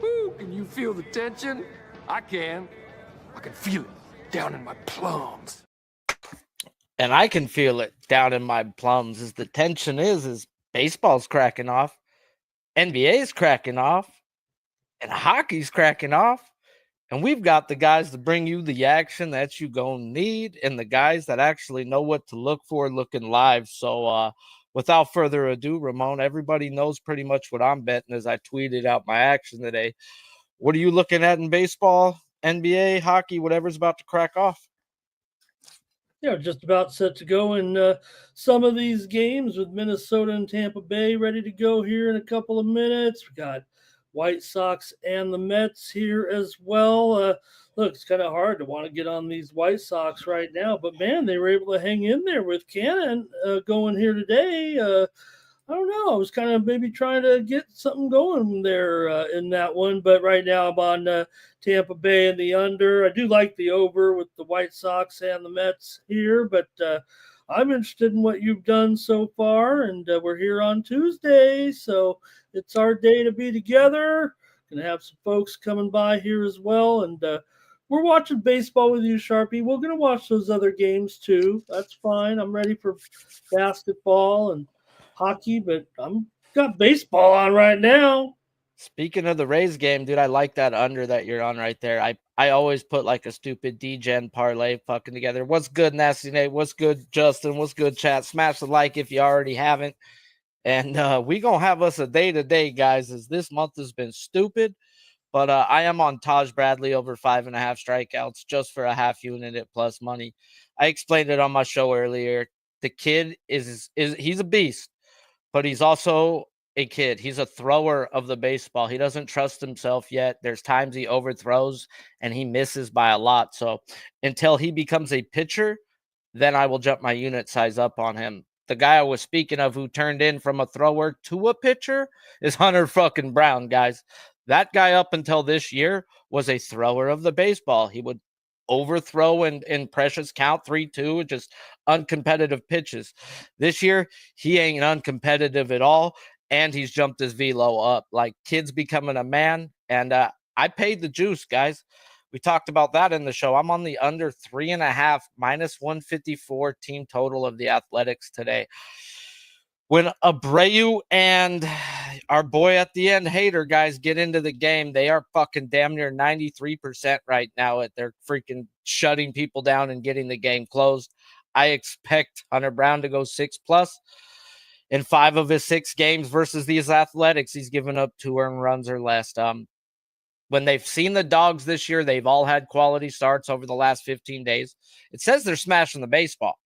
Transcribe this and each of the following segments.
Woo, can you feel the tension? I can. I can feel it down in my plums. And I can feel it down in my plums. As the tension is baseball's cracking off, NBA's cracking off, and hockey's cracking off. And we've got the guys to bring you the action that you gonna need, and the guys that actually know what to look for looking live. So without further ado, Ramon, everybody knows pretty much what I'm betting as I tweeted out my action today. What are you looking at in baseball, NBA, hockey, whatever's about to crack off? Yeah, just about set to go in some of these games with Minnesota and Tampa Bay ready to go here in a couple of minutes. We got White Sox and the Mets here as well. Look, it's kind of hard to want to get on these White Sox right now, but man, they were able to hang in there with Cannon going here today. I don't know. I was kind of maybe trying to get something going there in that one, but right now I'm on Tampa Bay and the under. I do like the over with the White Sox and the Mets here, but I'm interested in what you've done so far, and we're here on Tuesday, so it's our day to be together. Gonna have some folks coming by here as well, and we're watching baseball with you, Sharpie. We're gonna watch those other games too. That's fine. I'm ready for basketball and hockey, but I'm got baseball on right now. Speaking of the Rays game, dude, I like that under that you're on right there. I always put like a stupid D-Gen parlay fucking together. What's good, Nasty Nate? What's good, Justin? What's good, chat? Smash the like if you already haven't. And we going to have us a day-to-day, guys, as this month has been stupid. But I am on Taj Bradley over 5.5 strikeouts just for a half unit at plus money. I explained it on my show earlier. The kid is he's a beast, but he's also a kid. He's a thrower of the baseball. He doesn't trust himself yet. There's times he overthrows and he misses by a lot. So until he becomes a pitcher, then I will jump my unit size up on him. The guy I was speaking of who turned in from a thrower to a pitcher is Hunter fucking Brown, guys. That guy up until this year was a thrower of the baseball. He would overthrow in precious count 3-2, just uncompetitive pitches. This year, he ain't uncompetitive at all, and he's jumped his velo up. Like, kid's becoming a man, and I paid the juice, guys. We talked about that in the show. I'm on the under 3.5, minus 154 team total of the Athletics today. When Abreu and our boy at the end, Hater, guys, get into the game, they are fucking damn near 93% right now. They're freaking shutting people down and getting the game closed. I expect Hunter Brown to go 6+ in 5 of his 6 games versus these Athletics. He's given up 2 earned runs or less. When they've seen the Dogs this year, they've all had quality starts over the last 15 days. It says they're smashing the baseball.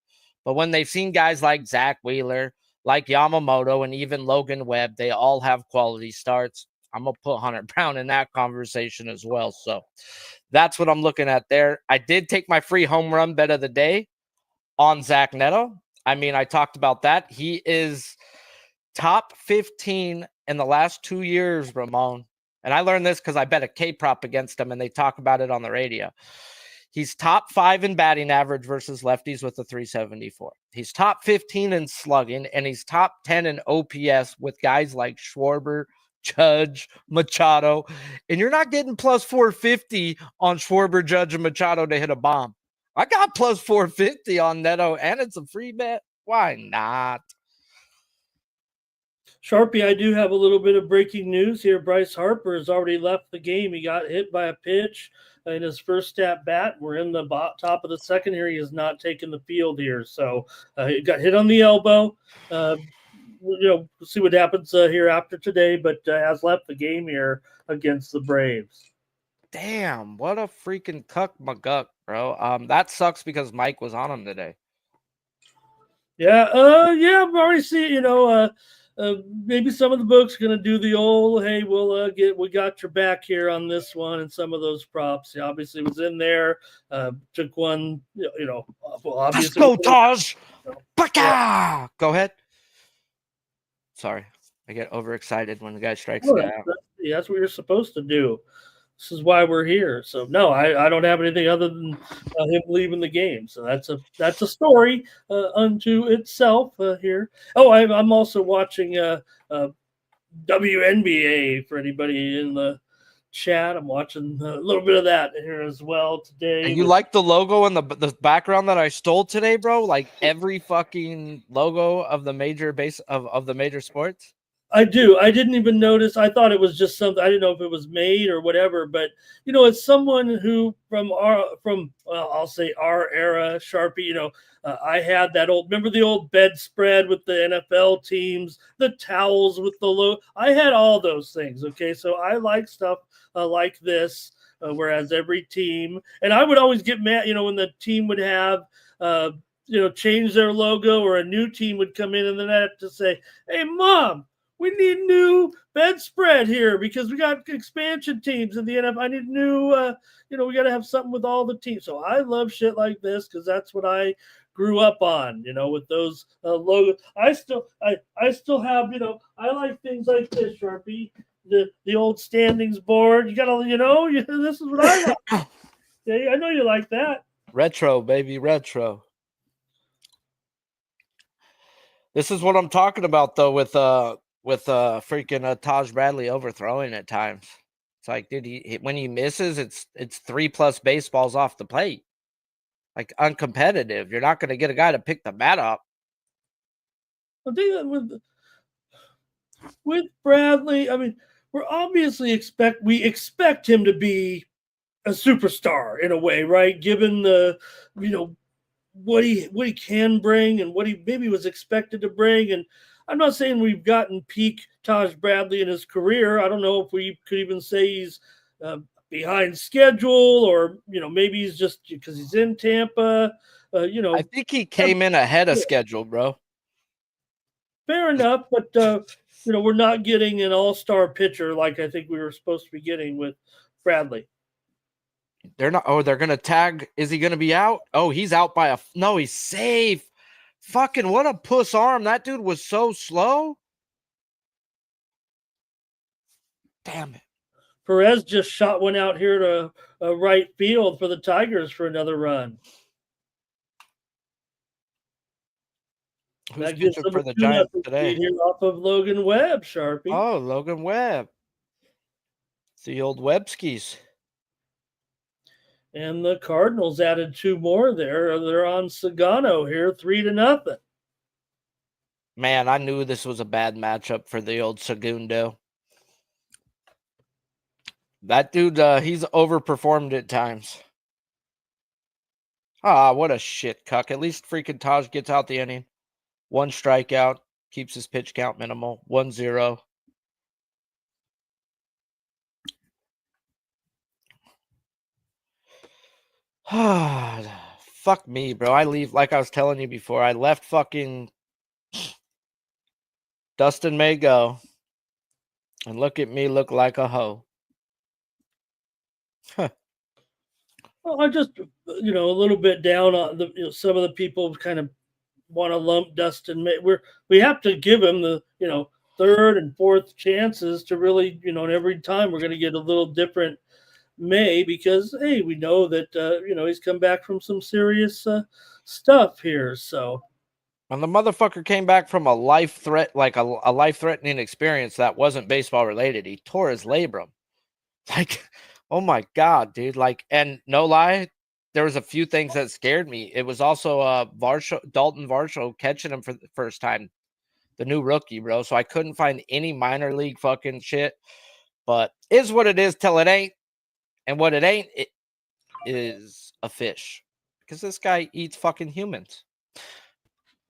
But when they've seen guys like Zach Wheeler, like Yamamoto, and even Logan Webb, they all have quality starts. I'm going to put Hunter Brown in that conversation as well. So that's what I'm looking at there. I did take my free home run bet of the day on Zach Neto. I mean, I talked about that. He is top 15 in the last 2 years, Ramon. And I learned this because I bet a K-prop against him, and they talk about it on the radio. He's top 5 in batting average versus lefties with a 374. He's top 15 in slugging, and he's top 10 in OPS with guys like Schwarber, Judge, Machado. And you're not getting plus 450 on Schwarber, Judge, and Machado to hit a bomb. I got plus 450 on Neto, and it's a free bet. Why not? Sharpie, I do have a little bit of breaking news here. Bryce Harper has already left the game. He got hit by a pitch in his first at bat. We're in the top of the second here. He has not taken the field here. So he got hit on the elbow. We'll see what happens here after today, but has left the game here against the Braves. Damn, what a freaking cuck McGuck, bro. That sucks because Mike was on him today. Yeah, I've already seen, maybe some of the books are going to do the old, hey, we got your back here on this one, and some of those props. He obviously was in there, took one, obviously. Let's go, Taj! Yeah. Go ahead. Sorry, I get overexcited when the guy strikes me out. That's what you're supposed to do. This is why we're here. So no, I don't have anything other than him leaving the game. So that's a story unto itself here. Oh, I'm also watching WNBA for anybody in the chat. I'm watching a little bit of that here as well today. And you like the logo and the background that I stole today, bro? Like every fucking logo of the major base of the major sports. I do. I didn't even notice. I thought it was just something. I didn't know if it was made or whatever. But it's someone who I'll say our era, Sharpie. I had that old. Remember the old bedspread with the NFL teams, the towels with the logo. I had all those things. Okay, so I like stuff like this. Whereas every team, and I would always get mad. When the team would have. Change their logo, or a new team would come in, and then I have to say, "Hey, Mom, we need new bedspread here because we got expansion teams in the NFL. I need new, we got to have something with all the teams." So I love shit like this because that's what I grew up on, with those logos. I still have, I like things like this, Sharpie, the old standings board. You got to, this is what I like. Yeah, I know you like that. Retro, baby, retro. This is what I'm talking about, though, with freaking Taj Bradley overthrowing at times. It's like, dude, when he misses, it's 3+ baseballs off the plate. Like, uncompetitive. You're not going to get a guy to pick the bat up. I think that with Bradley, I mean, we expect him to be a superstar in a way, right? Given the, what he can bring and what he maybe was expected to bring. And I'm not saying we've gotten peak Taj Bradley in his career. I don't know if we could even say he's behind schedule, or maybe he's just because he's in Tampa. I think he came in ahead of schedule, bro. Fair enough, but we're not getting an all-star pitcher like I think we were supposed to be getting with Bradley. They're not. Oh, they're gonna tag. Is he gonna be out? Oh, he's out by no. He's safe. Fucking what a puss arm. That dude was so slow. Damn it. Perez just shot one out here to right field for the Tigers for another run. Who's pitching for the Giants today? Here off of Logan Webb, Sharpie. Oh, Logan Webb. It's the old Webskis. And the Cardinals added 2 more there. They're on Sagano here, 3-0. Man, I knew this was a bad matchup for the old Segundo. That dude, he's overperformed at times. Ah, what a shit cuck. At least freaking Taj gets out the inning. 1 strikeout, keeps his pitch count minimal. 1-0. Fuck me, bro. I leave, like I was telling you before, I left fucking Dustin May go. And look at me look like a hoe. Well, I just, a little bit down on the, some of the people kind of want to lump Dustin May. We have to give him the, 3rd and 4th chances to really, and every time we're going to get a little different May because, hey, we know that, he's come back from some serious stuff here. So. And the motherfucker came back from a life-threatening experience that wasn't baseball related. He tore his labrum. Like, oh my God, dude. Like, and no lie, there was a few things that scared me. It was also Dalton Varsho catching him for the first time, the new rookie, bro. So I couldn't find any minor league fucking shit. But is what it is till it ain't. And what it ain't, it is a fish. Because this guy eats fucking humans.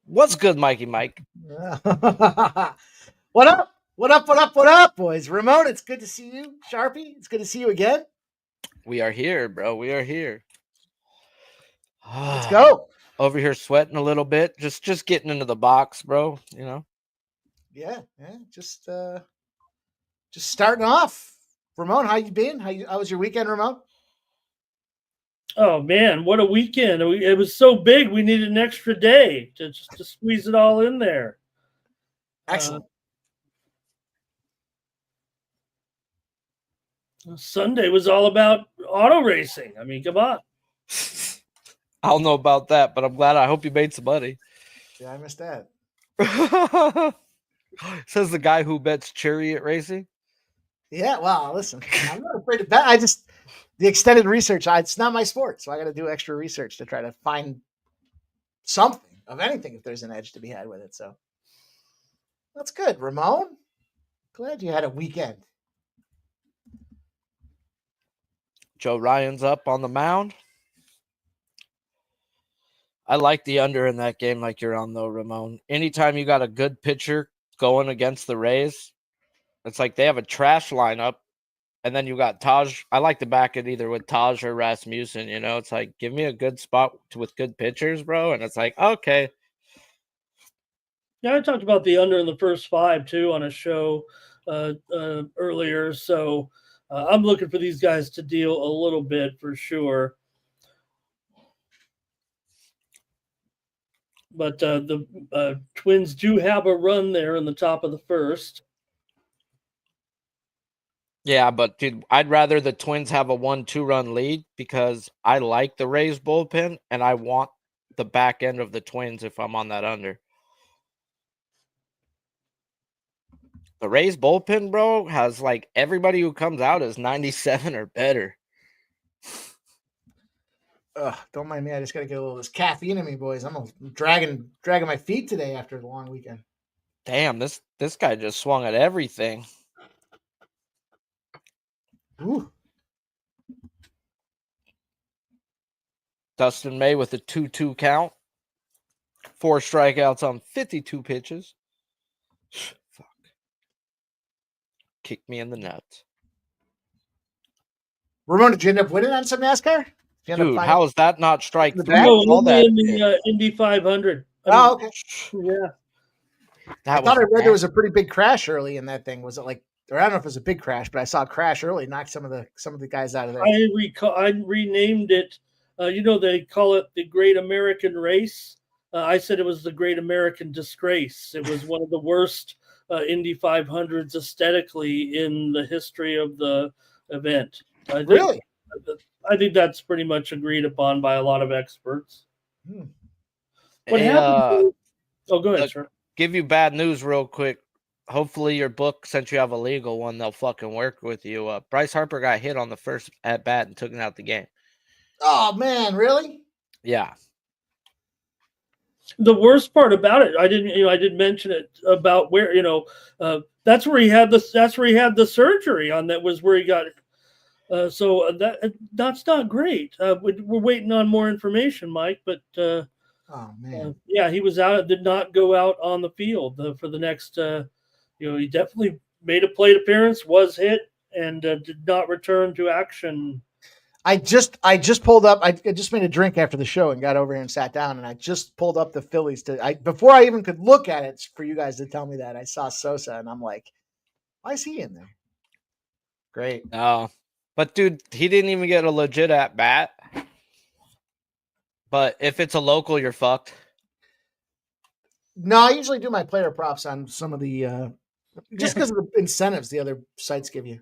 What's good, Mikey Mike? What up? What up? What up? What up, boys? Ramon, it's good to see you. Sharpie, it's good to see you again. We are here, bro. We are here. Let's go. Over here sweating a little bit. Just getting into the box, bro. Yeah. Just starting off. Ramon, how you been? How was your weekend, Ramon? Oh man, what a weekend! It was so big, we needed an extra day to squeeze it all in there. Excellent. Sunday was all about auto racing. I mean, come on. I don't know about that, but I'm glad. I hope you made some money. Yeah, I missed that. Says the guy who bets chariot racing. Yeah, well, listen, I'm not afraid to bet. The extended research, it's not my sport, so I got to do extra research to try to find something of anything if there's an edge to be had with it. So that's good, Ramon. Glad you had a weekend. Joe Ryan's up on the mound. I like the under in that game like you're on, though, Ramon. Anytime you got a good pitcher going against the Rays, it's like they have a trash lineup, and then you got Taj. I like to back it either with Taj or Rasmussen. It's like, give me a good spot with good pitchers, bro. And it's like, okay. Yeah, I talked about the under in the first 5 too on a show earlier. So I'm looking for these guys to deal a little bit for sure. But the Twins do have a run there in the top of the first. Yeah, but dude, I'd rather the Twins have a 1-2 run lead because I like the Rays bullpen and I want the back end of the Twins if I'm on that under. The Rays bullpen, bro, has like everybody who comes out is 97 or better. Don't mind me. I just got to get a little of this caffeine in me, boys. I'm dragging my feet today after the long weekend. Damn, this guy just swung at everything. Ooh. Dustin May with a 2-2 count. 4 strikeouts on 52 pitches. Fuck. Kick me in the nuts. Ramon, did you end up winning on some NASCAR? Dude, how is that not strike The 3? back? No, All that in the Indy 500. Okay. Yeah. I thought I read there was a pretty big crash early in that thing. Was it like, or I don't know if it was a big crash, but I saw a crash early, knocked some of the guys out of there. I renamed it. They call it the Great American Race. I said it was the Great American Disgrace. It was one of the worst Indy 500s aesthetically in the history of the event. Really? I think that's pretty much agreed upon by a lot of experts. What Hey, happened? Oh, go ahead, sir. Give you bad news real quick. Hopefully your book, since you have a legal one, they'll fucking work with you. Bryce Harper got hit on the first at bat and took it out the game. Oh man, really? Yeah. The worst part about it, I did mention it about where that's where he had the surgery on. That was where he got. So that's not great. We're waiting on more information, Mike. But oh man, yeah, he was out. Did not go out on the field for the next. He definitely made a plate appearance, was hit, and did not return to action. I just pulled up. I just made a drink after the show and got over here and sat down, and I just pulled up the Phillies before I even could look at it for you guys to tell me that I saw Sosa, and I'm like, why is he in there? Great. No, but dude, he didn't even get a legit at bat. But if it's a local, you're fucked. No, I usually do my player props on some of the just because of the incentives the other sites give you.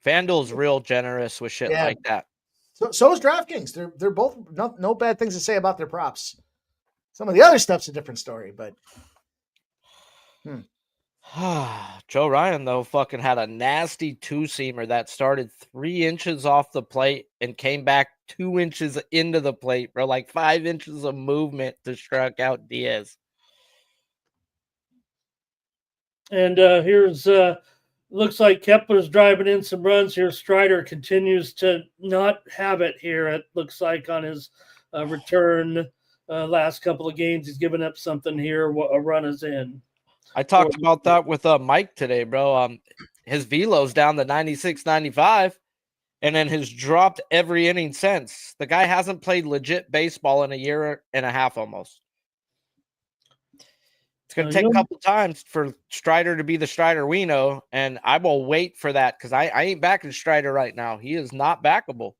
FanDuel's real generous with shit like that. So is DraftKings. They're both no bad things to say about their props. Some of the other stuff's a different story, but Joe Ryan, though, fucking had a nasty 2-seamer that started 3 inches off the plate and came back 2 inches into the plate, bro. Like 5 inches of movement to strike out Diaz. And here's looks like Kepler's driving in some runs here. Strider continues to not have it here. It looks like on his return last couple of games, he's given up something here. A run is in. I talked about that with Mike today, bro. His velo's down to 96, 95, and then has dropped every inning since. The guy hasn't played legit baseball in a year and a half almost. It's going to take a couple times for Strider to be the Strider we know, and I will wait for that because I ain't backing Strider right now. He is not backable.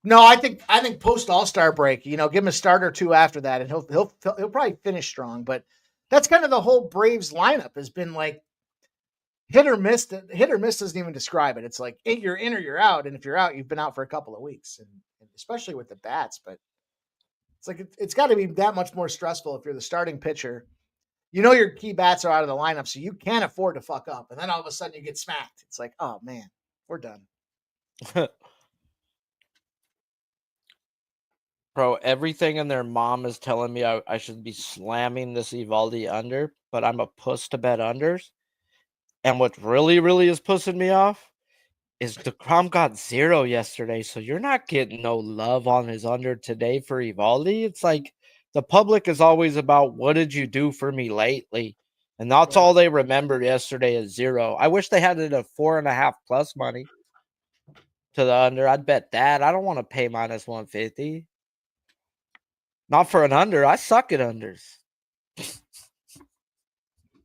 No, I think post All-Star break, give him a start or two after that, and he'll probably finish strong. But that's kind of the whole Braves lineup has been like hit or miss. Hit or miss doesn't even describe it. It's like you're in or you're out, and if you're out, you've been out for a couple of weeks, and especially with the bats. But it's like it's got to be that much more stressful if you're the starting pitcher. You know your key bats are out of the lineup, so you can't afford to fuck up. And then all of a sudden you get smacked. It's like, oh man, we're done. Bro, everything in their mom is telling me I should be slamming this Evaldi under, but I'm a puss to bet unders. And what really, really is pussing me off is DeGrom got 0 yesterday, so you're not getting no love on his under today for Evaldi. It's like the public is always about what did you do for me lately? And that's all they remember yesterday is 0. I wish they had it at 4.5 plus money to the under. I'd bet that. I don't want to pay minus 150. Not for an under. I suck at unders.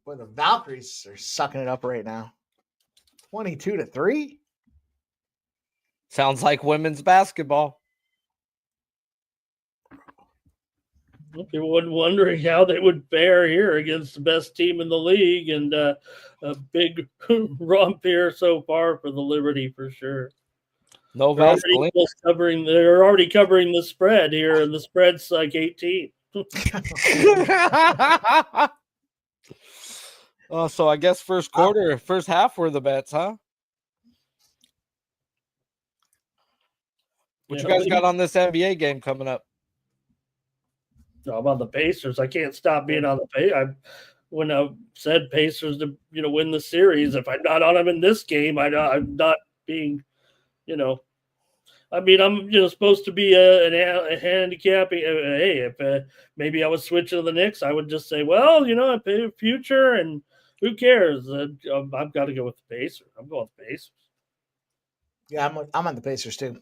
Boy, the Valkyries are sucking it up right now. 22-3. Sounds like women's basketball. People were wondering how they would fare here against the best team in the league, and a big romp here so far for the Liberty for sure. No They're Vaseline. they're already covering the spread here, and the spread's like 18. Oh, so I guess first half were the bets, huh? What you guys got on this NBA game coming up? I'm on the Pacers. I can't stop being on the Pacers. When I said Pacers to win the series, if I'm not on them in this game, I'm not being, I mean, I'm supposed to be a handicapping. Hey, if maybe I was switching to the Knicks, I would just say, well, I pay future, and who cares? I've got to go with the Pacers. I'm going with the Pacers. Yeah, I'm on the Pacers too.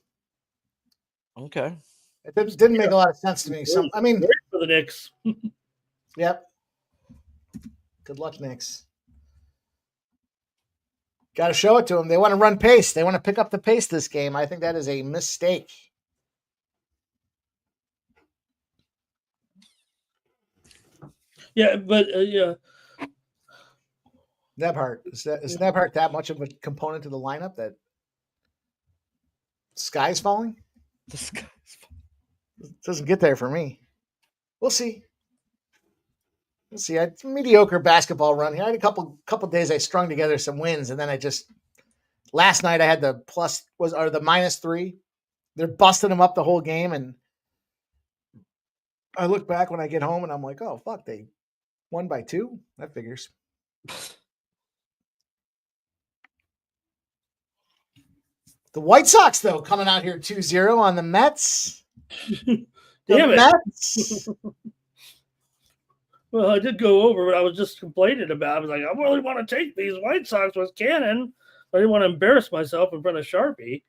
Okay. It didn't make a lot of sense to me. So I mean, Great for the Knicks. Yep. Good luck, Knicks. Got to show it to them. They want to run pace. They want to pick up the pace this game. I think that is a mistake. Yeah, but Nebhart. Is Nebhart that much of a component to the lineup that sky's falling? The sky's It doesn't get there for me. We'll see. It's a mediocre basketball run here. I had a couple days I strung together some wins, and then last night I had the -3. They're busting them up the whole game, and I look back when I get home and I'm like, oh fuck, they won by 2. That figures. The White Sox, though, coming out here 2-0 on the Mets. Damn it. Mets. Well, I did go over, but I was just complaining about it. I was like, I really want to take these White Sox with Cannon. I didn't want to embarrass myself in front of Sharpie.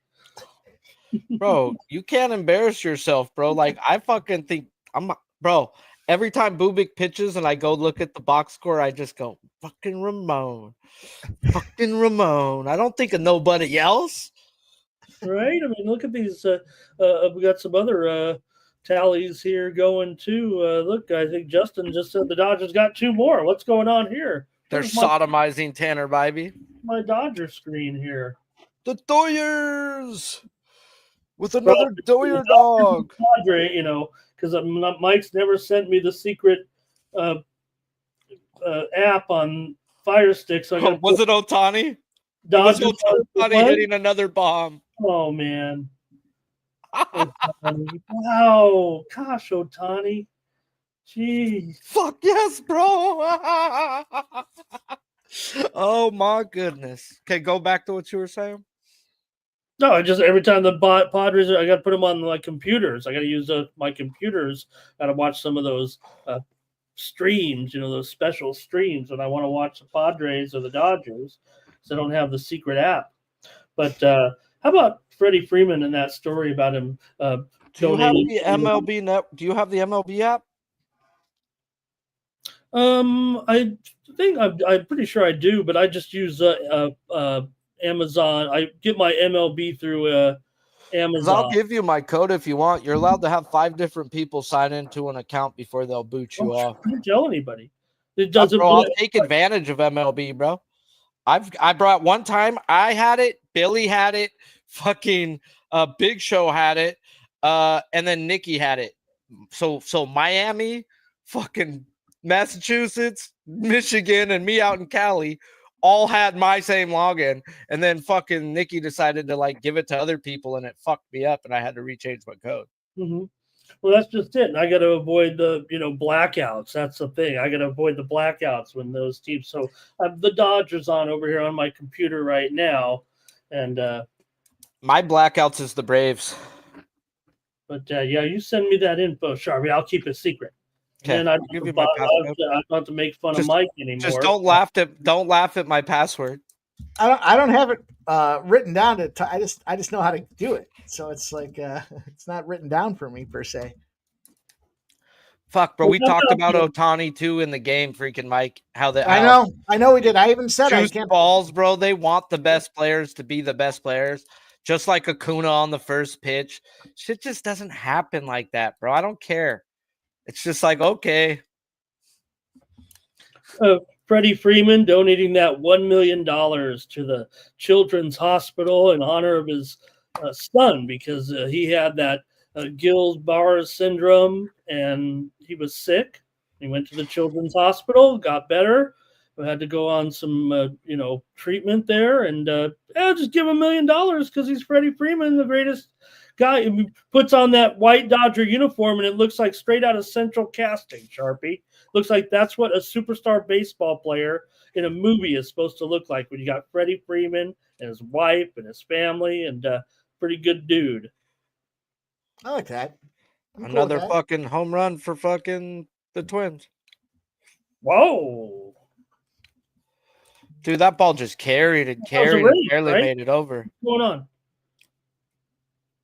Bro, you can't embarrass yourself, bro. Like, I fucking think bro, every time Bubik pitches and I go look at the box score, I just go, fucking Ramon. Fucking Ramon. I don't think of nobody else. Right? I mean, look at these. We got some other tallies here going too. Look, I think Justin just said the Dodgers got 2 more. What's going on here? They're sodomizing Tanner Bybee. My Dodger screen here. The Doyers with another Doyer dog. Padre, because Mike's never sent me the secret app on Fire Stick. So Was it Ohtani? Dodgers Ohtani hitting another bomb. Oh man. Ohtani. Wow. Gosh, Ohtani. Jeez. Fuck yes, bro. Oh my goodness. Okay, go back to what you were saying. No, I just every time the Padres, I got to put them on my computers. I got to use my computers. Got to watch some of those streams, those special streams when I want to watch the Padres or the Dodgers. So I don't have the secret app. But how about Freddie Freeman and that story about him? Do you have the MLB Do you have the MLB app? I think I'm pretty sure I do, but I just use Amazon. I get my MLB through Amazon. I'll give you my code if you want. You're allowed to have 5 different people sign into an account before they'll boot you off. Don't tell anybody. It doesn't. Bro, I'll take advantage of MLB, bro. I brought one time. I had it. Billy had it. Fucking Big Show had it. And then Nikki had it. So Miami, fucking Massachusetts, Michigan, and me out in Cali all had my same login. And then fucking Nikki decided to like give it to other people and it fucked me up and I had to rechange my code. Mm-hmm. Well, that's just it. And I got to avoid the, blackouts. That's the thing. I got to avoid the blackouts when those teams. So I have the Dodgers on over here on my computer right now. And, my blackouts is the Braves. But yeah, you send me that info, Sharpie. I'll keep it secret. Okay, And I I'll give you my password. don't have to make fun of Mike anymore. Just don't laugh at my password. I don't have it written down I just know how to do it. So it's like it's not written down for me per se. Fuck, bro. We talked about Ohtani too in the game, freaking Mike. I know we did. I even said I can't balls, bro. They want the best players to be the best players. Just like Acuna on the first pitch. Shit just doesn't happen like that, bro. I don't care. It's just like, okay. Freddie Freeman donating that $1 million to the Children's Hospital in honor of his son because he had that Guillain-Barré syndrome and he was sick. He went to the Children's Hospital, got better. We had to go on some, treatment there, and just give him $1 million because he's Freddie Freeman, the greatest guy. He puts on that white Dodger uniform, and it looks like straight out of Central Casting, Sharpie. Looks like that's what a superstar baseball player in a movie is supposed to look like when you got Freddie Freeman and his wife and his family, and pretty good dude. I like that. Another fucking home run for fucking the Twins. Whoa. Dude, that ball just carried and barely made it over. What's going on?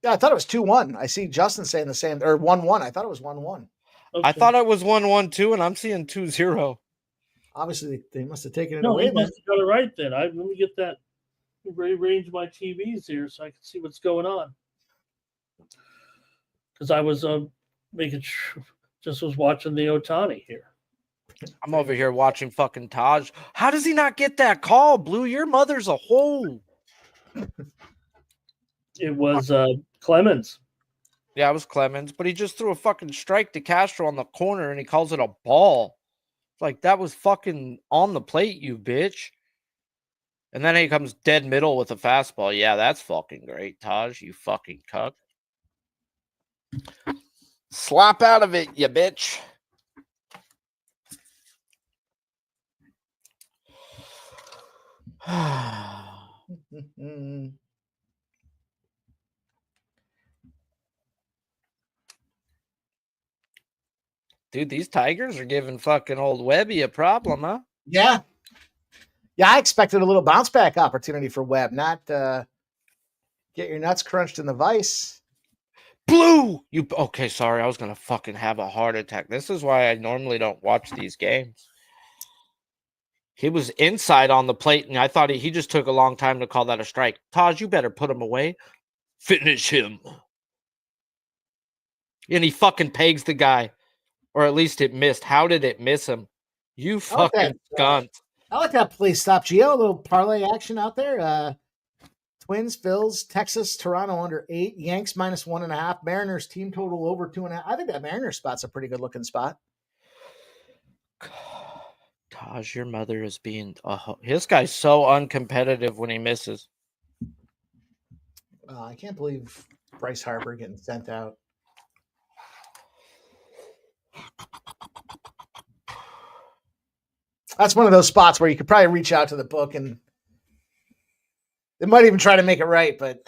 Yeah, I thought it was 2-1. I see Justin saying the same, or 1-1. I thought it was 1-1. Okay. I thought it was 1-1 too, and I'm seeing 2-0. Obviously, they must have taken it away. No, they must have got it right then. Let me get that. Rearrange my TVs here so I can see what's going on. Because I was making sure, just was watching the Ohtani here. I'm over here watching fucking Taj. How does he not get that call, Blue? Your mother's a hole. It was Clemens. Yeah, it was Clemens, but he just threw a fucking strike to Castro on the corner and he calls it a ball. Like, that was fucking on the plate, you bitch. And then he comes dead middle with a fastball. Yeah, that's fucking great, Taj, you fucking cuck. Slap out of it, you bitch. Dude, these Tigers are giving fucking old Webby a problem, huh? Yeah. Yeah, I expected a little bounce back opportunity for Webb, not get your nuts crunched in the vice. Blue! Okay, sorry. I was going to fucking have a heart attack. This is why I normally don't watch these games. He was inside on the plate, and I thought he just took a long time to call that a strike. Taj, you better put him away. Finish him. And he fucking pegs the guy. Or at least it missed. How did it miss him? You fucking skunt. I like that play stop, Gio. A little parlay action out there. Twins, Phils, Texas, Toronto under 8, Yanks minus 1.5, Mariners team total over 2.5. I think that Mariners spot's a pretty good looking spot. Taj, your mother is being. This guy's so uncompetitive when he misses. I can't believe Bryce Harper getting sent out. That's one of those spots where you could probably reach out to the book and they might even try to make it right, but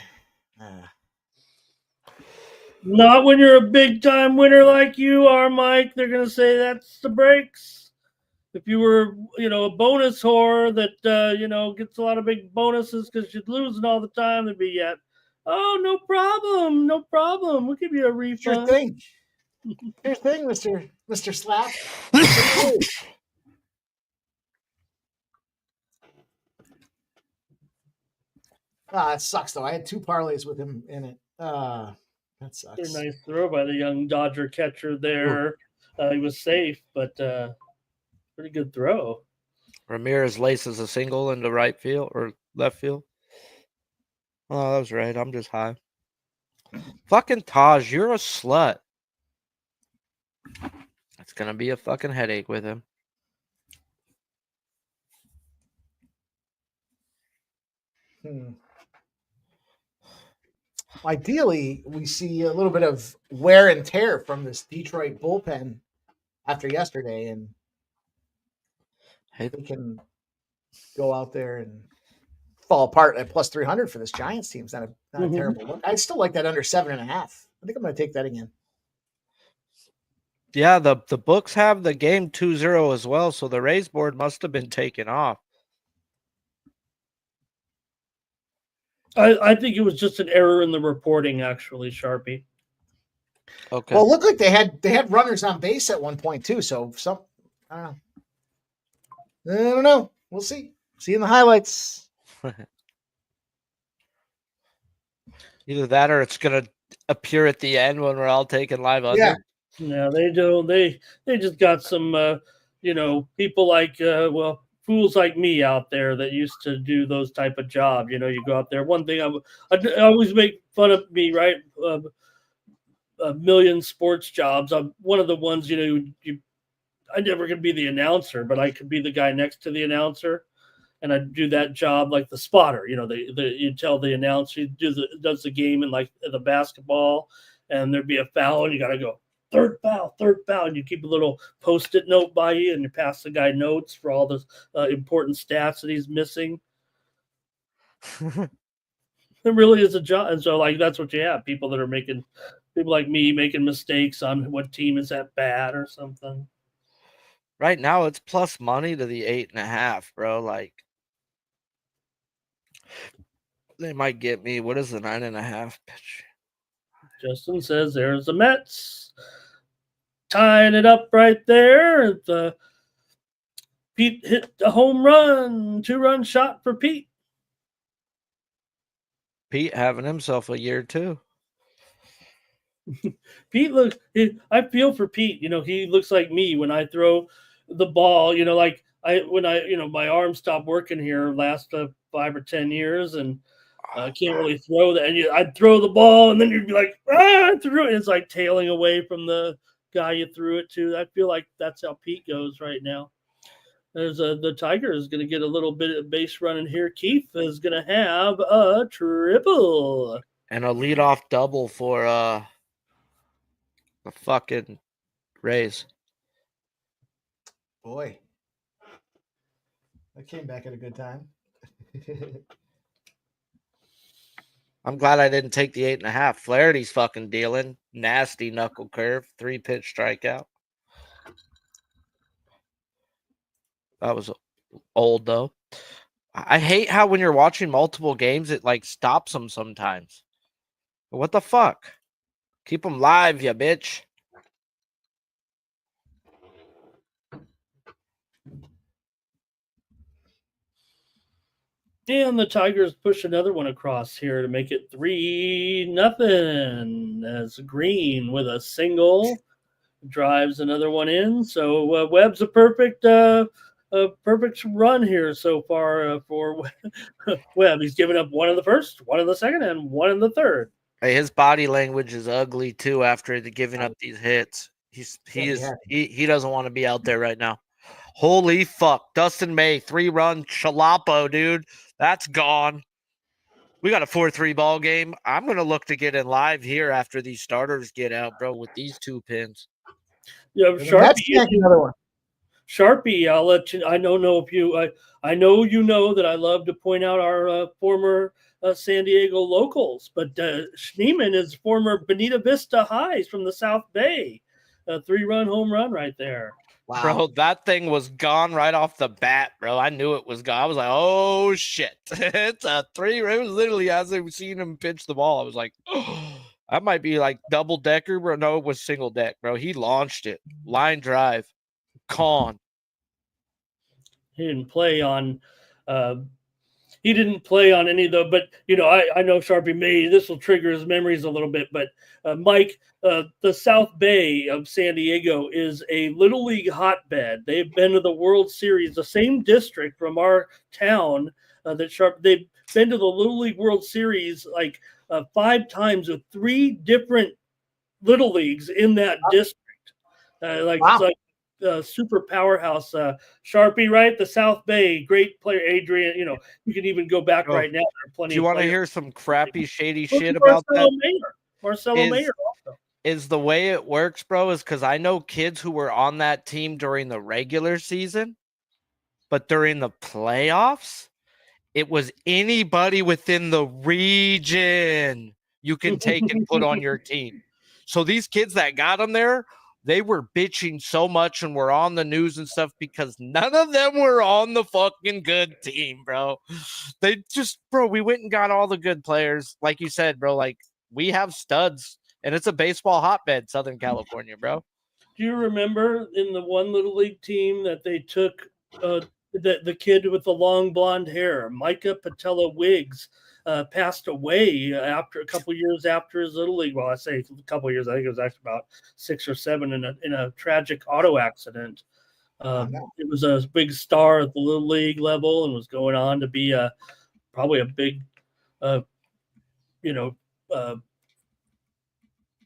not when you're a big time winner like you are, Mike. They're gonna say that's the breaks. If you were, a bonus whore that gets a lot of big bonuses because you're losing all the time, they'd be oh, no problem. We'll give you a refund. Sure thing, Mr. Slap. It sucks though. I had 2 parlays with him in it. That sucks. A nice throw by the young Dodger catcher there. He was safe, but pretty good throw. Ramirez laces a single into right field or left field. Oh, that was right. I'm just high. Fucking Taj, you're a slut. It's gonna be a fucking headache with him. Ideally, we see a little bit of wear and tear from this Detroit bullpen after yesterday, and Hey, we can go out there and fall apart at plus 300 for this Giants team. It's not a terrible look. I'd still like that under 7.5. I think I'm going to take that again. yeah, the books have the game 2-0 as well, so the Rays board must have been taken off. I think it was just an error in the reporting, actually, Sharpie. Okay. Well, it looked like they had runners on base at one point too. So I don't know. We'll see. See in the highlights. Either that or it's gonna appear at the end when we're all taking live under. Yeah. No, they don't. They just got some, people like, fools like me out there that used to do those type of jobs. You go out there. One thing I always make fun of me, right? A million sports jobs. I'm one of the ones, I never could be the announcer, but I could be the guy next to the announcer. And I do that job like the spotter. You tell the announcer does the game in like the basketball, and there'd be a foul, and you got to go third foul, and you keep a little Post-it note by you, and you pass the guy notes for all the important stats that he's missing. It really is a job, and so like that's what you have. People like me making mistakes on what team is at bat or something. Right now, it's plus money to the 8.5, bro. Like, they might get me. What is the 9.5 pitch? Justin says there's the Mets tying it up right there. Pete hit a home run, 2-run shot for Pete. Pete having himself a year too. Pete I feel for Pete. He looks like me when I throw the ball. My arm stopped working here last 5 or 10 years, and I can't really throw that. And I'd throw the ball, and then you'd be like, I threw it. And it's like tailing away from the guy you threw it to. I feel like that's how Pete goes right now. There's the Tiger is going to get a little bit of base running here. Keith is going to have a triple and a leadoff double for the fucking Rays. Boy, I came back at a good time. I'm glad I didn't take the 8.5. Flaherty's fucking dealing. Nasty knuckle curve. 3-pitch strikeout. That was old, though. I hate how when you're watching multiple games, it like stops them sometimes. What the fuck? Keep them live, ya bitch. And the Tigers push another one across here to make it 3-0 as Green with a single drives another one in. So Webb's a perfect run here so far for Webb. He's given up one in the first, one in the second, and one in the third. Hey, his body language is ugly too after giving up these hits. He doesn't want to be out there right now. Holy fuck. Dustin May, 3-run chalapo, dude. That's gone. We got a 4-3 ball game. I'm going to look to get in live here after these starters get out, bro, with these 2 pins. Yeah, Sharpie. Another one. Sharpie, I'll let you. I don't know if you. I know you know that I love to point out our former San Diego locals, but Schneeman is former Bonita Vista Highs from the South Bay. A 3-run home run right there. Wow. Bro, that thing was gone right off the bat, bro. I knew it was gone. I was like, oh, shit. It's a 3. It was literally as I seen him pitch the ball. I was like, oh, that might be like double decker, bro. No, it was single deck, bro. He launched it. Line drive. Con. He didn't play on any of the, but I know Sharpie may, this will trigger his memories a little bit, but Mike, the South Bay of San Diego is a Little League hotbed. They've been to the World Series, the same district from our town they've been to the Little League World Series like 5 times with 3 different Little Leagues in that district. Wow. It's like super powerhouse. Sharpie, right? The South Bay, great player. Adrian, you can even go back Oh, right now. There are plenty Do you of want to players. hear some crappy, shady Look shit at about that? Marcelo Is- Mayer also. Is the way it works, bro, is because I know kids who were on that team during the regular season, but during the playoffs, it was anybody within the region you can take and put on your team. So these kids that got them there, they were bitching so much and were on the news and stuff because none of them were on the fucking good team, bro. They just, bro, we went and got all the good players. Like you said, bro, like we have studs and it's a baseball hotbed, Southern California, bro. Do you remember in the one little league team that they took the kid with the long blonde hair, Micah Patella Wiggs, passed away after a couple years after his little league. Well, I say a couple years. I think it was actually about 6 or 7 in a tragic auto accident. It was a big star at the little league level and was going on to be probably a big,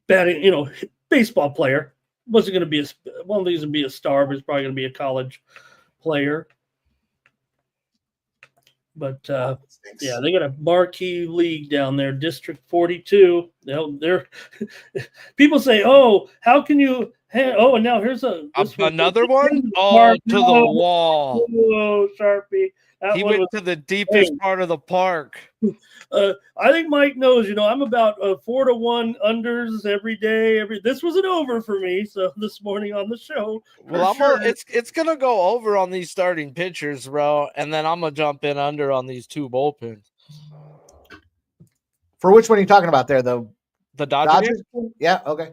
batting, baseball player. Wasn't going to be one of these would be a star, but he's probably going to be a college player. But yeah, they got a marquee league down there, District 42. They're people say, "Oh, how can you?" And now here's another one. Oh, to the wall. Oh, Sharpie. He went to the deepest part of the park. I think Mike knows. I'm about 4-1 unders every day. This was an over for me. So this morning on the show, well, it's gonna go over on these starting pitchers, bro, and then I'm gonna jump in under on these 2 bullpens. For which one are you talking about there, though? The Dodgers? Yeah. Okay.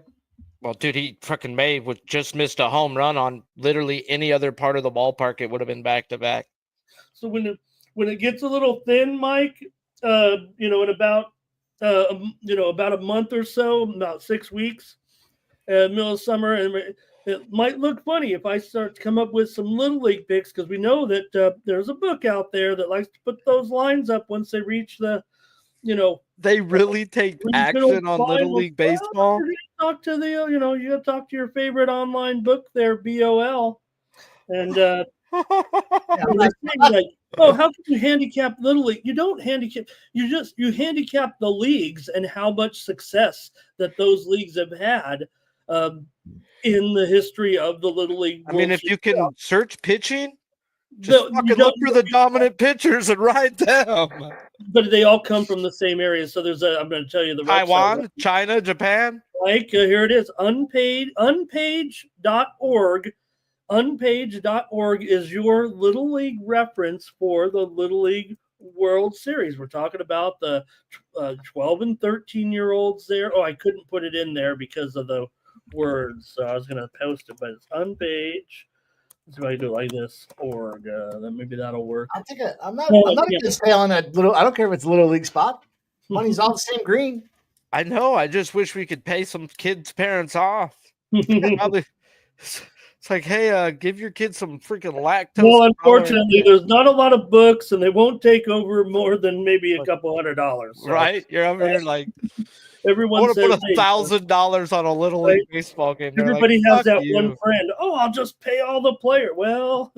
Well, dude, he fucking just missed a home run on literally any other part of the ballpark. It would have been back to back. So when it gets a little thin, Mike, in about about a month or so, about 6 weeks, middle of summer, and it might look funny if I start to come up with some little league picks because we know that there's a book out there that likes to put those lines up once they reach the, they really take action on little league baseball. You talk to the, you got to talk to your favorite online book there, BOL, and. Like, oh, how can you handicap little league? You don't handicap. You handicap the leagues and how much success that those leagues have had in the history of the little league. I mean, if you can search pitching, just fucking look for the dominant pitchers and write them. But they all come from the same area. So I'm going to tell you the Taiwan, website. China, Japan. Like here it is, unpage.org. Unpage.org is your little league reference for the Little League World Series. We're talking about the 12 and 13-year-olds there. Oh, I couldn't put it in there because of the words, so I was going to post it, but it's Unpage. Let's see if I do it like this. Org. Then maybe that'll work. I'm not going to stay on a little. I don't care if it's a little league spot. Money's all the same green. I know. I just wish we could pay some kids' parents off. Probably. It's like, hey, give your kids some freaking lactose. Well, unfortunately, there's not a lot of books, and they won't take over more than maybe a couple $100. So. Right? You're over here like, everyone I want to put $1,000 on a little league baseball game. Everybody has that one friend. Oh, I'll just pay all the player. Well,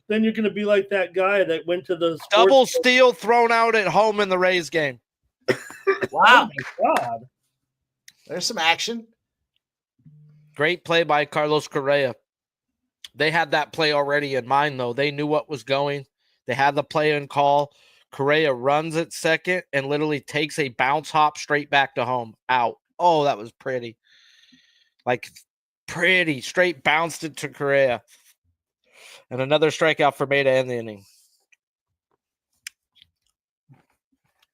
then you're going to be like that guy that went to the double steal thrown out at home in the Rays game. Wow. Oh my God. There's some action. Great play by Carlos Correa. They had that play already in mind, though. They knew what was going. They had the play and call. Correa runs at second and literally takes a bounce hop straight back to home. Out. Oh, that was pretty. Like, pretty. Straight bounced it to Correa. And another strikeout for Beta in the inning.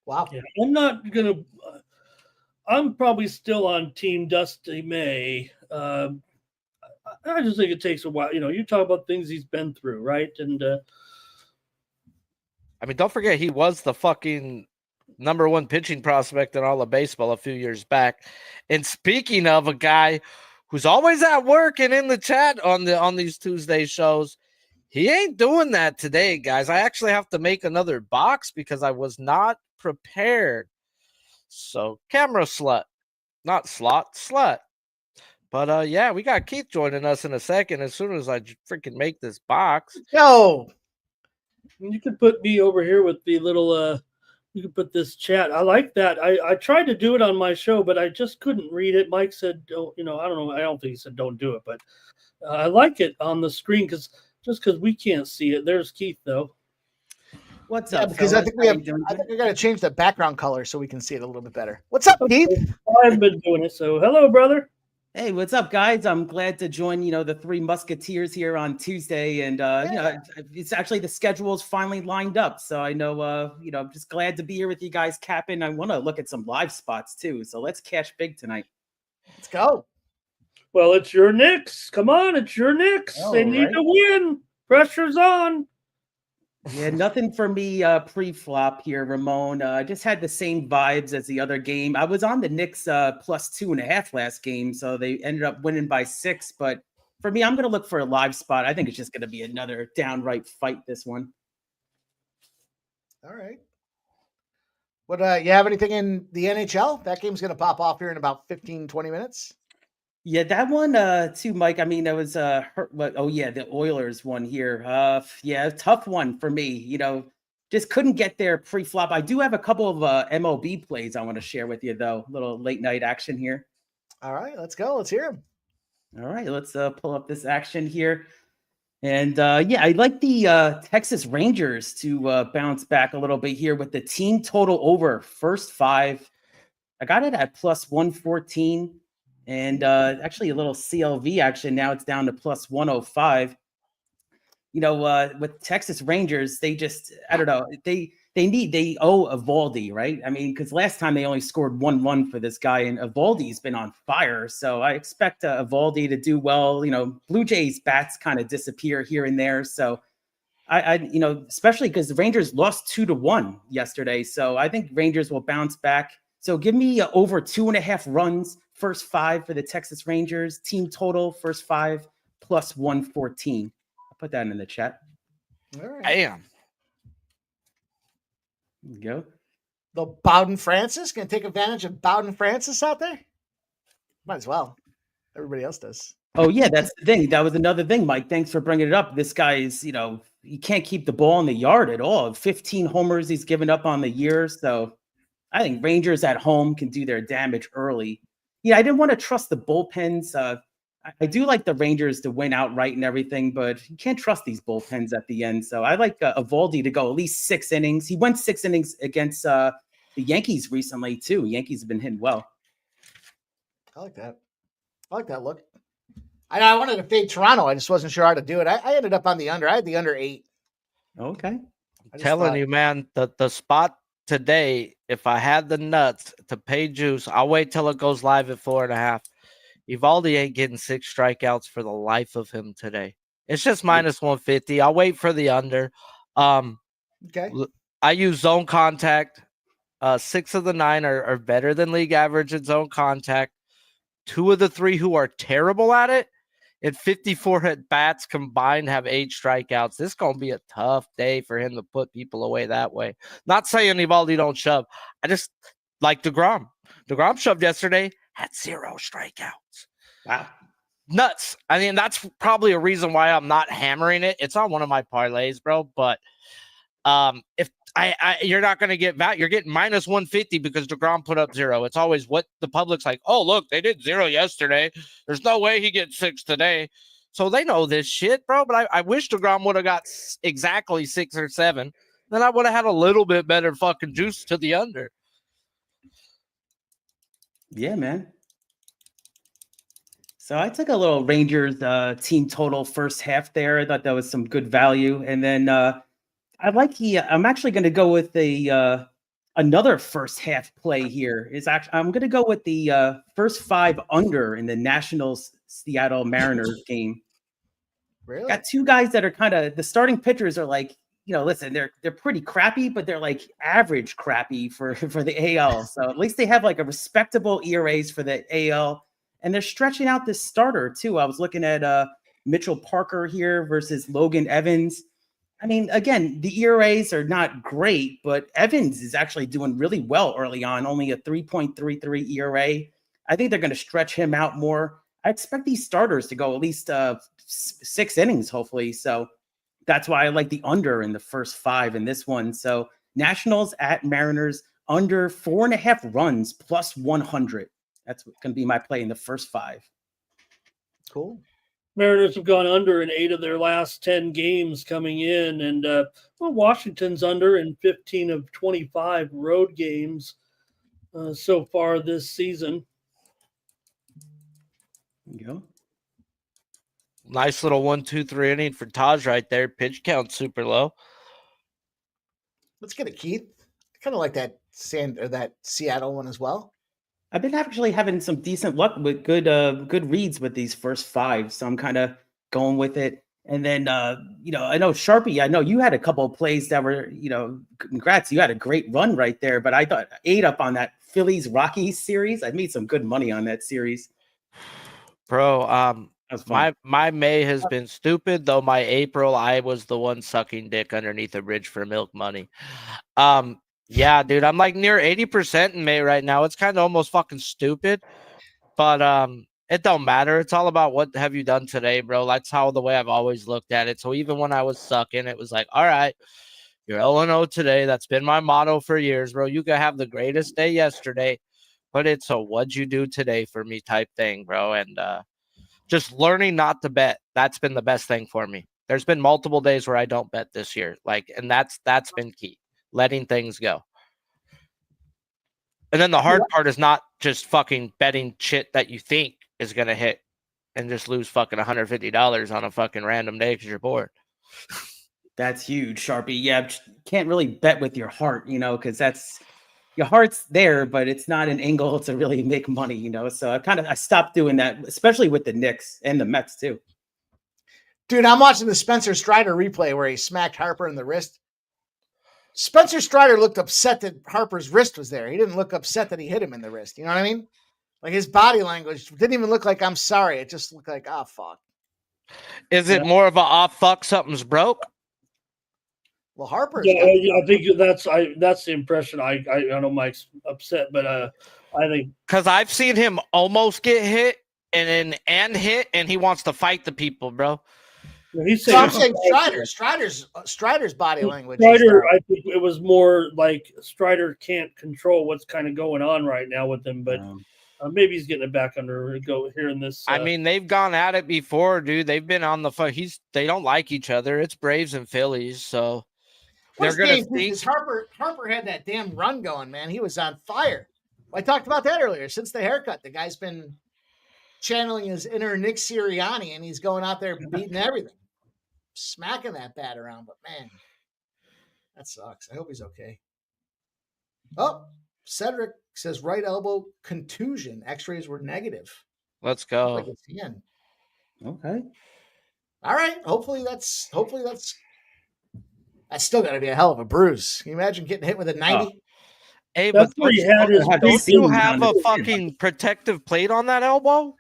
Wow. Yeah, I'm probably still on Team Dusty May. I just think it takes a while. You talk about things he's been through, right? And I mean, don't forget he was the fucking number 1 pitching prospect in all of baseball a few years back. And speaking of a guy who's always at work and in the chat on these Tuesday shows, he ain't doing that today, guys. I actually have to make another box because I was not prepared. So camera slut, not slot, slut. But yeah, we got Keith joining us in a second. As soon as I freaking make this box. Yo, You could put me over here with the little you could put this chat. I like that. I tried to do it on my show, but I just couldn't read it. Mike said, don't, I don't know. I don't think he said don't do it, but I like it on the screen because we can't see it. There's Keith though. What's yeah, up? because fellas? I How think you doing? we got to change the background color so we can see it a little bit better. What's up, Keith? I've been doing it. So hello, brother. Hey, what's up, guys? I'm glad to join, the Three Musketeers here on Tuesday. And, it's actually the schedule's finally lined up. So I know, I'm just glad to be here with you guys, Captain. I want to look at some live spots, too. So let's cash big tonight. Let's go. Well, it's your Knicks. Come on, it's your Knicks. Oh, they need right. to win. Pressure's on. Yeah, nothing for me pre-flop here, Ramon. I just had the same vibes as the other game. I was on the Knicks plus 2.5 last game, so they ended up winning by 6. But for me, I'm going to look for a live spot. I think it's just going to be another downright fight, this one. All right. What, you have anything in the NHL? That game's going to pop off here in about 15, 20 minutes. Yeah, that one too, Mike. I mean, that was the Oilers one here. Tough one for me. Just couldn't get there pre-flop. I do have a couple of MLB plays I want to share with you, though. A little late night action here. All right, let's go. Let's hear them. All right, let's pull up this action here. And I like the Texas Rangers to bounce back a little bit here with the team total over first 5. I got it at plus 114. And actually a little CLV action. Now it's down to plus 105. With Texas Rangers, they just, I don't know, they owe Evaldi, right? I mean, because last time they only scored 1 run for this guy, and Evaldi's been on fire. So I expect Evaldi to do well. Blue Jays bats kind of disappear here and there. So I especially because the Rangers lost 2-1 yesterday. So I think Rangers will bounce back. So give me over 2.5 runs, first 5 for the Texas Rangers. Team total, first 5, plus 114. I'll put that in the chat. All right. Damn. There you go. The Bowden Francis going to take advantage of Bowden Francis out there? Might as well. Everybody else does. Oh, yeah, that's the thing. That was another thing, Mike. Thanks for bringing it up. This guy is, he can't keep the ball in the yard at all. 15 homers he's given up on the year. So I think Rangers at home can do their damage early. I didn't want to trust the bullpens. I do like the Rangers to win outright and everything, but you can't trust these bullpens at the end. So I like Evaldi to go at least 6 innings. He went 6 innings against the Yankees recently, too. Yankees have been hitting well. I like that. I like that look. I wanted to fade Toronto. I just wasn't sure how to do it. I ended up on the under. I had the under 8. Okay. Telling you, man, the spot today, if I had the nuts to pay juice, I'll wait till it goes live at 4.5. Evaldi ain't getting 6 strikeouts for the life of him today. It's just minus 150. I'll wait for the under. Okay. I use zone contact. 6 of the 9 are better than league average in zone contact. 2 of the 3 who are terrible at it, and 54 at bats combined have 8 strikeouts. This is going to be a tough day for him to put people away that way. Not saying Evaldi don't shove. I just like DeGrom. DeGrom shoved yesterday, had 0 strikeouts. Wow. Nuts. I mean, that's probably a reason why I'm not hammering it. It's on one of my parlays, bro. But if you're not going to get value, you're getting minus 150 because DeGrom put up 0. It's always what the public's like. Oh, look, they did 0 yesterday. There's no way he gets 6 today. So they know this shit, bro. But I wish DeGrom would have got exactly 6 or 7. Then I would have had a little bit better fucking juice to the under. Yeah, man. So I took a little Rangers team total first half there. I thought that was some good value. And then I'm actually going to go with another first half play here. I'm going to go with the first 5 under in the Nationals Seattle Mariners game. Really? Got 2 guys that are kind of, the starting pitchers are like, listen, they're pretty crappy, but they're like average crappy for the AL. So at least they have like a respectable ERAs for the AL, and they're stretching out this starter too. I was looking at Mitchell Parker here versus Logan Evans. I mean, again, the ERAs are not great, but Evans is actually doing really well early on, only a 3.33 ERA. I think they're going to stretch him out more. I expect these starters to go at least 6 innings, hopefully. So that's why I like the under in the first 5 in this one. So Nationals at Mariners under 4.5 runs plus 100. That's going to be my play in the first 5. Cool. Mariners have gone under in 8 of their last 10 games coming in, and Washington's under in 15 of 25 road games so far this season. There you go. Nice little 1, 2, 3 inning for Taj right there. Pitch count super low. Let's get it, Keith. I kind of like that Seattle one as well. I've been actually having some decent luck with good reads with these first 5, so I'm kind of going with it. And then I know Sharpie, I know you had a couple of plays that were, congrats, you had a great run right there. But I thought 8 up on that Phillies Rockies series. I made some good money on that series, bro. My May has been stupid, though. My April, I was the one sucking dick underneath a bridge for milk money. Yeah, dude, I'm like near 80% in May right now. It's kind of almost fucking stupid, but it don't matter. It's all about what have you done today, bro. That's how the way I've always looked at it. So even when I was sucking, it was like, all right, you're 0-0 today. That's been my motto for years, bro. You could have the greatest day yesterday, but it's a what'd you do today for me type thing, bro. And just learning not to bet. That's been the best thing for me. There's been multiple days where I don't bet this year, and that's been key. Letting things go. And then the hard part is not just fucking betting shit that you think is going to hit and just lose fucking $150 on a fucking random day because you're bored. That's huge, Sharpie. Yeah, can't really bet with your heart, because that's your heart's there, but it's not an angle to really make money, So I stopped doing that, especially with the Knicks and the Mets too. Dude, I'm watching the Spencer Strider replay where he smacked Harper in the wrist. Spencer Strider looked upset that Harper's wrist was there. He didn't look upset that he hit him in the wrist. You know what I mean? Like his body language didn't even look like I'm sorry. It just looked like, fuck. Is it more of a fuck, something's broke? Well, Harper's. Yeah, I think that's the impression I know Mike's upset, but I think because I've seen him almost get hit and hit, and he wants to fight the people, bro. He's saying Strider's body language. Strider, I think it was more like Strider can't control what's kind of going on right now with him, but maybe he's getting it back under go here in this. I mean, they've gone at it before, dude. They've been on the phone. They don't like each other. It's Braves and Phillies, so they're gonna think. Harper had that damn run going, man. He was on fire. I talked about that earlier. Since the haircut, the guy's been channeling his inner Nick Sirianni, and he's going out there beating everything. Smacking that bat around, but man, that sucks. I hope he's okay. Oh, Cedric says right elbow contusion. X-rays were negative. Let's go. Like it's the end. Okay. All right. Hopefully that's still got to be a hell of a bruise. Can you imagine getting hit with a 90? Oh. Hey, that's but where he had his. Don't you have a fucking protective plate on that elbow?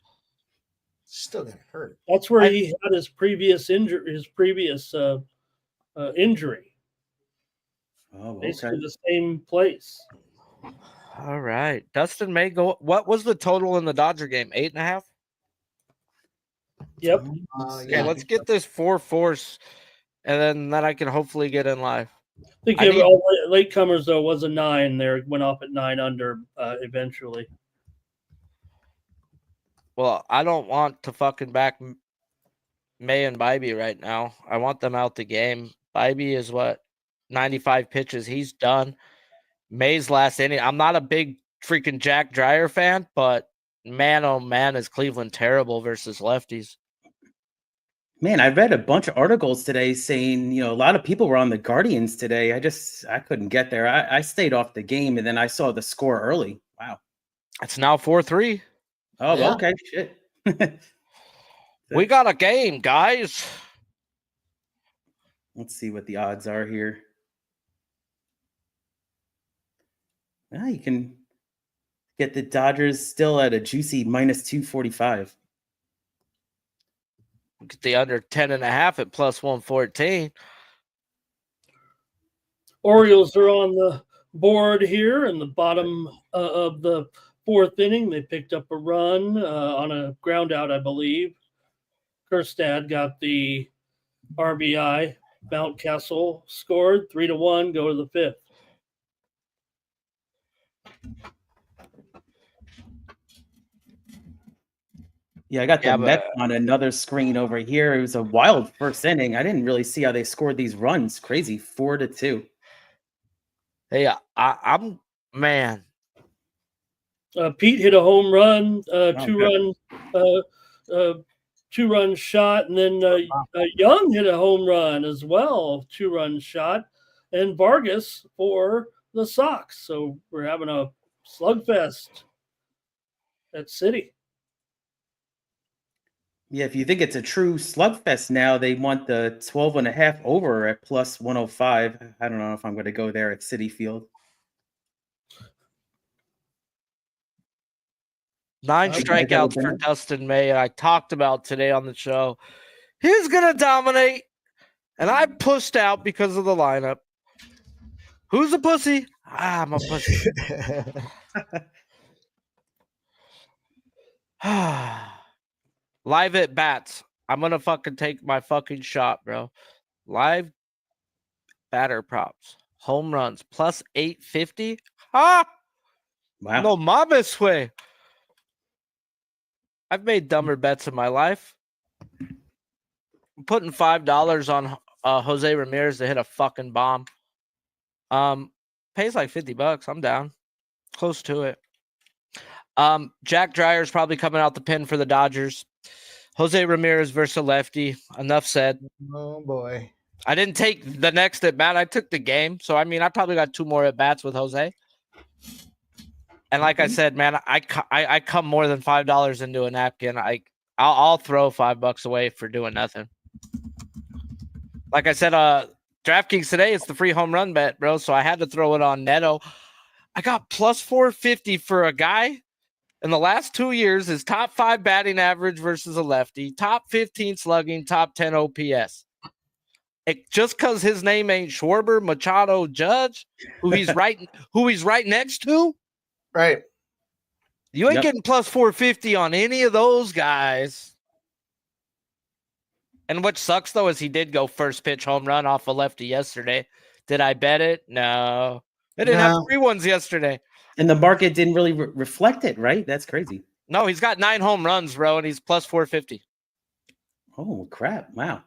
Still gonna hurt. That's where he had his previous injury. Injury. Oh, basically the same place. All right, Dustin may go. What was the total in the Dodger game? 8.5. Yep. Okay, let's get this 4-4, and then I can hopefully get in live. I think all latecomers though was a 9 there. Went off at 9 under eventually. Well, I don't want to fucking back May and Bybee right now. I want them out the game. Bybee is 95 pitches. He's done. May's last inning. I'm not a big freaking Jack Dreyer fan, but man, oh man, is Cleveland terrible versus lefties. Man, I read a bunch of articles today saying, a lot of people were on the Guardians today. I couldn't get there. I stayed off the game, and then I saw the score early. Wow. It's now 4-3. Oh, yeah. Okay. Shit. We got a game, guys. Let's see what the odds are here. Well, you can get the Dodgers still at a juicy minus 245. Get the under 10.5 at plus 114. Orioles are on the board here in the bottom of the fourth inning, they picked up a run on a ground out, I believe. Kerstad got the RBI. Mountcastle scored 3-1. Go to the fifth. Yeah, I got the Yeah, Mets on another screen over here. It was a wild first inning. I didn't really see how they scored these runs. Crazy, 4-2. Hey, I'm man. Pete hit a home run, good. two-run shot, and then Young hit a home run as well, two-run shot, and Vargas for the Sox. So we're having a slugfest at City. Yeah, if you think it's a true slugfest now, they want the 12.5 over at plus 105. I don't know if I'm going to go there at Citi Field. 9 Okay, strikeouts for Dustin May, and I talked about today on the show. He's going to dominate, and I pushed out because of the lineup. Who's a pussy? I'm a pussy. Live at bats. I'm going to fucking take my fucking shot, bro. Live batter props. Home runs. Plus 850. Ha! Wow. No mames way. I've made dumber bets in my life. I'm putting $5 on Jose Ramirez to hit a fucking bomb. Pays like $50. I'm down. Close to it. Jack Dreyer's probably coming out the pin for the Dodgers. Jose Ramirez versus a lefty. Enough said. Oh boy. I didn't take the next at bat. I took the game. So I mean, I probably got 2 more at bats with Jose. And like I said, man, I come more than $5 into a napkin. I'll throw $5 away for doing nothing. Like I said, DraftKings today, it's the free home run bet, bro. So I had to throw it on Neto. I got plus 450 for a guy in the last 2 years. His top 5 batting average versus a lefty, top 15 slugging, top 10 OPS. Just because his name ain't Schwarber, Machado, Judge, who he's right next to. Right. You ain't getting plus 450 on any of those guys. And what sucks, though, is he did go first pitch home run off a lefty yesterday. Did I bet it? No. They didn't have 3 ones yesterday. And the market didn't really reflect it, right? That's crazy. No, he's got 9 home runs, bro, and he's plus 450. Oh, crap. Wow.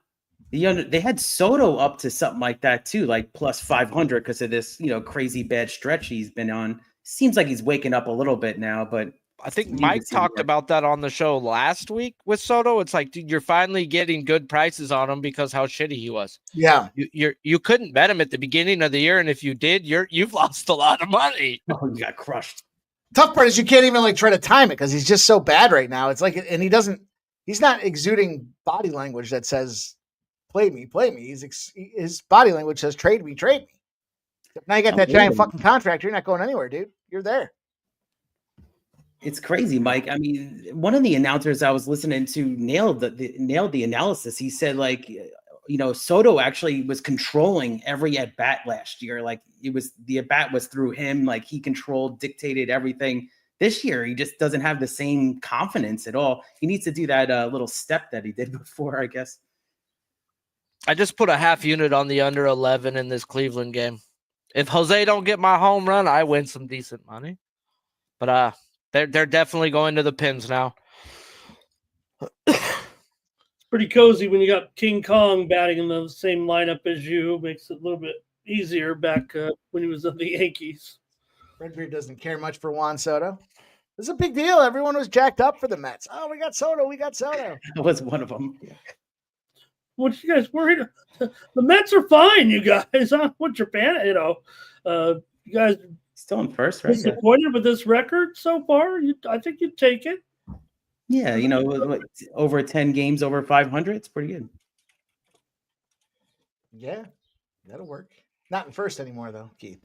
They had Soto up to something like that, too, like plus 500 because of this, crazy bad stretch he's been on. Seems like he's waking up a little bit now, but I think Mike talked about that on the show last week with Soto. It's like, dude, you're finally getting good prices on him because how shitty he was. Yeah. You couldn't bet him at the beginning of the year, and if you did, you've lost a lot of money. Oh, you got crushed. Tough part is you can't even try to time it because he's just so bad right now. It's like, and he's not exuding body language that says, play me. His body language says, trade me. Now you got that giant fucking contract. You're not going anywhere, dude. You're there. It's crazy, Mike. I mean, one of the announcers I was listening to nailed the analysis. He said, Soto actually was controlling every at bat last year. Like the at bat was through him. Like he controlled, dictated everything. This year, he just doesn't have the same confidence at all. He needs to do that little step that he did before, I guess. I just put a half unit on the under 11 in this Cleveland game. If Jose don't get my home run, I win some decent money. But they're definitely going to the pins now. It's pretty cozy when you got King Kong batting in the same lineup as you. Makes it a little bit easier back when he was on the Yankees. Redbeard doesn't care much for Juan Soto. This is a big deal. Everyone was jacked up for the Mets. Oh, we got Soto. That was one of them. Yeah. What are you guys worried? The Mets are fine, you guys. What's your fan? You guys still in first, right? Disappointed with this record so far? I think you'd take it. Yeah, over 10 games over 500. It's pretty good. Yeah, that'll work. Not in first anymore, though, Keith.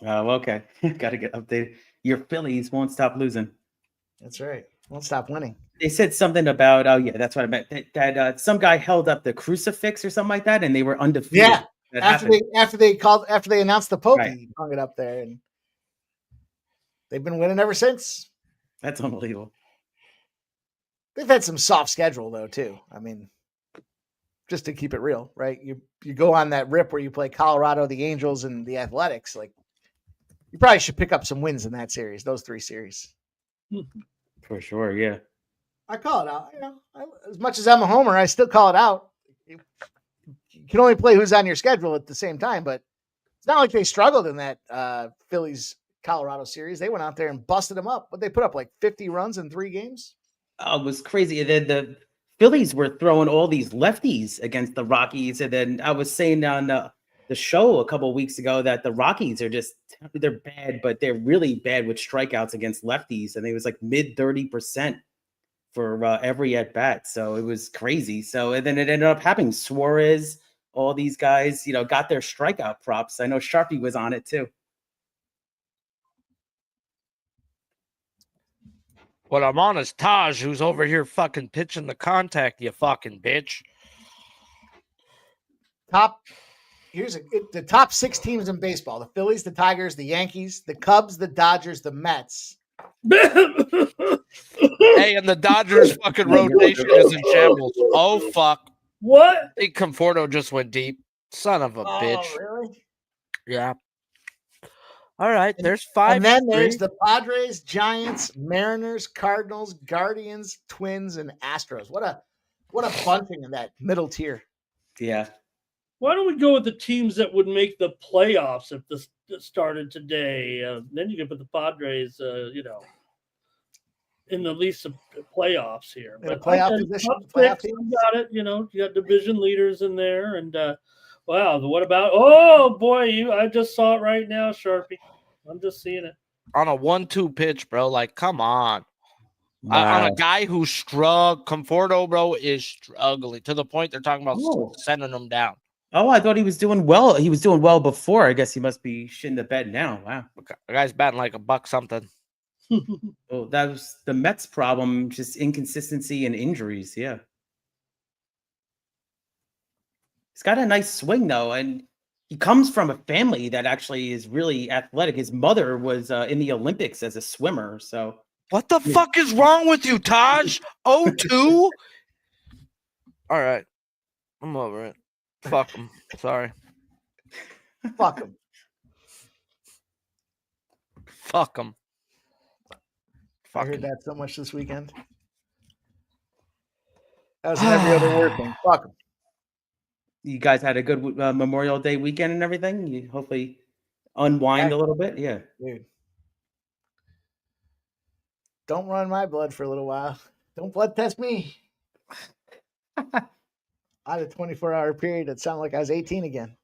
Oh, okay. Got to get updated. Your Phillies won't stop losing. That's right. Won't stop winning. They said something about, that's what I meant. That some guy held up the crucifix or something like that, and they were undefeated. Yeah. After they announced the Pope, right. He hung it up there, and they've been winning ever since. That's unbelievable. They've had some soft schedule though too. I mean, just to keep it real, right? You go on that rip where you play Colorado, the Angels, and the Athletics. Like, you probably should pick up some wins in that series. Those 3 series. For sure, yeah. I call it out. As much as I'm a homer, I still call it out. You can only play who's on your schedule at the same time, but it's not like they struggled in that Phillies Colorado series. They went out there and busted them up, but they put up like 50 runs in 3 games. Oh, it was crazy. And then the Phillies were throwing all these lefties against the Rockies. And then I was saying on the show a couple of weeks ago that the Rockies are they're bad, but they're really bad with strikeouts against lefties. And it was like mid 30% for every at bat. So it was crazy. So, and then it ended up happening. Suarez, all these guys, got their strikeout props. I know Sharpie was on it too. What I'm on is Taj, who's over here fucking pitching the contact, you fucking bitch. The top 6 teams in baseball: the Phillies, the Tigers, the Yankees, the Cubs, the Dodgers, the Mets. Hey, and the Dodgers fucking rotation is in shambles. Oh, fuck. What? I think Conforto just went deep. Son of a bitch. Really? Yeah. All right, there's 5. And then there's the Padres, Giants, Mariners, Cardinals, Guardians, Twins, and Astros. What a bunching in that middle tier. Yeah. Why don't we go with the teams that would make the playoffs if this started today? Then you can put the Padres, in the least of playoffs here. But playoff position, playoff teams. You got it. You got division leaders in there, and wow. What about? Oh boy, I just saw it right now, Sharpie. I'm just seeing it on a 1-2 pitch, bro. Like, come on. Wow. On a guy who Conforto, bro, is struggling to the point they're talking about sending him down. Oh, I thought he was doing well. He was doing well before. I guess he must be shitting the bed now. Wow. The guy's batting like $1 something. Oh, that was the Mets' problem, just inconsistency and injuries. Yeah. He's got a nice swing, though, and he comes from a family that actually is really athletic. His mother was in the Olympics as a swimmer, so. What the fuck is wrong with you, Taj? 0-2? All right. I'm over it. Fuck him. Sorry. Fuck him. Fuck him. I heard that so much this weekend. That was every other word thing. Fuck him. You guys had a good Memorial Day weekend and everything? You hopefully unwind a little bit? Yeah. Dude. Don't run my blood for a little while. Don't blood test me. I had a 24-hour period that sounded like I was 18 again.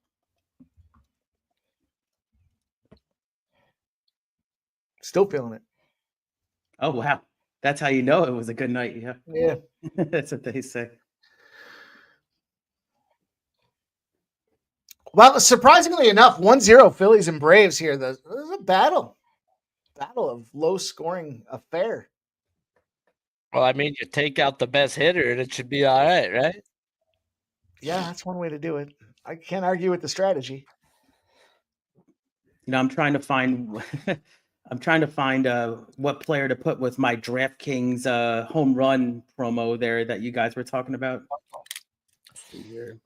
Still feeling it. Oh, wow. That's how you know it was a good night. Yeah. Yeah. That's what they say. Well, surprisingly enough, 1-0 Phillies and Braves here. There's a battle of low-scoring affair. Well, I mean, you take out the best hitter and it should be all right, right? Yeah, that's one way to do it. I can't argue with the strategy. I'm trying to find what player to put with my DraftKings home run promo there that you guys were talking about. Let's see here.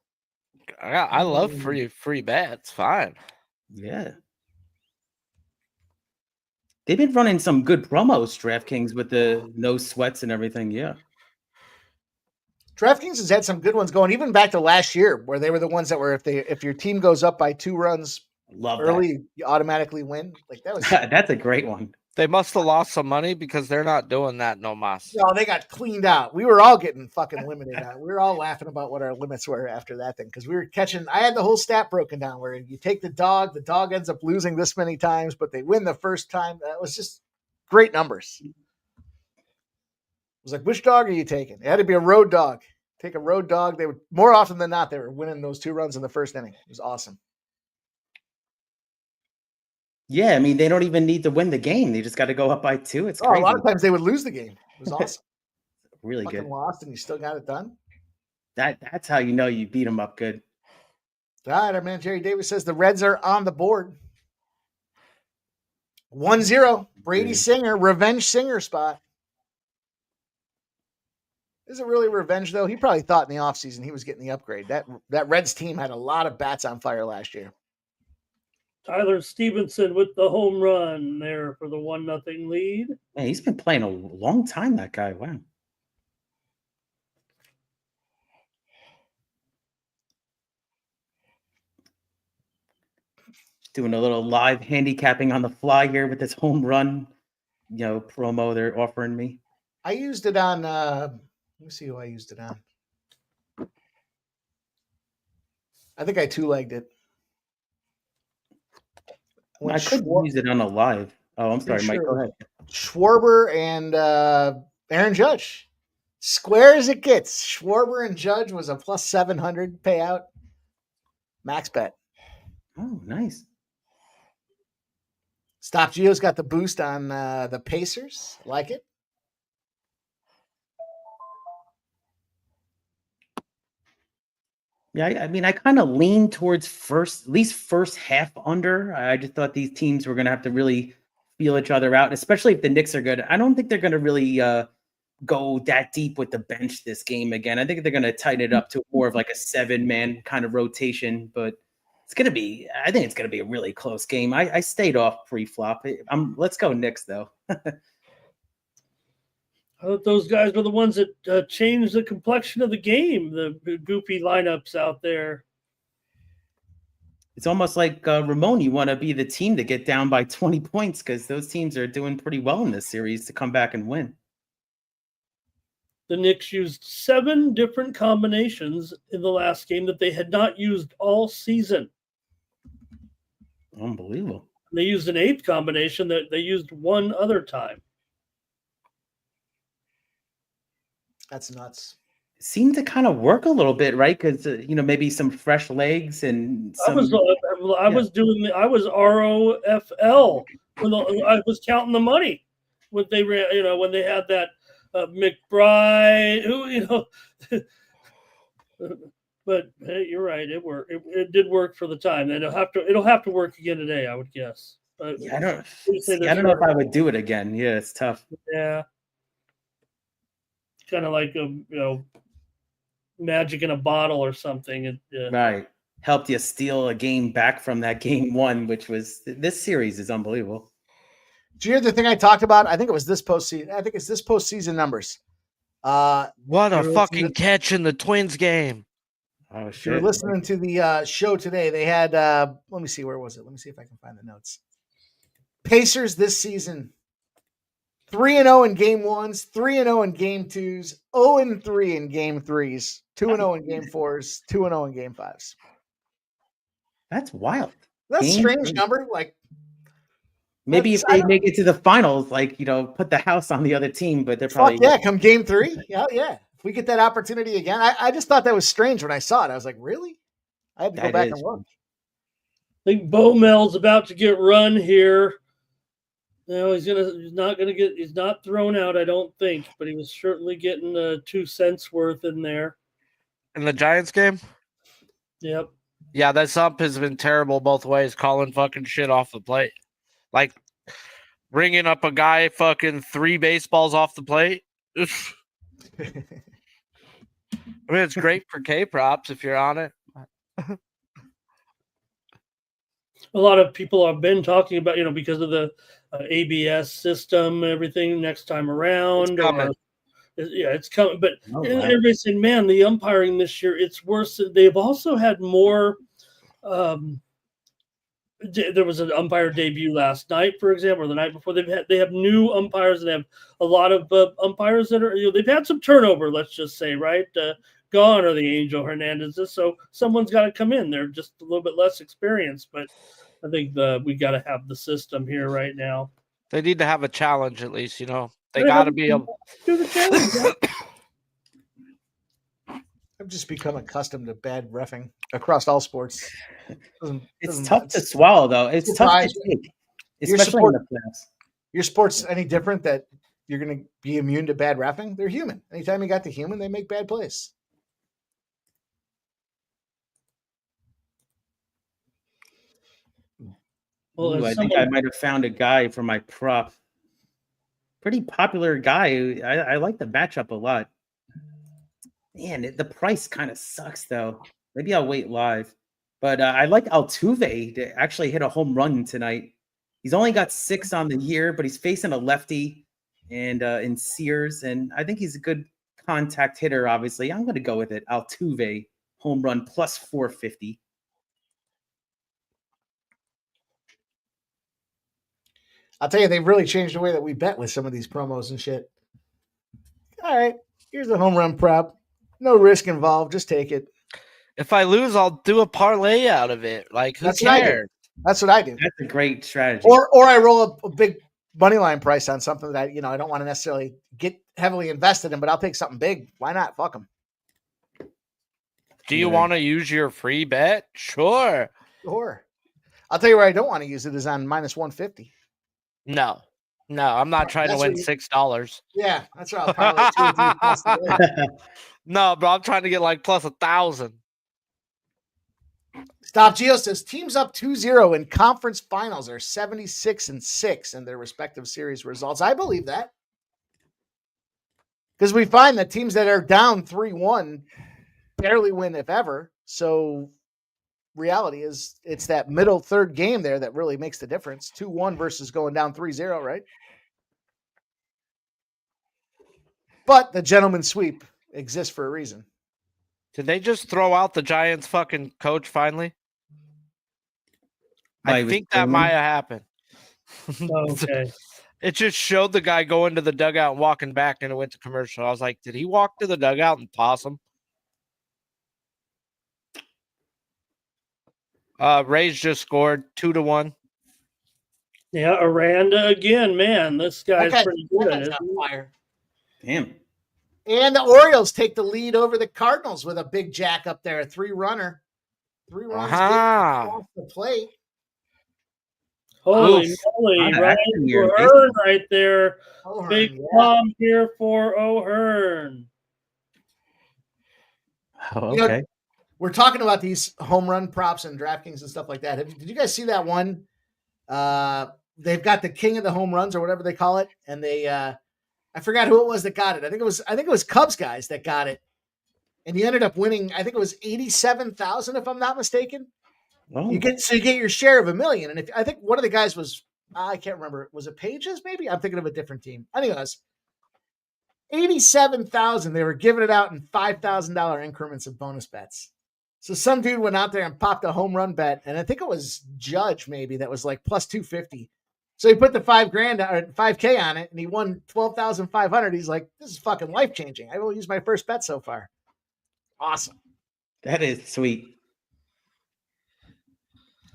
I love free bets. Fine. Yeah. They've been running some good promos, DraftKings, with the no sweats and everything. Yeah. DraftKings has had some good ones going, even back to last year, where they were the ones that were if your team goes up by 2 runs early, you automatically win. Like that was that's a great one. They must have lost some money because they're not doing that no mas. No, they got cleaned out. We were all getting fucking limited out. We were all laughing about what our limits were after that thing because we were catching. I had the whole stat broken down where you take the dog ends up losing this many times, but they win the first time. That was just great numbers. It was like, which dog are you taking? It had to be a road dog. Take a road dog. They would more often than not, they were winning those 2 runs in the first inning. It was awesome. Yeah, I mean, they don't even need to win the game. They just got to go up by 2. It's crazy. A lot of times they would lose the game. It was awesome. Really fucking good. Lost and you still got it done. That's how you know you beat them up good. All right, our man Jerry Davis says the Reds are on the board. 1-0. Brady Brady. Singer, revenge Singer spot. Is it really revenge, though? He probably thought in the offseason he was getting the upgrade. That Reds team had a lot of bats on fire last year. Tyler Stevenson with the home run there for the 1-0 lead. Man, he's been playing a long time, that guy. Wow. Doing a little live handicapping on the fly here with this home run, promo they're offering me. I used it on, let me see who I used it on. I think I two-legged it. I could use it on a live. Oh, I'm sorry, Mike. Go ahead. Schwarber and Aaron Judge. Square as it gets. Schwarber and Judge was a plus 700 payout. Max bet. Oh, nice. Stop Gio's got the boost on the Pacers. Like it. Yeah, I mean, I kind of lean towards at least first half under. I just thought these teams were going to have to really feel each other out, especially if the Knicks are good. I don't think they're going to really go that deep with the bench this game again. I think they're going to tighten it up to more of like a 7-man kind of rotation, but I think it's going to be a really close game. I stayed off pre-flop. Let's go Knicks, though. I thought those guys were the ones that changed the complexion of the game, the goofy lineups out there. It's almost like Ramon, you want to be the team to get down by 20 points because those teams are doing pretty well in this series to come back and win. The Knicks used 7 different combinations in the last game that they had not used all season. Unbelievable. They used an 8th combination that they used one other time. That's nuts. It seemed to kind of work a little bit, right? Because maybe some fresh legs and I was ROFL when I was counting the money when they ran. When they had that McBride, But hey, you're right. It worked. It did work for the time. And it'll have to work again today, I would guess. But I don't know if I would do it again. Yeah, it's tough. Yeah. Kind of like magic in a bottle or something. Right. Helped you steal a game back from that game 1, which was this series is unbelievable. Do you hear the thing I talked about? I think it was this postseason. I think it's this postseason numbers. What a fucking catch in the Twins game. Oh, shit. You're listening to the show today. They had, let me see, where was it? Let me see if I can find the notes. Pacers this season, 3-0 in game 1s, 3-0 in game 2s, 0-3 in game 3s, 2-0 in game 4s, 2-0 in game 5s. That's wild. That's a strange number. Like, maybe if they make it to the finals, put the house on the other team, but they're probably come game 3. Yeah. If we get that opportunity again, I just thought that was strange when I saw it. I was like, really? I had to go back and look. I think Bomel's about to get run here. No, he's not thrown out, I don't think, but he was certainly getting 2 cents worth in there. In the Giants game? Yep. Yeah, that ump has been terrible both ways, calling fucking shit off the plate. Like, bringing up a guy fucking 3 baseballs off the plate. I mean, it's great for K-props if you're on it. A lot of people have been talking about, because of the ABS system and everything next time around. It's coming. But everybody's saying, man, the umpiring this year, it's worse. They've also had more. There was an umpire debut last night, for example, or the night before. They have new umpires, and they have a lot of umpires that are. They've had some turnover. Let's just say, right? Gone are the Angel Hernandezes, so someone's got to come in. They're just a little bit less experienced, but I think we got to have the system here right now. They need to have a challenge at least, They got to be able to do the challenge. I've just become accustomed to bad reffing across all sports. It's tough to swallow, though. It's tough to take, especially in the playoffs. Your sport's any different that you're going to be immune to bad reffing? They're human. Anytime you got the human, they make bad plays. Well, Ooh, as I think I might have found a guy for my prop. Pretty popular guy. I like the matchup a lot. Man, the price kind of sucks though. Maybe I'll wait live. But I like Altuve to actually hit a home run tonight. He's only got 6 on the year, but he's facing a lefty and in Sears, and I think he's a good contact hitter. Obviously, I'm going to go with it. Altuve home run plus 450. I'll tell you, they've really changed the way that we bet with some of these promos and shit. All right, here's the home run prop. No risk involved. Just take it. If I lose, I'll do a parlay out of it. Like, who That's what I do. cares? That's what I do. That's a great strategy. Or I roll a big money line price on something that I don't want to necessarily get heavily invested in, but I'll take something big. Why not? Fuck them. Do you want to use your free bet? Sure. Sure. I'll tell you where I don't want to use it is on minus 150. No, I'm not trying to win $6. Yeah, that's right. I'll parlay 2 or 3 plus the win. No, bro, I'm trying to get like plus 1,000. Stop Geo says teams up 2-0 in conference finals are 76-6 in their respective series results. I believe that. Because we find that teams that are down 3-1 barely win, if ever. So reality is it's that middle third game there that really makes the difference. 2-1 versus going down 3-0, right? But the gentleman's sweep exists for a reason. Did they just throw out the Giants fucking coach finally? I think that might have happened. Okay. It just showed the guy going to the dugout and walking back, and it went to commercial. I was like, did he walk to the dugout and toss him? Rays just scored 2-1. Yeah, Aranda again, man. This guy's Okay, pretty good at that's it. on fire. Damn. And the Orioles take the lead over the Cardinals with a big jack up there, a 3-runner. 3 runs off the plate. Holy moly, Ryan O'Hearn right there. O'Hearn, Big bomb here for O'Hearn. Oh, okay. We're talking about these home run props and DraftKings and stuff like that. Did you guys see that one? They've got the king of the home runs or whatever they call it, and they I forgot who it was that got it. I think it was Cubs guys that got it, and he ended up winning. I think it was 87,000, if I'm not mistaken. Oh. You get your share of $1 million, and I think one of the guys was I can't remember. Was it Pages? Maybe I'm thinking of a different team. Anyways, 87,000. They were giving it out in $5,000 increments of bonus bets. So some dude went out there and popped a home run bet, and I think it was Judge maybe that was like plus 250. So he put the $5K on it, and he won 12,500. He's like, "This is fucking life changing. I will use my first bet so far." Awesome. That is sweet.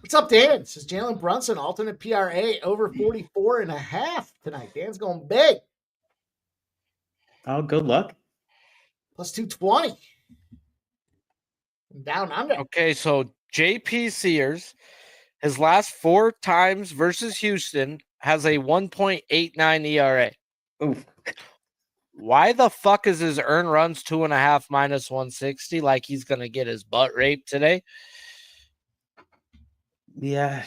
What's up, Dan? Says Jalen Brunson, alternate PRA over 44.5 tonight. Dan's going big. Oh, good luck. Plus 220. Down under. Okay, so JP Sears, his last 4 times versus Houston, has a 1.89 ERA. Oof. Why the fuck is his earned runs 2.5 minus 160 like he's going to get his butt raped today? Yeah,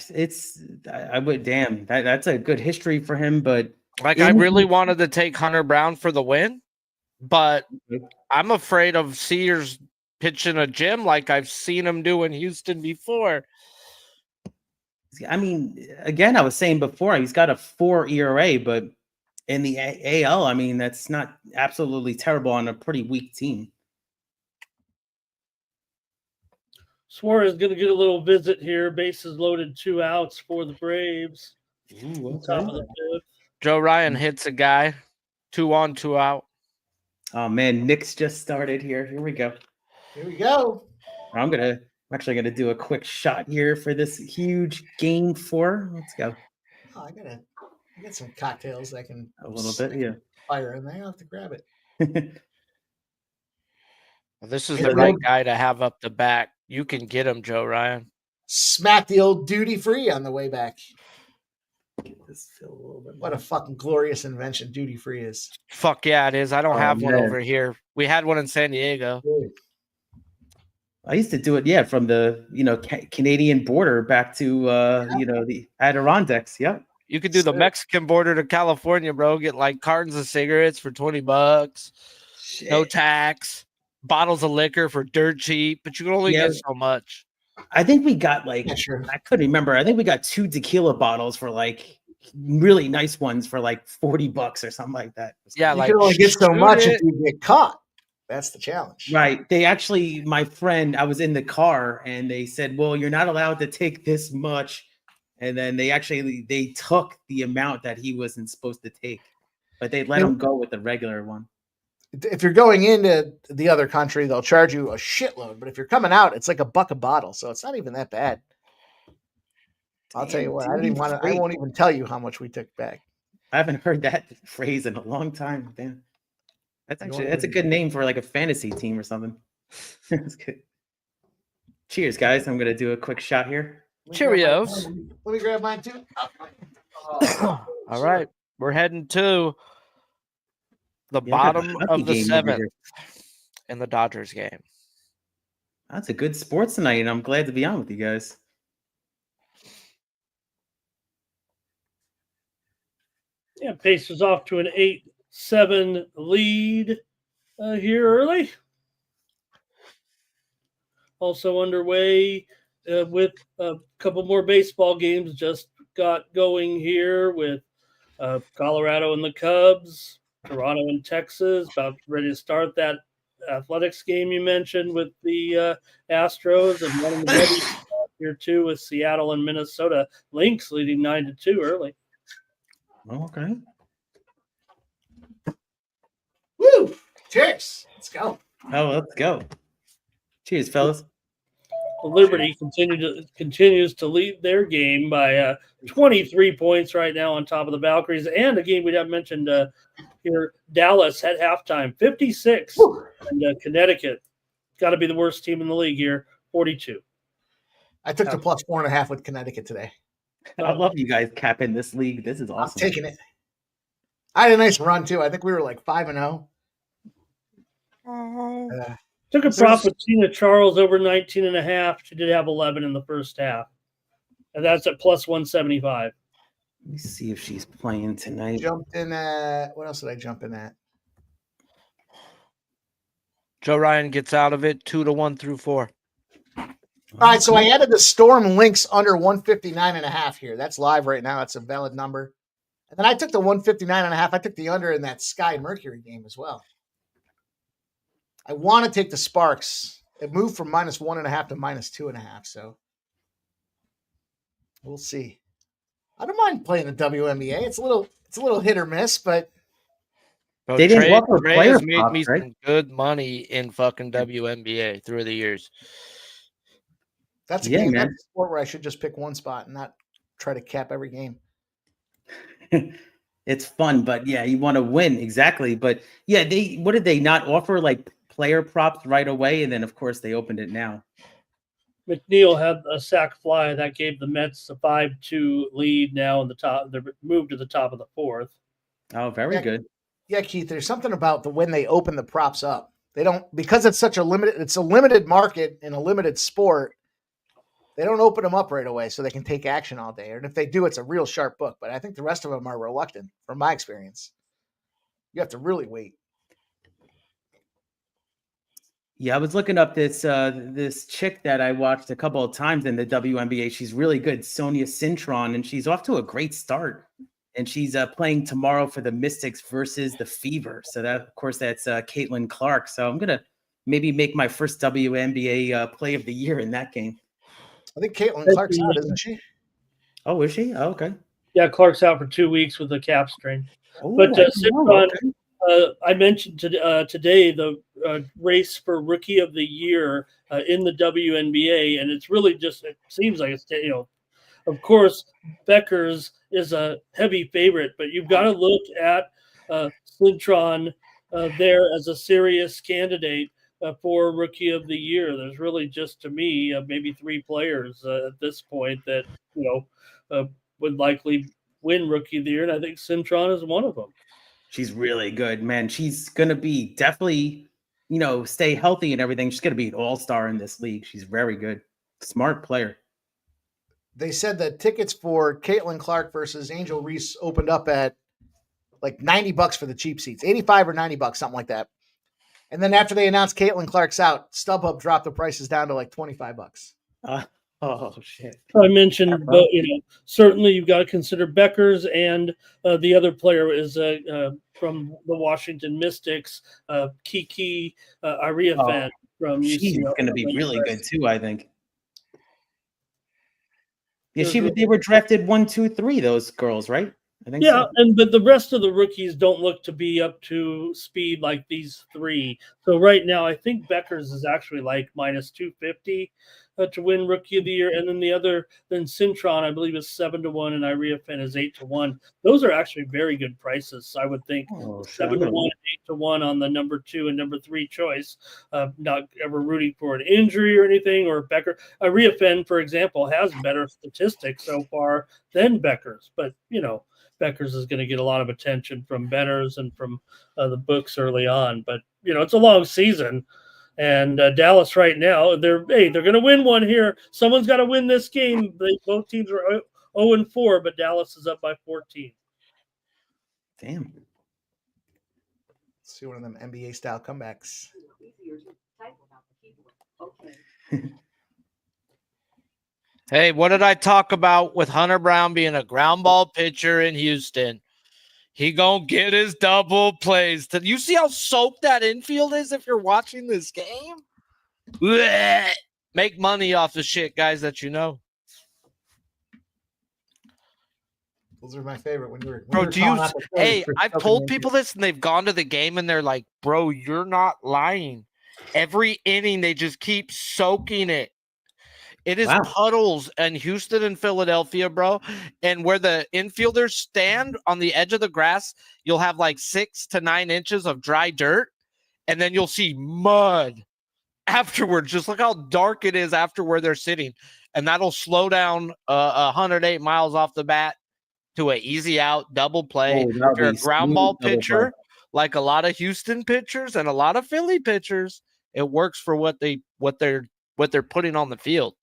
I would, damn, that's a good history for him, but like I really wanted to take Hunter Brown for the win, but I'm afraid of Sears pitching a gym like I've seen him do in Houston before. I mean, again, I was saying before, he's got a 4 ERA, but in the AL, I mean, that's not absolutely terrible on a pretty weak team. Suarez is going to get a little visit here. Bases loaded, 2 outs for the Braves. Ooh, okay. Top of the fifth. Joe Ryan hits a guy, 2 on, 2 out. Oh man, Knicks just started here. Here we go. Here we go. I'm actually gonna do a quick shot here for this huge game 4. Let's go. Oh, I got some cocktails I can A little bit, yeah. fire in there. I'll have to grab it. Well, this is the right guy to have up the back. You can get him, Joe Ryan. Smack the old duty free on the way back. Get this fill a little bit. What a fucking glorious invention duty free is. Fuck yeah, it is. I don't have one over here. We had one in San Diego. I used to do it, from the Canadian border back to the Adirondacks. Yep. You could do the Mexican border to California, bro. Get like cartons of cigarettes for $20, no tax, bottles of liquor for dirt cheap, but you can only get so much. I think we got I couldn't remember. I think we got 2 tequila bottles for really nice ones for $40 or something like that. Yeah, you can only get so much if you get caught. That's the challenge. Right. They actually, my friend, I was in the car and they said, well, you're not allowed to take this much. And then they took the amount that he wasn't supposed to take, but they let him go with the regular one. If you're going into the other country, they'll charge you a shitload. But if you're coming out, it's like $1 a bottle. So it's not even that bad. I'll tell you what, I won't even tell you how much we took back. I haven't heard that phrase in a long time. Damn. That's a good name for a fantasy team or something. That's good. Cheers, guys. I'm gonna do a quick shot here. Cheerios. Let me grab mine too. All right. We're heading to the bottom of the 7th in the Dodgers game. That's a good sports tonight, and I'm glad to be on with you guys. Yeah, Pacers off to an 8-7 lead here early. Also underway with a couple more baseball games just got going here with Colorado and the Cubs, Toronto and Texas, about ready to start that athletics game you mentioned with the Astros, and one of the here too with Seattle and Minnesota Lynx leading 9-2 early. Okay. Woo! Cheers. Let's go. Oh, let's go. Cheers, fellas. Liberty continues to lead their game by 23 points right now on top of the Valkyries. And a game we haven't mentioned here, Dallas at halftime, 56. And Connecticut, got to be the worst team in the league here, 42. I took the plus 4.5 with Connecticut today. I love you guys capping this league. This is awesome. I'm taking it. I had a nice run too. I think we were 5-0. Took a prop with Tina Charles over 19.5. She did have 11 in the first half. And that's at plus 175. Let me see if she's playing tonight. Jumped in at, what else did I jump in at? Joe Ryan gets out of it 2-1 through 4. All right, so I added the Storm Lynx under 159.5 here. That's live right now. It's a valid number. And then I took the 159.5. I took the under in that Sky Mercury game as well. I want to take the Sparks. It moved from -1.5 to -2.5. So we'll see. I don't mind playing the WNBA. It's a little hit or miss, but Bro, they didn't offer Trey has player made props, me right? some good money in fucking WNBA through the years. that's a Yeah, game. man. That's a sport where I should just pick one spot and not try to cap every game. It's fun, but yeah, you want to win exactly. But yeah, what did they not offer player props right away? And then of course they opened it now. McNeil had a sack fly that gave the Mets a 5-2 lead now in the top. They're moved to the top of the 4th. Oh, very good. Yeah, Keith, there's something about when they open the props up. They don't, because it's a limited market in a limited sport. They don't open them up right away so they can take action all day. And if they do, it's a real sharp book. But I think the rest of them are reluctant, from my experience. You have to really wait. Yeah, I was looking up this chick that I watched a couple of times in the WNBA. She's really good, Sonia Cintron, and she's off to a great start. And she's playing tomorrow for the Mystics versus the Fever. So that, of course, that's Caitlin Clark. So I'm gonna maybe make my first WNBA play of the year in that game. I think Caitlin Clark's out, isn't she? Oh, is she? Oh, okay. Yeah, Clark's out for 2 weeks with a calf strain. Oh, But I didn't know. Cintron, I mentioned today the race for Rookie of the Year in the WNBA, and it's really just, it seems like it's, of course, Beckers is a heavy favorite, but you've got to look at Cintron there as a serious candidate for Rookie of the Year. There's really just, to me, maybe 3 players at this point that, would likely win Rookie of the Year, and I think Cintron is one of them. She's really good, man. She's going to be definitely stay healthy and everything, she's going to be an all-star in this league. She's very good. Smart player. They said that tickets for Caitlin Clark versus Angel Reese opened up at like $90 for the cheap seats, 85 or $90, something like that. And then after they announced Caitlin Clark's out, StubHub dropped the prices down to like $25. Oh shit! I mentioned, but certainly you've got to consider Beckers, and the other player is from the Washington Mystics, Kiki Ariafen from She's UCLA. going to be really good too, I think. Yeah, they were drafted 1, 2, 3. Those girls, right? I think. Yeah, so. but the rest of the rookies don't look to be up to speed like these three. So right now, I think Beckers is actually like minus 250 to win Rookie of the Year, and then Cintron, I believe, is 7-1, and Iriafen is 8-1. Those are actually very good prices. I would think 7-1, 8-1 on the number 2 and number 3 choice. Not ever rooting for an injury or anything. Or Becker, Iriafen, for example, has better statistics so far than Beckers, but Beckers is going to get a lot of attention from bettors and from the books early on. But it's a long season. And Dallas right now, they're going to win one here. Someone's got to win this game. Both teams are 0-4, but Dallas is up by 14. Damn. Let's see one of them NBA style comebacks. Hey, what did I talk about with Hunter Brown being a ground ball pitcher in Houston? He gonna get his double plays. You see how soaked that infield is if you're watching this game? Blech. Make money off the shit, guys, that you know. Those are my favorite. I've told people this and they've gone to the game and they're like, bro, you're not lying. Every inning, they just keep soaking it. It is puddles in Houston and Philadelphia, bro. And where the infielders stand on the edge of the grass, you'll have like 6 to 9 inches of dry dirt. And then you'll see mud afterwards. Just look how dark it is after where they're sitting. And that'll slow down 108 miles off the bat to an easy out double play. If you're a ground ball pitcher, like a lot of Houston pitchers and a lot of Philly pitchers, it works for what they're putting on the field.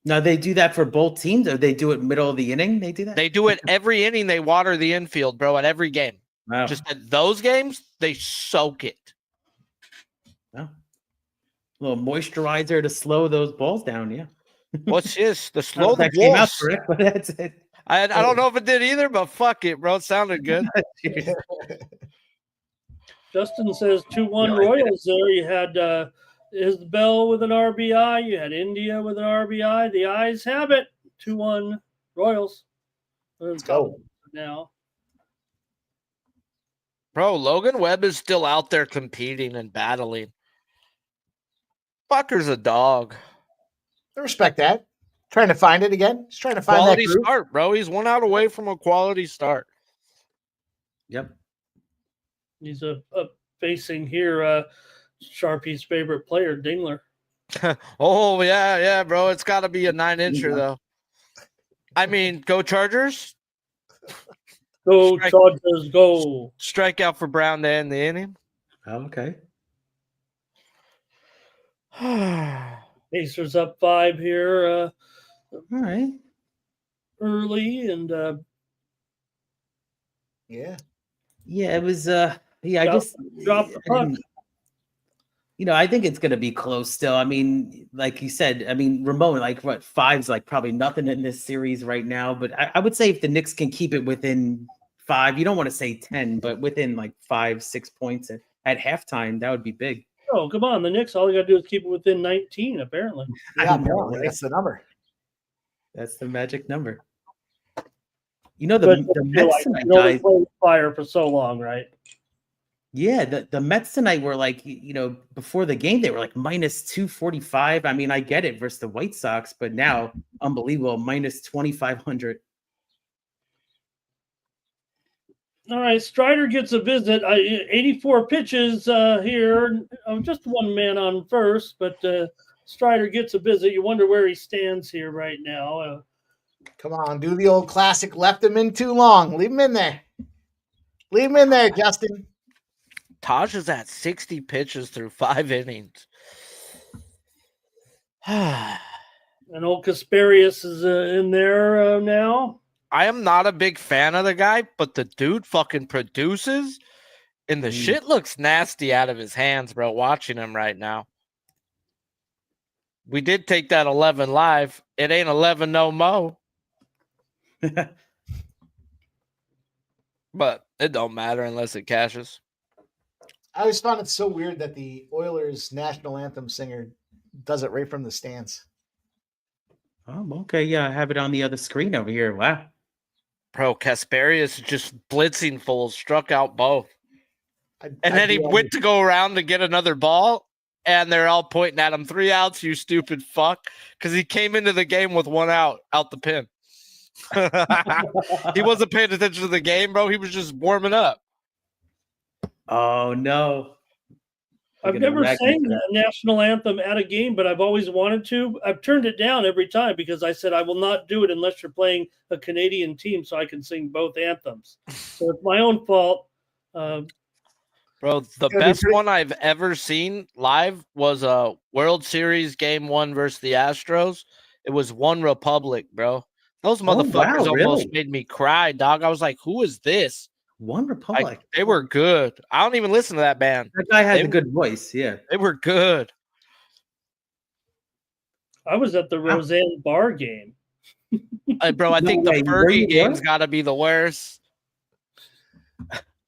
Now they do that for both teams, or they do it middle of the inning? They do that? They do it every inning. They water the infield, bro, at every game. Wow. Just at those games, they soak it. Wow. A little moisturizer to slow those balls down, yeah. What's this? The slow the came out wolves. correct, but that's it. I don't know if it did either, but fuck it, bro. It sounded good. Justin says 2-1 Royals there. You had Isbell with an RBI. You had India with an RBI. The eyes have it. 2-1 Royals. Let's go now. Bro, Logan Webb is still out there competing and battling. Fucker's a dog. I respect that. Trying to find it again. He's trying to find quality that group. Start, bro. He's 1 out away from a quality start. Yep. He's facing here Sharpie's favorite player, Dingler. Oh, yeah, bro. It's got to be a 9-incher, though. I mean, go Chargers. Go Chargers, go. Strikeout for Brown to end the inning. Okay. Pacers up 5 here. All right. Early and yeah, it was. I just dropped the puck. I think it's gonna be close still. I mean, like you said, Ramon, like what 5's like probably nothing in this series right now. But I would say if the Knicks can keep it within 5, you don't want to say 10, but within like 5-6 points at halftime, that would be big. Oh, come on. The Knicks, all you got to do is keep it within 19, apparently. Yeah, apparently. That's the number. That's the magic number. The Mets tonight, guys. Fire for so long, right? Yeah, the Mets tonight were like, before the game, they were like minus 245. I mean, I get it versus the White Sox, but now, unbelievable, minus 2,500. All right, Strider gets a visit. 84 pitches here. Just one man on first, but Strider gets a visit. You wonder where he stands here right now. Come on, do the old classic. Left him in too long. Leave him in there. Leave him in there, Justin. Taj is at 60 pitches through 5 innings. And old Kasparius is in there now. I am not a big fan of the guy, but the dude fucking produces, and the shit looks nasty out of his hands, bro, watching him right now. We did take that 11 live. It ain't 11 no mo. But it don't matter unless it cashes. I always found it so weird that the Oilers national anthem singer does it right from the stands. Oh, okay. Yeah, I have it on the other screen over here. Wow. Bro, Kasparius just blitzing full, struck out both. And then he went to go around to get another ball, and they're all pointing at him. 3 outs, you stupid fuck. Because he came into the game with 1 out the pin. He wasn't paying attention to the game, bro. He was just warming up. Oh, no. I've never sang the national anthem at a game, but I've always wanted to. I've turned it down every time because I said I will not do it unless you're playing a Canadian team so I can sing both anthems. So it's my own fault. Bro, the best one I've ever seen live was a World Series Game 1 versus the Astros. It was One Republic, bro. Those motherfuckers almost made me cry, dog. I was like, who is this? One Republic. Like, they were good. I don't even listen to that band. That guy has a good voice. Yeah. They were good. I was at the Roseanne Bar game. Bro, I think the Fergie game's got to be the worst.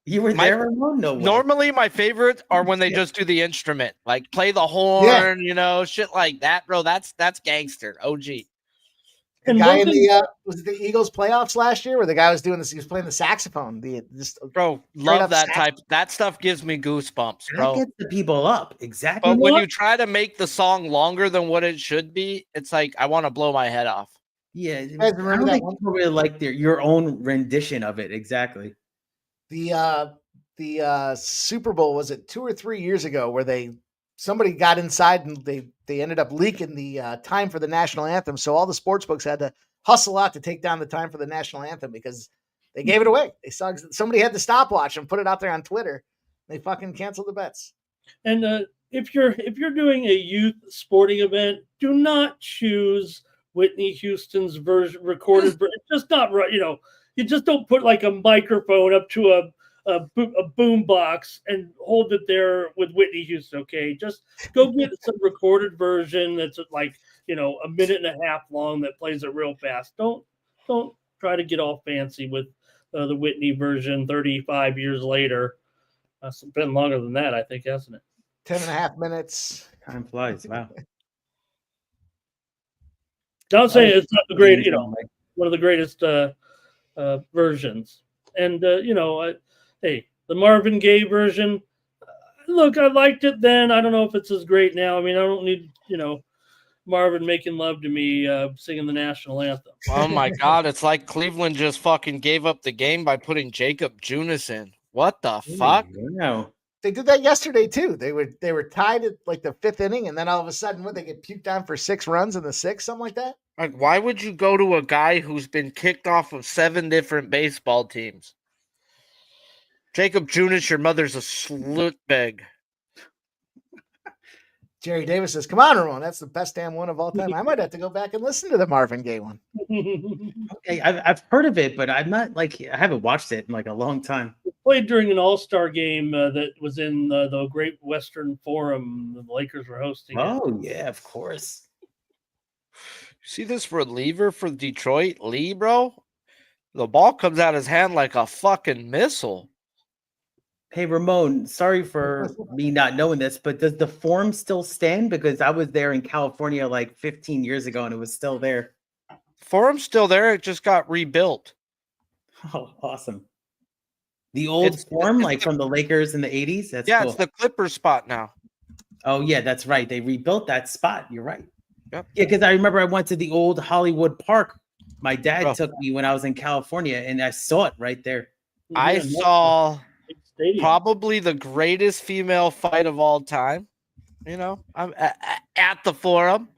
You were there, Ramon? No way. Normally, my favorites are when they just do the instrument, like play the horn, you know, shit like that, bro. That's gangster, OG. The guy in the was it the Eagles playoffs last year where the guy was doing this? He was playing the saxophone. Bro, love that type. That stuff gives me goosebumps, bro. That gets the people up, exactly. But when you try to make the song longer than what it should be, it's like I want to blow my head off. Yeah, I don't think people really like your own rendition of it. Exactly. The Super Bowl, was it 2 or 3 years ago, where somebody got inside and they ended up leaking the time for the national anthem. So all the sports books had to hustle out to take down the time for the national anthem because they gave it away. They saw somebody had the stopwatch and put it out there on Twitter. They fucking canceled the bets. And if you're doing a youth sporting event, do not choose Whitney Houston's recorded version. It's just not right. You know, you just don't put like a microphone up to a boom box and hold it there with Whitney Houston. Okay, just go get some recorded version that's like, you know, a minute and a half long that plays it real fast. Don't try to get all fancy with the Whitney version 35 years later. It's been longer than that, I think, hasn't it? 10.5 minutes. Time flies. Wow. Don't say it's not the great, you know, one of the greatest versions. And hey, the Marvin Gaye version. Look, I liked it then. I don't know if it's as great now. I mean, I don't need, you know, Marvin making love to me singing the national anthem. Oh my God, it's like Cleveland just fucking gave up the game by putting Jacob Junis in. What the fuck? No. They did that yesterday too. They were tied at like the 5th inning, and then all of a sudden, they get puked on for 6 runs in the 6th, something like that. Like, why would you go to a guy who's been kicked off of 7 different baseball teams? Jacob Junis, your mother's a slut bag. Jerry Davis says, "Come on, Ramon, that's the best damn one of all time." I might have to go back and listen to the Marvin Gaye one. Okay, I've heard of it, but I'm not I haven't watched it in like a long time. It played during an All-Star game that was in the Great Western Forum. The Lakers were hosting. Oh yeah, of course. See this reliever for Detroit, Lee, bro? The ball comes out his hand like a fucking missile. Hey, Ramon, sorry for me not knowing this, but does the Forum still stand? Because I was there in California like 15 years ago and it was still there. Forum's still there. It just got rebuilt. Oh, awesome. The old Forum, like from the Lakers in the 80s? That's cool. It's the Clippers spot now. Oh, yeah, that's right. They rebuilt that spot. You're right. Yep. Yeah, because I remember I went to the old Hollywood Park. My dad took me when I was in California, and I saw it right there. I saw probably the greatest female fight of all time. You know, I'm at the Forum.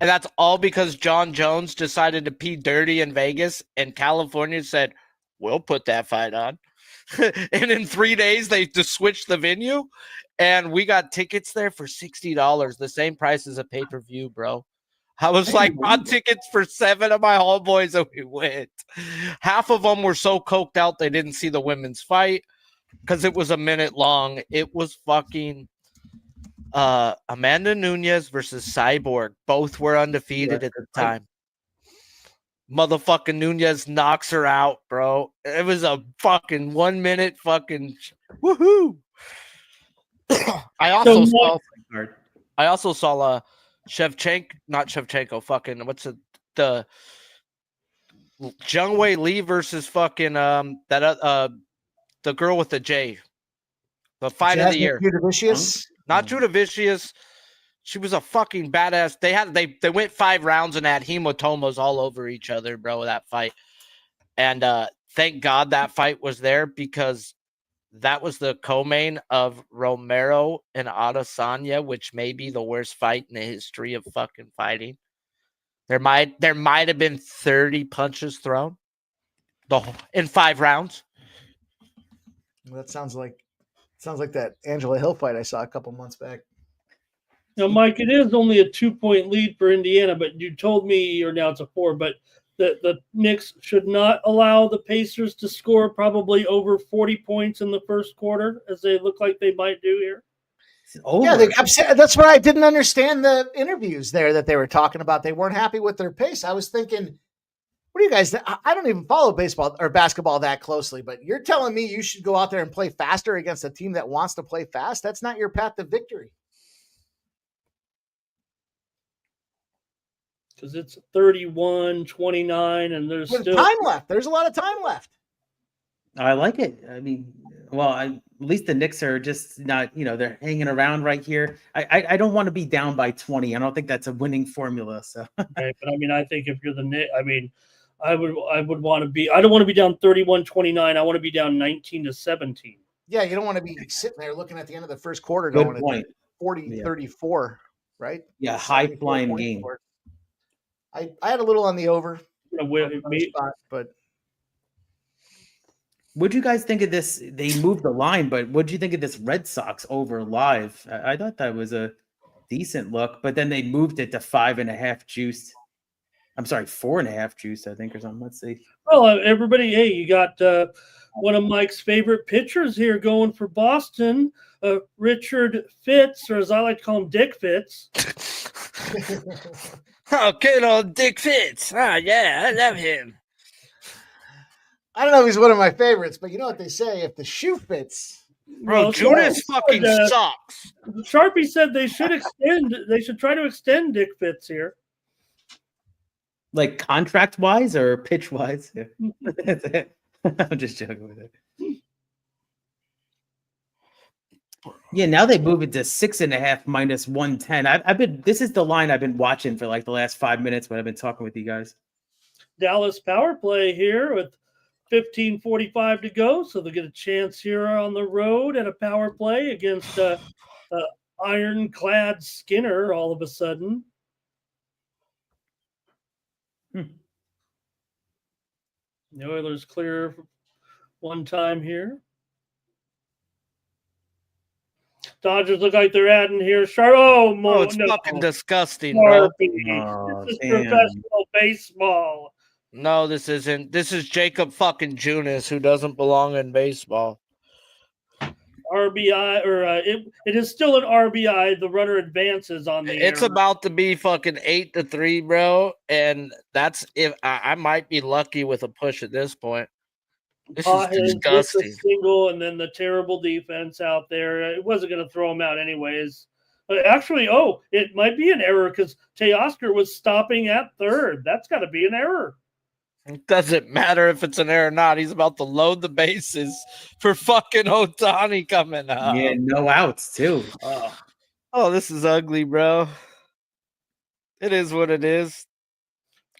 And that's all because John Jones decided to pee dirty in Vegas, and California said, "We'll put that fight on." and in 3 days they just switched the venue, and we got tickets there for $60, the same price as a pay-per-view, bro. I was like, bought tickets for 7 of my homeboys, and we went. Half of them were so coked out they didn't see the women's fight because it was a minute long. It was fucking Amanda Nunes versus Cyborg. Both were undefeated at the time. Motherfucking Nunes knocks her out, bro. It was a fucking 1 minute fucking woohoo. I also saw Shevchenko, fucking what's the Zhang Wei Li versus fucking the girl with the J. The fight of the year. Not Judavicius. She was a fucking badass. They went 5 rounds and had hematomas all over each other, bro, that fight. And thank God that fight was there because that was the co-main of Romero and Adesanya, which may be the worst fight in the history of fucking fighting. There might have been 30 punches thrown in 5 rounds. Well, that sounds like that Angela Hill fight I saw a couple months back. Now, Mike, it is only a 2-point lead for Indiana, but you told me, or now it's a 4, but the Knicks should not allow the Pacers to score probably over 40 points in the first quarter, as they look like they might do here. Yeah, that's what I didn't understand the interviews there that they were talking about. They weren't happy with their pace. I was thinking, what do you guys? I don't even follow baseball or basketball that closely, but you're telling me you should go out there and play faster against a team that wants to play fast? That's not your path to victory. Because it's 31-29, and there's still time left. There's a lot of time left. I like it. I mean, well, at least the Knicks are just not, they're hanging around right here. I don't want to be down by 20. I don't think that's a winning formula. So, okay, but I mean, I think if you're the Knicks, I mean, I would want to be. I don't want to be down 31-29. I want to be down 19-17. Yeah, you don't want to be sitting there looking at the end of the first quarter Good going point. 40-34, right? Yeah, high flying game. I had a little on the over, but what'd you guys think of this? They moved the line, but what'd you think of this Red Sox over live? I thought that was a decent look, but then they moved it to 5.5 juice. I'm sorry, 4.5 juice, I think, or something. Let's see. Well, everybody, hey, you got one of Mike's favorite pitchers here going for Boston, Richard Fitz, or as I like to call him, Dick Fitz. Oh, good old Dick Fitz. Oh, yeah, I love him. I don't know if he's one of my favorites, but you know what they say, if the shoe fits. Bro, Judas fucking sucks. Sharpie said they should try to extend Dick Fitz here. Like contract-wise or pitch-wise? Yeah. I'm just joking with it. Yeah, now they move it to 6.5 minus 110. This is the line I've been watching for like the last 5 minutes when I've been talking with you guys. Dallas power play here with 15:45 to go, so they'll get a chance here on the road at a power play against ironclad Skinner all of a sudden. The Oilers clear one time here. Dodgers look like they're adding here. It's fucking disgusting, bro. This is professional baseball. No, this isn't. This is Jacob fucking Junis, who doesn't belong in baseball. RBI, or it is still an RBI. The runner advances on the It's air. about to be fucking 8-3, bro. And that's if I might be lucky with a push at this point. This is disgusting. A single, and then the terrible defense out there. It wasn't going to throw him out anyways. But actually, it might be an error because Teoscar was stopping at third. That's got to be an error. It doesn't matter if it's an error or not. He's about to load the bases for fucking Ohtani coming up. Yeah, no outs too. Oh, this is ugly, bro. It is what it is.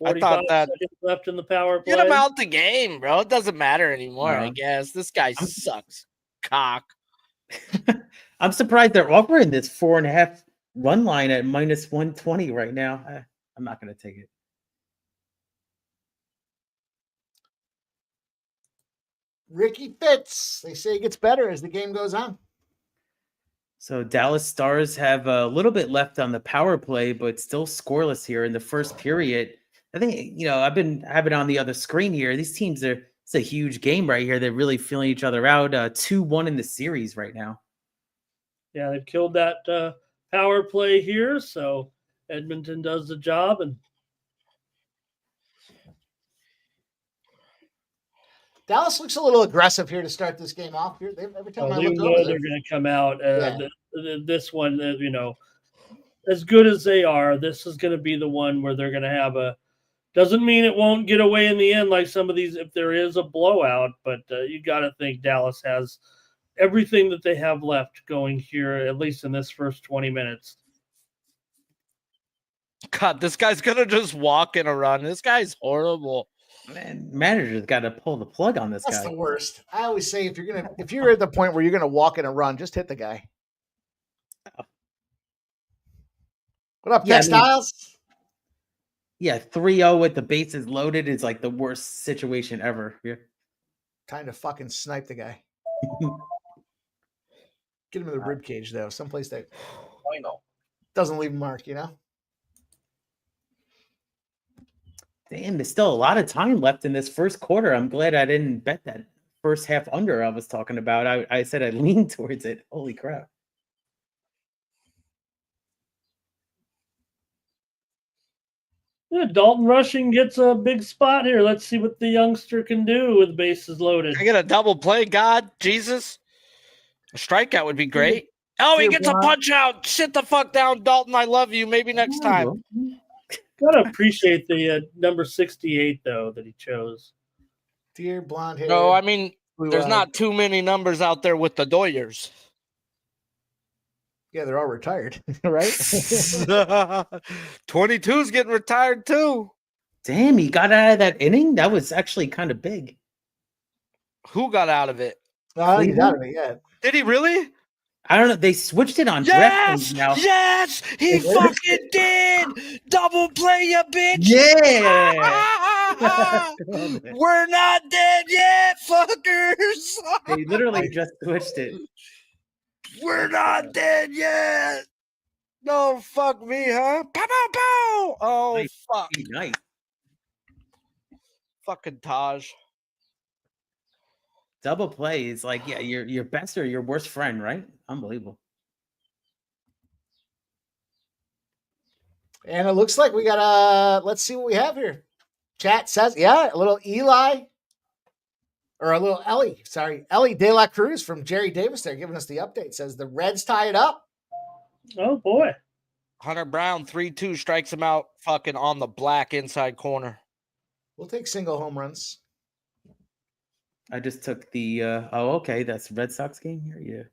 45 seconds left in the power play. Get him out the game, bro. It doesn't matter anymore, I guess. This guy sucks. Cock. I'm surprised they're offering this 4.5 run line at minus 120 right now. I'm not going to take it. Ricky Fitz. They say he gets better as the game goes on. So Dallas Stars have a little bit left on the power play, but still scoreless here in the first period. I think, I've been having it on the other screen here. These teams it's a huge game right here. They're really feeling each other out. 2-1 in the series right now. Yeah, they've killed that power play here, so Edmonton does the job. And Dallas looks a little aggressive here to start this game off. Here, every time I they look know over, they're going to come out. Yeah. This one, as good as they are, this is going to be the one where they're going to have doesn't mean it won't get away in the end like some of these if there is a blowout, but you got to think Dallas has everything that they have left going here, at least in this first 20 minutes. God, this guy's going to just walk in a run. This guy's horrible. Man, manager's got to pull the plug on this that's guy. the worst. I always say if you're at the point where you're gonna walk in a run, just hit the guy. What up, Textiles? Yeah, 3-0 with the bases loaded is like the worst situation ever here. Time to fucking snipe the guy. Get him in the rib cage though, someplace that doesn't leave a mark. Damn, there's still a lot of time left in this first quarter. I'm glad I didn't bet that first half under I was talking about. I said I'd lean towards it. Holy crap. Yeah, Dalton Rushing gets a big spot here. Let's see what the youngster can do with bases loaded. I get a double play. God, Jesus. A strikeout would be great. Oh, he gets a punch out. Sit the fuck down, Dalton. I love you. Maybe next time. Gotta appreciate the number 68 though that he chose. Dear blonde hair. No, I mean, there's not too many numbers out there with the Doyers. Yeah, they're all retired, right? 22's getting retired too. Damn, he got out of that inning? That was actually kind of big. Who got out of it? Oh, he's out of it yet. Did he really? I don't know. They switched it on Yes! DraftKings now. Yes! He fucking did! Double play, you bitch! Yeah! We're not dead yet, fuckers! They literally just switched it. We're not dead yet! No, fuck me, huh? Pow, pow, pow! Oh, Nice. fuck. Nice. Fucking Taj. Double play is like, yeah, your best or your worst friend, right? Unbelievable. And it looks like we got let's see what we have here. Chat says, yeah, a little Ellie De La Cruz from Jerry Davis there giving us the update. Says the Reds tie it up. Oh boy. Hunter Brown, 3-2, strikes him out fucking on the black inside corner. We'll take single home runs. I just took the okay, that's Red Sox game here. Yeah.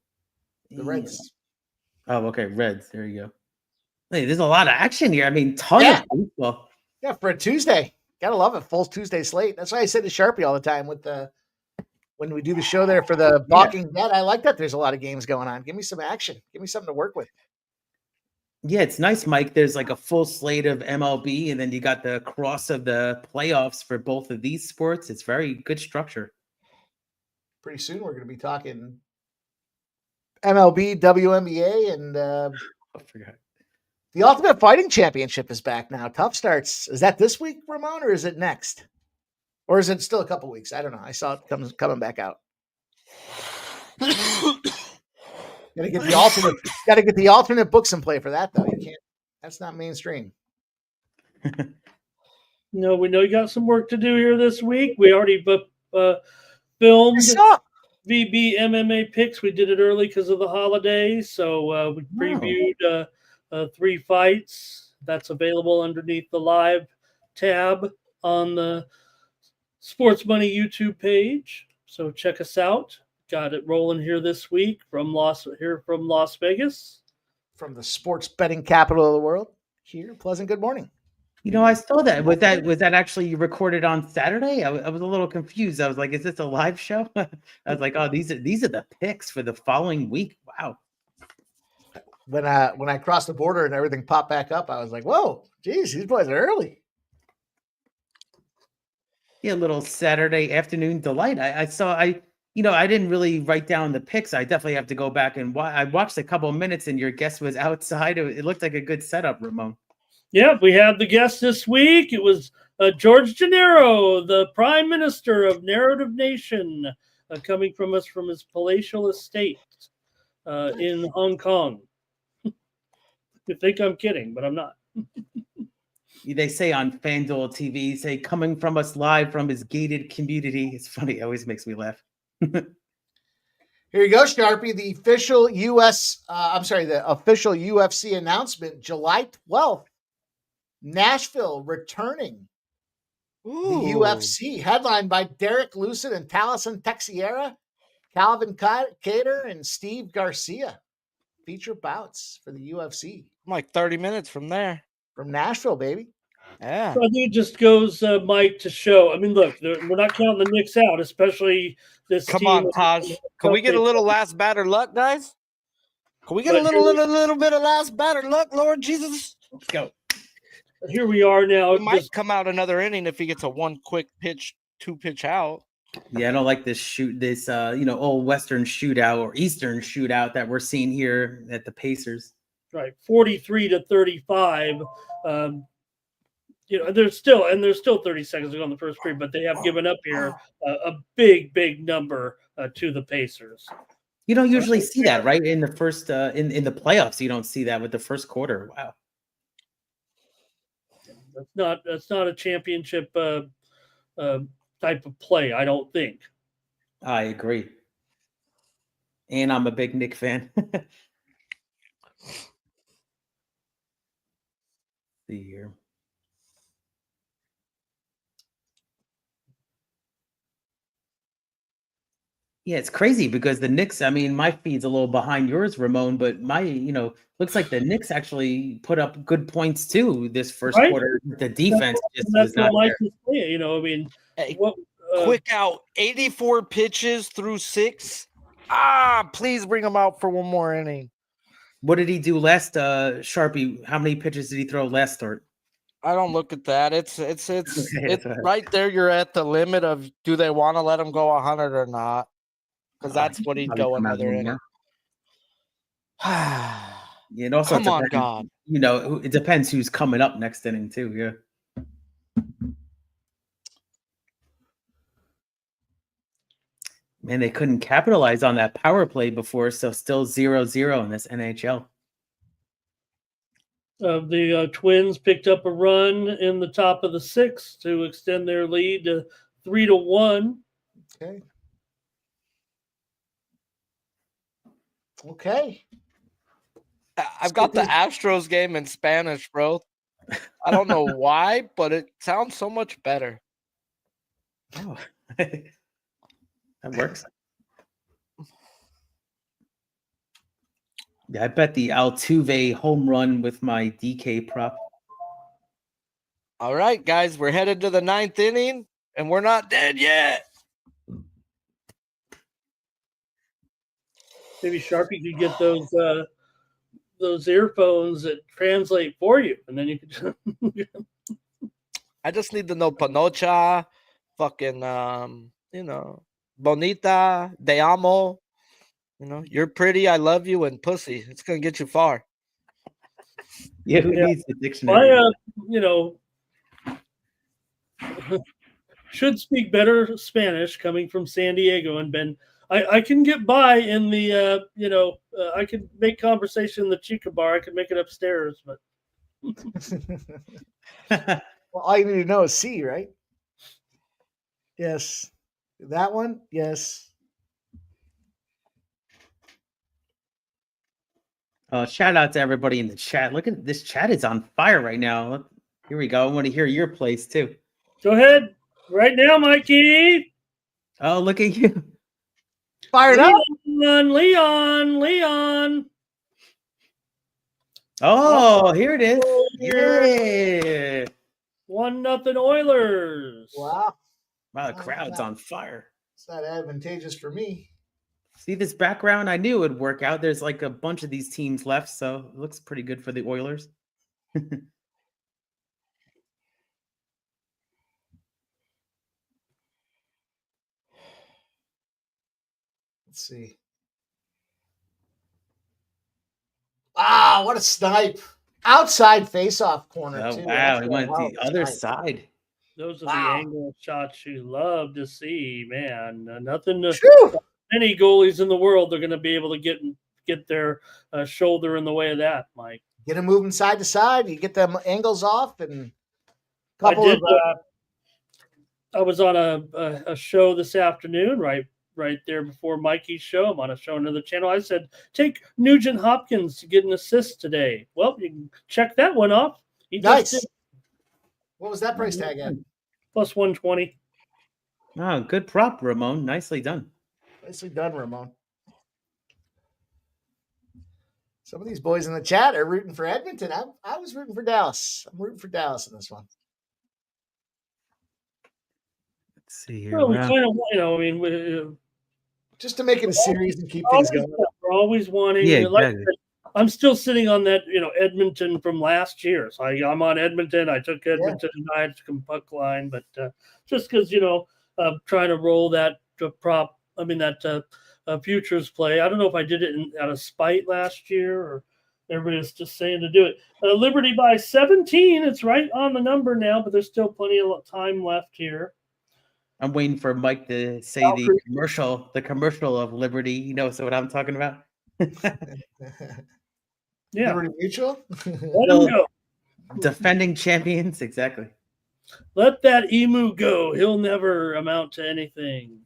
The Reds. Oh, okay, Reds. There you go. Hey, there's a lot of action here. I mean, ton of baseball. Yeah, for a Tuesday. Gotta love it. Full Tuesday slate. That's why I said to Sharpie all the time when we do the show there for the Walking Dead. I like that there's a lot of games going on. Give me some action. Give me something to work with. Yeah, it's nice, Mike. There's like a full slate of MLB, and then you got the cross of the playoffs for both of these sports. It's very good structure. Pretty soon we're going to be talking MLB, WNBA, and I forgot. the Ultimate Fighting Championship is back now. Tough starts. Is that this week, Ramon, or is it next? Or is it still a couple weeks? I don't know. I saw it coming back out. Gotta get the alternate books in play for that, though. You can't. That's not mainstream. No, we know you got some work to do here this week. We already filmed VB MMA picks. We did it early because of the holidays, so we previewed 3 fights. That's available underneath the live tab on the Sports Money YouTube page. So check us out. Got it rolling here this week from Las Vegas, from the sports betting capital of the world. Here, Pleasant. Good morning. I saw that. Was that actually recorded on Saturday? I was a little confused. I was like, "Is this a live show?" I was like, "Oh, these are the picks for the following week." Wow. When I crossed the border and everything popped back up, I was like, "Whoa, geez, these boys are early." Yeah, a little Saturday afternoon delight. I didn't really write down the picks. I definitely have to go back and I watched a couple of minutes, and your guest was outside. It looked like a good setup, Ramon. Yeah, we had the guest this week. It was George Gennaro, the Prime Minister of Narrative Nation, coming from us from his palatial estate in Hong Kong. You think I'm kidding, but I'm not. They say on FanDuel TV, say coming from us live from his gated community. It's funny. It always makes me laugh. Here you go, Sharpie. The official the official UFC announcement, July 12th. Nashville returning. Ooh. The UFC, headlined by Derek Lucid and Taliesin Teixeira, Calvin Cater, and Steve Garcia. Feature bouts for the UFC. I'm like 30 minutes from there. From Nashville, baby. Yeah. So I think it just goes, Mike, to show. I mean, look, we're not counting the Knicks out, especially this Come team. on, Taj. Can we get a little last batter luck, guys? Can we get a little bit of last batter luck, Lord Jesus? Let's go. Here we are now. It might come out another inning if he gets a one quick pitch, 2-pitch out. Yeah, I don't like this old Western shootout or Eastern shootout that we're seeing here at the Pacers. Right, 43-35. There's still 30 seconds to go in the first period, but they have given up here a big number to the Pacers. You don't usually see that, right? In the first in the playoffs, you don't see that with the first quarter. Wow. That's not a championship type of play, I don't think. I agree. And I'm a big Knicks fan. See here. Yeah, it's crazy because the Knicks, I mean, my feed's a little behind yours, Ramon, but looks like the Knicks actually put up good points too this first quarter. The defense was not there. Hey, quick out, 84 pitches through 6. Please bring him out for one more inning. What did he do last, Sharpie? How many pitches did he throw last start? I don't look at that. It's right there. You're at the limit of do they want to let him go 100 or not? Because that's what he'd go another inning. It also come on, God. It depends who's coming up next inning too. Yeah. Man, they couldn't capitalize on that power play before, so still 0-0 in this NHL. The Twins picked up a run in the top of the 6th to extend their lead to 3-1. Okay. I've got the Astros game in Spanish, bro. I don't know why, but it sounds so much better. Oh, that works. Yeah, I bet the Altuve home run with my DK prop. All right, guys, we're headed to the 9th inning, and we're not dead yet. Maybe Sharpie could get those earphones that translate for you, and then you could. I just need to know panocha, fucking, bonita, te amo. You're pretty, I love you, and pussy. It's gonna get you far. Yeah, who needs the dictionary? Should speak better Spanish coming from San Diego and Ben. I can get by in the, I can make conversation in the Chica bar. I can make it upstairs, but. Well, all you need to know is C, right? Yes. That one? Yes. Shout out to everybody in the chat. Look at this chat is on fire right now. Here we go. I want to hear your plays too. Go ahead. Right now, Mikey. Oh, look at you. Fired up. Leon. Oh, here it is. Yeah. 1-0 Oilers. Wow. Wow, the crowd's on fire. It's not advantageous for me. See this background? I knew it would work out. There's like a bunch of these teams left, so it looks pretty good for the Oilers. Let's see. Ah, what a snipe. Outside face-off corner, Oh, too. wow. That's He a went hell the of a other snipe. side. Those are the Wow. angle shots you love to see, man. Nothing. Phew. Any goalies in the world are going to be able to get their shoulder in the way of that, Mike. Get him moving side to side. You get them angles off and a I couple did. of I was on a show this afternoon, right there before Mikey's show. I'm on a show on another channel. I said, take Nugent Hopkins to get an assist today. Well, you can check that one off. He nice. just did. What was that price tag at? Plus 120. Oh, good prop, Ramon. Nicely done. Nicely done, Ramon. Some of these boys in the chat are rooting for Edmonton. I was rooting for Dallas. I'm rooting for Dallas in this one. Let's see here. Well, we Wow. kind of, I mean, Just to make it a series and keep things going. we're always wanting. Yeah, Like I exactly. said, I'm still sitting on that, Edmonton from last year. So I'm on Edmonton. I took Edmonton tonight. I took them puck line, but just because trying to roll that prop. I mean that futures play. I don't know if I did it out of spite last year or everybody's just saying to do it. Liberty by 17. It's right on the number now, but there's still plenty of time left here. I'm waiting for Mike to say the commercial of Liberty. You know what I'm talking about? Yeah. Liberty Mutual. Let him go. Defending champions, exactly. Let that emu go. He'll never amount to anything.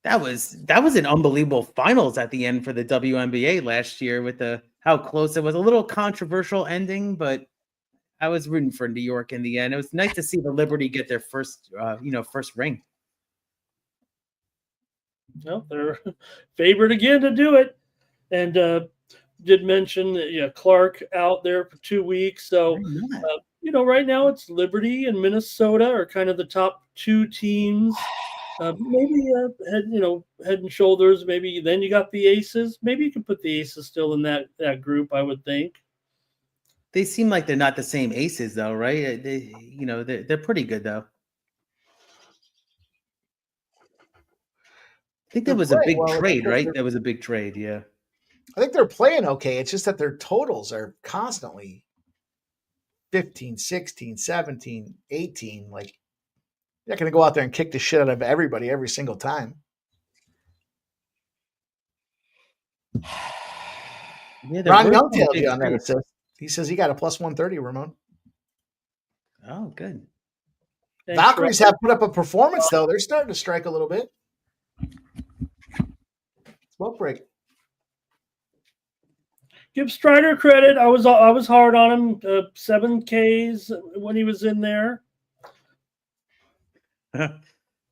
That was an unbelievable finals at the end for the WNBA last year with how close it was. A little controversial ending, but I was rooting for New York in the end. It was nice to see the Liberty get their first ring. Well, they're favored again to do it, and did mention that Clark out there for 2 weeks. So right now it's Liberty and Minnesota are kind of the top two teams. Maybe head and shoulders. Maybe then you got the Aces. Maybe you can put the Aces still in that group. I would think. They seem like they're not the same Aces though, right? They're pretty good though. I think there was a big trade, right? There was a big trade, yeah. I think they're playing okay. It's just that their totals are constantly 15, 16, 17, 18. Like, you're not going to go out there and kick the shit out of everybody every single time. Yeah, Ron Young tailed you on that assist. He says he got a plus 130, Ramon. Oh, good. Thanks, Valkyries have put up a performance, though. They're starting to strike a little bit. Smoke break. Give Strider credit. I was hard on him. 7 Ks when he was in there.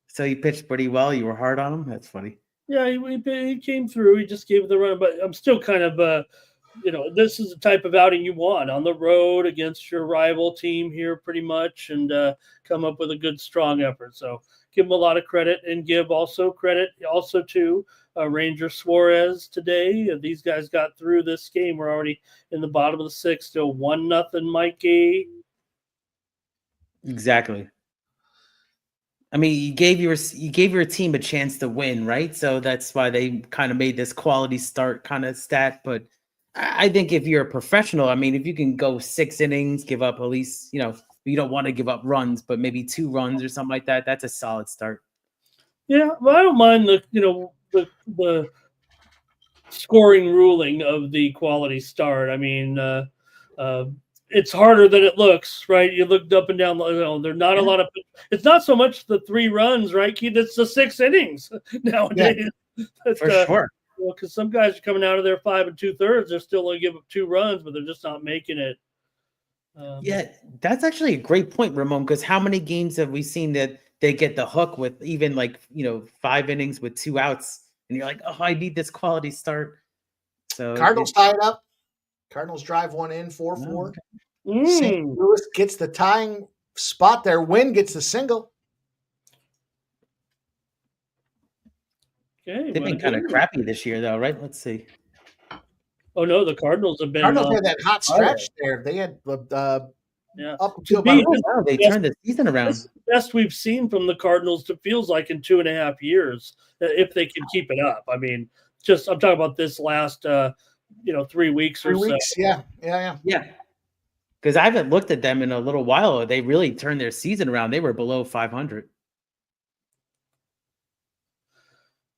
So he pitched pretty well. You were hard on him. That's funny. Yeah, he came through. He just gave the run, but I'm still kind of this is the type of outing you want on the road against your rival team here, pretty much, and come up with a good, strong effort. So give him a lot of credit, and give also credit to Ranger Suarez today. These guys got through this game. We're already in the bottom of the 6th, still 1-0, Mikey. Exactly. I mean, you gave your team a chance to win, right? So that's why they kind of made this quality start kind of stat. But I think if you're a professional, I mean, if you can go 6 innings, give up at least, you don't want to give up runs, but maybe 2 runs or something like that. That's a solid start. Yeah, well, I don't mind the scoring ruling of the quality start. I mean, it's harder than it looks, right? You looked up and down. There's not a lot of. It's not so much the 3 runs, right, Keith? It's the 6 innings nowadays. Yeah, for sure. Because some guys are coming out of there 5 2/3. They're still going to give up 2 runs, but they're just not making it. Yeah, that's actually a great point, Ramon. Because how many games have we seen that they get the hook with even 5 innings with 2 outs, and you're like, oh, I need this quality start. So Cardinals tie it up. Cardinals drive one in 4-4. St. Louis gets the tying spot there. Wynn gets the single. Okay, they've been kind of crappy this year, though, right? Let's see. Oh no, the Cardinals have been. Cardinals had that hot stretch there. They had Yeah. up To until me, about Oh, wow, they Yes. turned the season around. This is the best we've seen from the Cardinals. It feels like in 2.5 years, if they can keep it up. I mean, just I'm talking about this last 3 weeks 3 or so. weeks. Yeah. Yeah. Because I haven't looked at them in a little while. They really turned their season around. They were below 500.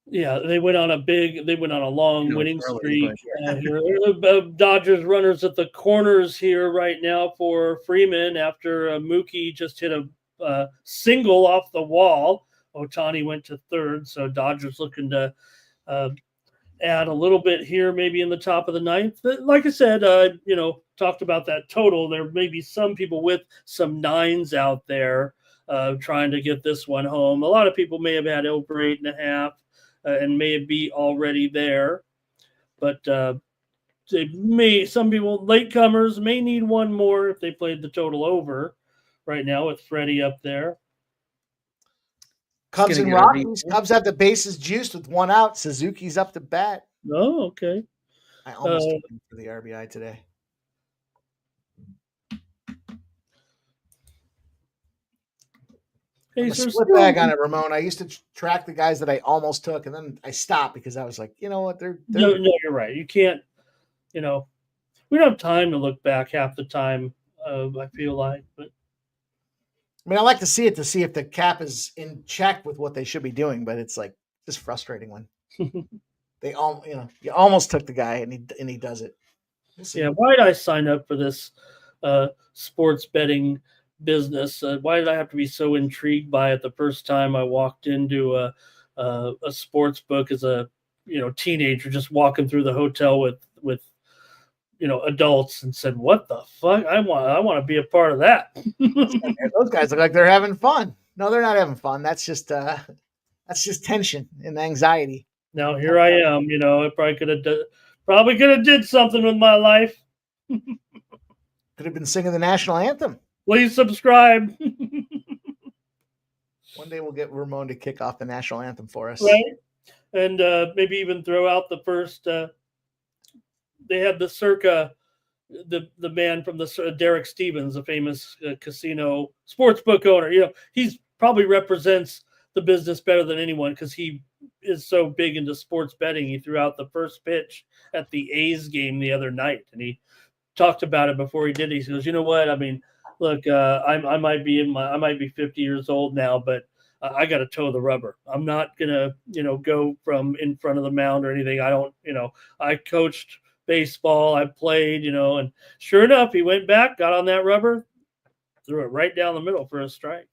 Yeah, they went on a long It's winning early, streak. but Here. Dodgers runners at the corners here right now for Freeman after Mookie just hit a single off the wall. Otani went to third, so Dodgers looking to add a little bit here, maybe in the top of the ninth. But like I said, talked about that total. There may be some people with some nines out there trying to get this one home. A lot of people may have had over 8.5 and may be already there, but some people, latecomers, may need one more if they played the total over. Right now with Freddie up there. Cubs and Rockies. Cubs have the bases juiced with 1 out. Suzuki's up to bat. Oh, okay. I almost took him for the RBI today. I'm a split bag on it, Ramon. I used to track the guys that I almost took, and then I stopped because I was like, you know what? They're No, you're right. You can't. We don't have time to look back half the time. I feel like, but I mean, I like to see if the cap is in check with what they should be doing, but it's like just frustrating when they all, you almost took the guy and he does it. Yeah, why did I sign up for this sports betting business? Why did I have to be so intrigued by it the first time I walked into a sports book as a teenager, just walking through the hotel with adults, and said, "What the fuck? I want to be a part of that." Those guys look like they're having fun. No, they're not having fun. That's just tension and anxiety. Now here I am. I probably could have did something with my life. Could have been singing the national anthem. Please subscribe. One day we'll get Ramon to kick off the national anthem for us. Right. And maybe even throw out the first. They had the circa, the man from the Derek Stevens, a famous casino sportsbook owner. He's probably represents the business better than anyone because he is so big into sports betting. He threw out the first pitch at the A's game the other night, and he talked about it before he did it. He goes, "You know what? I mean, look, I might be 50 years old now, but I got to toe the rubber. I'm not gonna, go from in front of the mound or anything. I don't, I coached baseball, I played, and sure enough, he went back, got on that rubber, threw it right down the middle for a strike.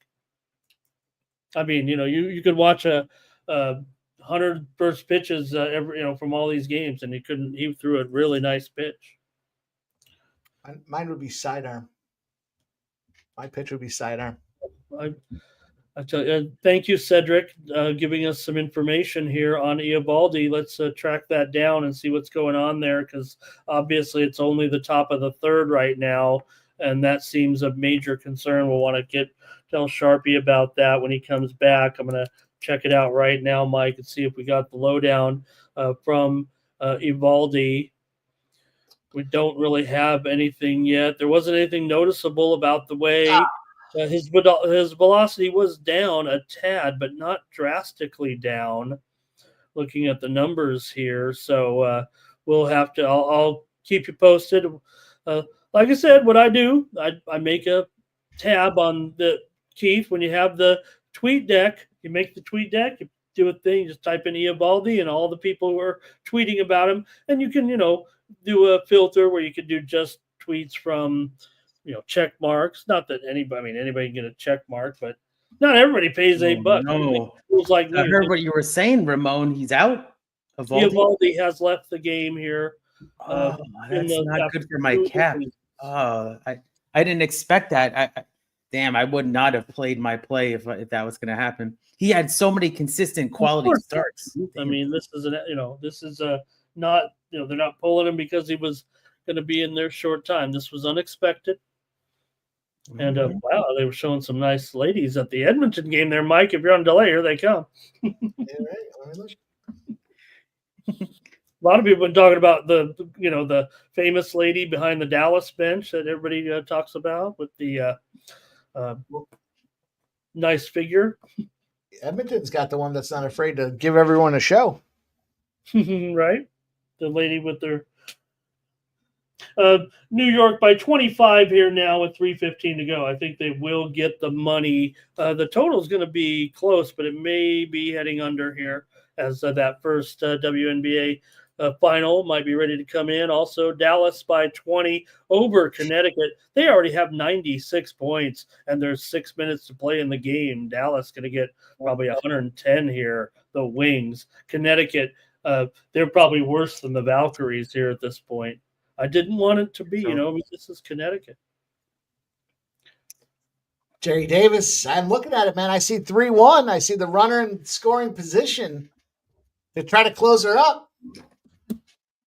I mean, you could watch a 100 first pitches from all these games, and he threw a really nice pitch. Mine would be sidearm. My pitch would be sidearm. I tell you, thank you, Cedric, giving us some information here on Eovaldi. Let's track that down and see what's going on there, because obviously it's only the top of the third right now, and that seems a major concern. We'll want to tell Sharpie about that when he comes back. I'm going to check it out right now, Mike, and see if we got the lowdown from Eovaldi. We don't really have anything yet. There wasn't anything noticeable about the way his velocity was down a tad, but not drastically down. Looking at the numbers here, so we'll have to. I'll keep you posted. Like I said, what I do, I make a tab on the Keith. When you have the tweet deck, you make the tweet deck. You do a thing. You just type in Eovaldi and all the people who are tweeting about him, and you can do a filter where you could do just tweets from. Check marks. Not that anybody can get a check mark, but not everybody pays $8. No, like I heard what you were saying, Ramon. He's out. Eovaldi has left the game here. That's not good for my cap. I didn't expect that. I would not have played my play if that was going to happen. He had so many consistent quality starts. I mean, this is not. They're not pulling him because he was going to be in there short time. This was unexpected. And wow, they were showing some nice ladies at the Edmonton game there, Mike. If you're on delay, here they come. A lot of people have been talking about the famous lady behind the Dallas bench that everybody talks about with the nice figure. Edmonton's got the one that's not afraid to give everyone a show. Right? The lady with their New York by 25 here now with 3:15 to go. I think they will get the money. The total is going to be close, but it may be heading under here as that first WNBA final might be ready to come in. Also, Dallas by 20 over Connecticut. They already have 96 points, and there's 6 minutes to play in the game. Dallas going to get probably 110 here. The Wings. Connecticut, they're probably worse than the Valkyries here at this point. I didn't want it to be, this is Connecticut. Jerry Davis, I'm looking at it, man. I see 3-1. I see the runner in scoring position. They try to close her up.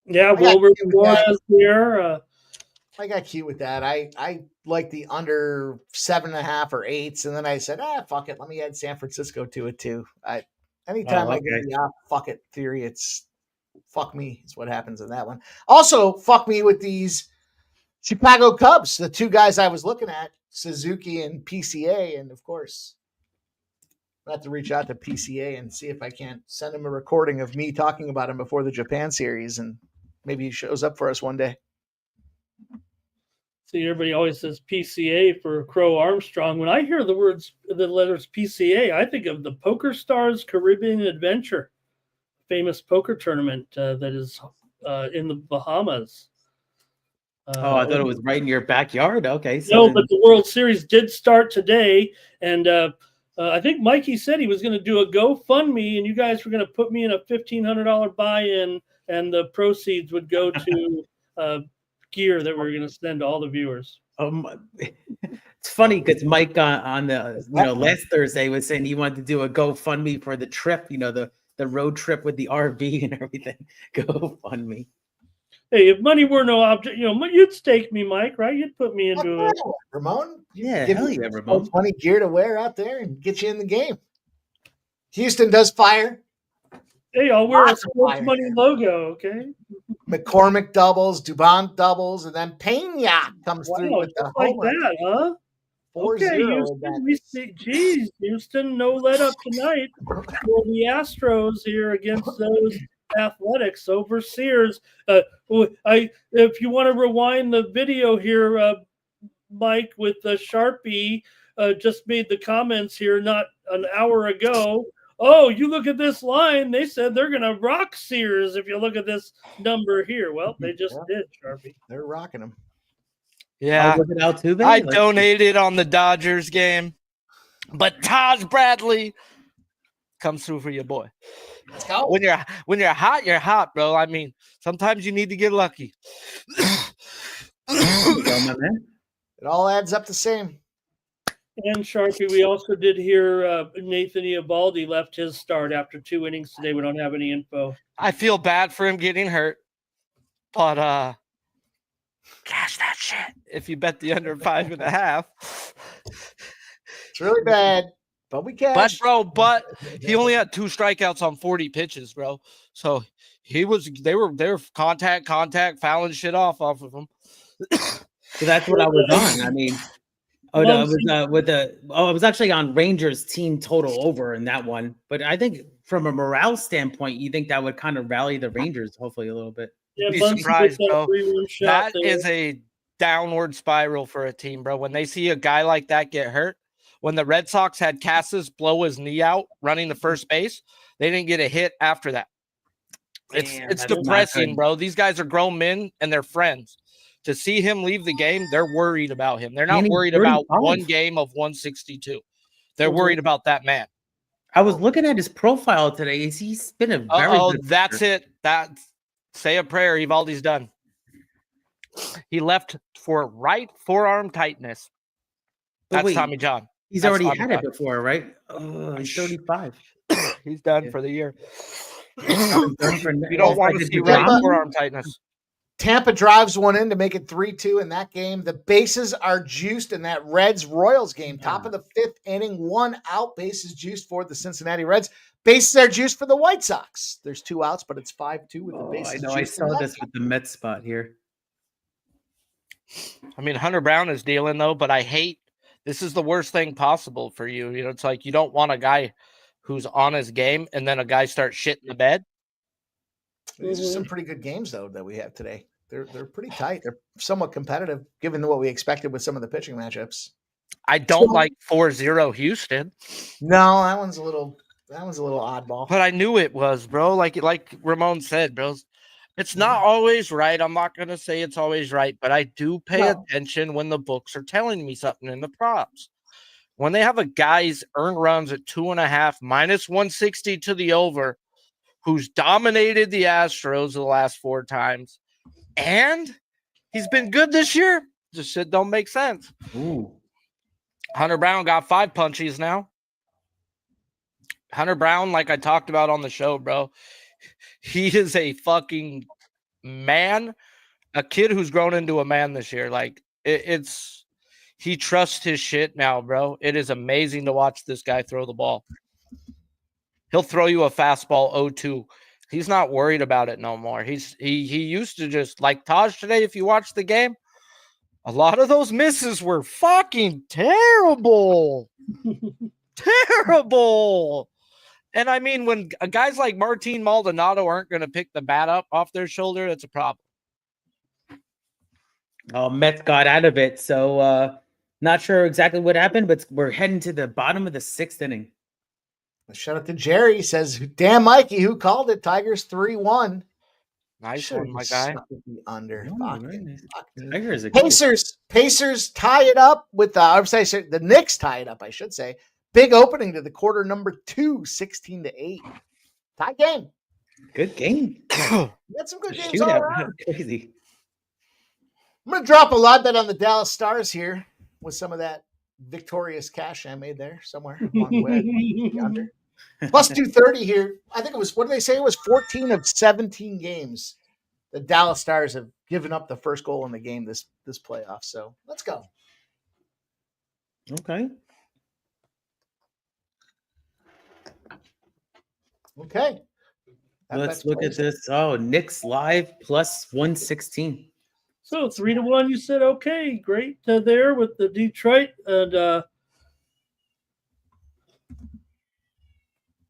Yeah, Wilbur Flores here. I got cute with that. I like the under 7.5 or 8s, and then I said, fuck it. Let me add San Francisco to it too. Anytime I get the fuck it theory, it's fuck me is what happens in that one. Also, fuck me with these Chicago Cubs, the two guys I was looking at, Suzuki and PCA, and of course, I have to reach out to PCA and see if I can't send him a recording of me talking about him before the Japan series, and maybe he shows up for us one day. See, everybody always says PCA for Crow Armstrong. When I hear the letters PCA, I think of the Poker Stars Caribbean Adventure, famous poker tournament that is in the Bahamas. I thought it was right in your backyard. Okay. No, but the World Series did start today, and I think Mikey said he was going to do a GoFundMe, and you guys were going to put me in a $1,500 buy-in, and the proceeds would go to gear that we're going to send to all the viewers. It's funny because Mike on the last Thursday was saying he wanted to do a GoFundMe for the trip, the road trip with the RV and everything. GoFundMe. Hey, if money were no object, you'd stake me, Mike, right? You'd put me into it. Ramon? Yeah, hell yeah, Ramon. Funny gear to wear out there and get you in the game. Houston does fire. Hey, I'll wear a Sports Money logo, okay? McCormick doubles, Dubon doubles, and then Pena comes through with the like homer. That, huh? 4-0 okay, Houston, Houston, no let up tonight for the Astros here against those Athletics over Sears. If you want to rewind the video here, Mike, with Sharpie just made the comments here not an hour ago. Oh, you look at this line. They said they're going to rock Sears if you look at this number here. Well, they just did, Sharpie. They're rocking them. Yeah. I donated on the Dodgers game, but Taj Bradley comes through for your boy. Let's go. When you're hot, bro. I mean, sometimes you need to get lucky. It all adds up the same. And Sharpie, we also did hear Nathan Eovaldi left his start after 2 innings today. We don't have any info. I feel bad for him getting hurt, but cash that shit if you bet the under 5.5. It's really bad, but we cash. But he only had 2 strikeouts on 40 pitches, bro. So they were contact, fouling shit off of him. So that's what I was on. I mean. I was actually on Rangers team total over in that one, but I think from a morale standpoint, you think that would kind of rally the Rangers hopefully a little bit. Yeah, be surprised, bro. That is a downward spiral for a team, bro. When they see a guy like that get hurt, when the Red Sox had Casas blow his knee out running the first base, they didn't get a hit after that. It's depressing, bro. These guys are grown men and they're friends. To see him leave the game, they're worried about him. They're not worried about one game of 162. They're worried about that man. I was looking at his profile today. He's been a very good that's player. Say a prayer. Evaldi's done. He left for right forearm tightness. That's Tommy John. He's already had it before, right? He's 35. He's done for the year. You don't want to see right forearm tightness. Tampa drives one in to make it 3-2 in that game. The bases are juiced in that Reds-Royals game. Top of the 5th inning, 1 out, bases juiced for the Cincinnati Reds. Bases are juiced for the White Sox. There's 2 outs, but it's 5-2 with the bases I know. I juiced. saw this with the Mets spot here. I mean, Hunter Brown is dealing though, but I hate this is the worst thing possible for you. You know, it's like you don't want a guy who's on his game and then a guy starts shitting the bed. These are some pretty good games though that we have today. They're pretty tight. They're somewhat competitive given what we expected with some of the pitching matchups. I don't like 4-0 Houston. No, that one's a little oddball. But I knew it was, bro. Like Ramon said, bro. It's not always right. I'm not gonna say it's always right, but I do pay attention when the books are telling me something in the props. When they have a guy's earned runs at 2.5, minus 160 to the over, who's dominated the Astros the last 4 times, and he's been good this year. This shit don't make sense. Ooh. Hunter Brown got 5 punchies now. Hunter Brown, like I talked about on the show, bro, he is a fucking man, a kid who's grown into a man this year. Like he trusts his shit now, bro. It is amazing to watch this guy throw the ball. He'll throw you a fastball 0-2. He's not worried about it no more. He used to just like Taj today. If you watch the game, a lot of those misses were fucking terrible. Terrible. And I mean, when guys like Martin Maldonado aren't going to pick the bat up off their shoulder, that's a problem. Oh, Mets got out of it. So not sure exactly what happened, but we're heading to the bottom of the 6th inning. Shout out to Jerry. He says, damn, Mikey, who called it? Tigers 3-1. Nice one, my guy. Under. Tigers are Pacers tie it up with the Knicks tie it up, I should say. Big opening to the quarter number 2, 16-8. Tie game. Good game. You got some good games all around. Crazy. I'm going to drop a live bet on the Dallas Stars here with some of that victorious cash I made there somewhere along the way. Under. Plus 230 here. I think it was, what did they say? It was 14 of 17 games. The Dallas Stars have given up the first goal in the game this playoff. So let's go. Okay. Let's look at this. Oh, Knicks live plus 116. So 3-1, you said, okay, great there with the Detroit. And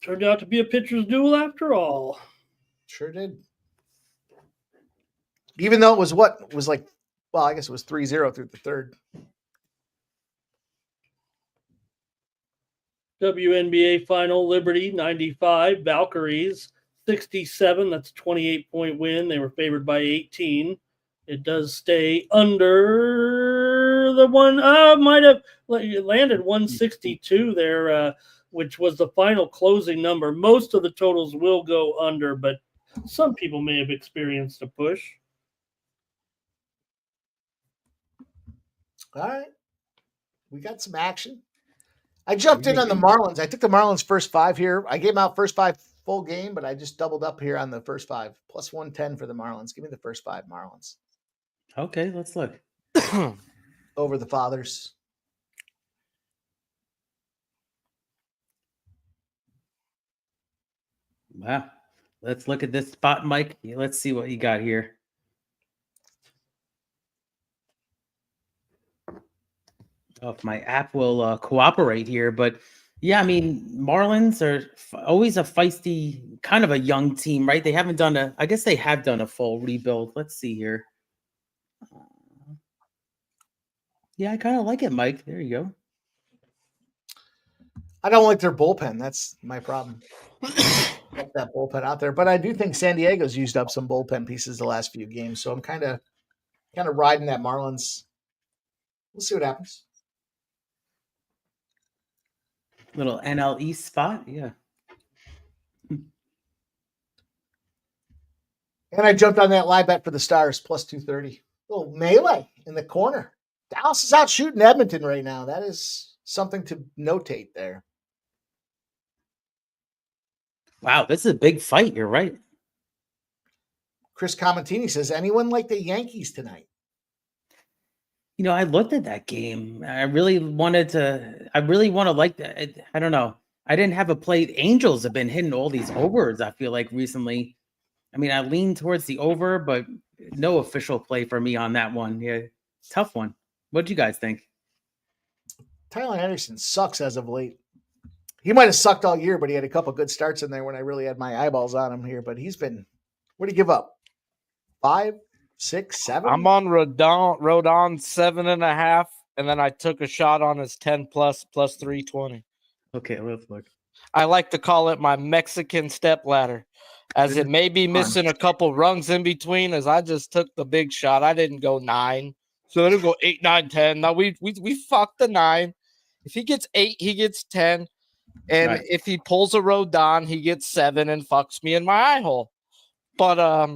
turned out to be a pitcher's duel after all. Sure did. Even though it was I guess it was 3-0 through the 3rd. WNBA final, Liberty 95, Valkyries 67. That's a 28-point win. They were favored by 18. It does stay under the one. Might have landed 162 there, which was the final closing number. Most of the totals will go under, but some people may have experienced a push. All right. We got some action. I jumped in on the Marlins. I took the Marlins first 5 here. I gave them out first 5 full game, but I just doubled up here on the first 5. Plus 110 for the Marlins. Give me the first 5 Marlins. Okay, let's look. Over the Fathers. Wow. Let's look at this spot, Mike. Let's see what you got here. Oh, if my app will cooperate here, but yeah, I mean, Marlins are always a feisty, kind of a young team, right? They haven't done I guess they have done a full rebuild. Let's see here. Yeah, I kind of like it, Mike. There you go. I don't like their bullpen. That's my problem. Get that bullpen out there, but I do think San Diego's used up some bullpen pieces the last few games, so I'm kind of riding that Marlins. We'll see what happens. Little NL East spot, yeah. And I jumped on that live bet for the Stars, plus 230. Little melee in the corner. Dallas is out shooting Edmonton right now. That is something to notate there. Wow, this is a big fight. You're right. Chris Comantini says, anyone like the Yankees tonight? I looked at that game. I really want to like that. I don't know. I didn't have a play. Angels have been hitting all these overs, I feel like, recently. I mean, I lean towards the over, but no official play for me on that one. Yeah, tough one. What do you guys think? Tyler Anderson sucks as of late. He might have sucked all year, but he had a couple good starts in there when I really had my eyeballs on him here. But he's been, what do you give up? 5, 6, 7? I'm on Rodon 7.5, and then I took a shot on his 10 plus 320. Okay, let's look. I like to call it my Mexican step ladder, as it may be missing a couple rungs in between. As I just took the big shot, I didn't go 9, so I didn't go 8, 9, 10. Now we fucked the 9. If he gets 8, he gets 10, and Right. if he pulls a Rodon, he gets 7 and fucks me in my eye hole. But at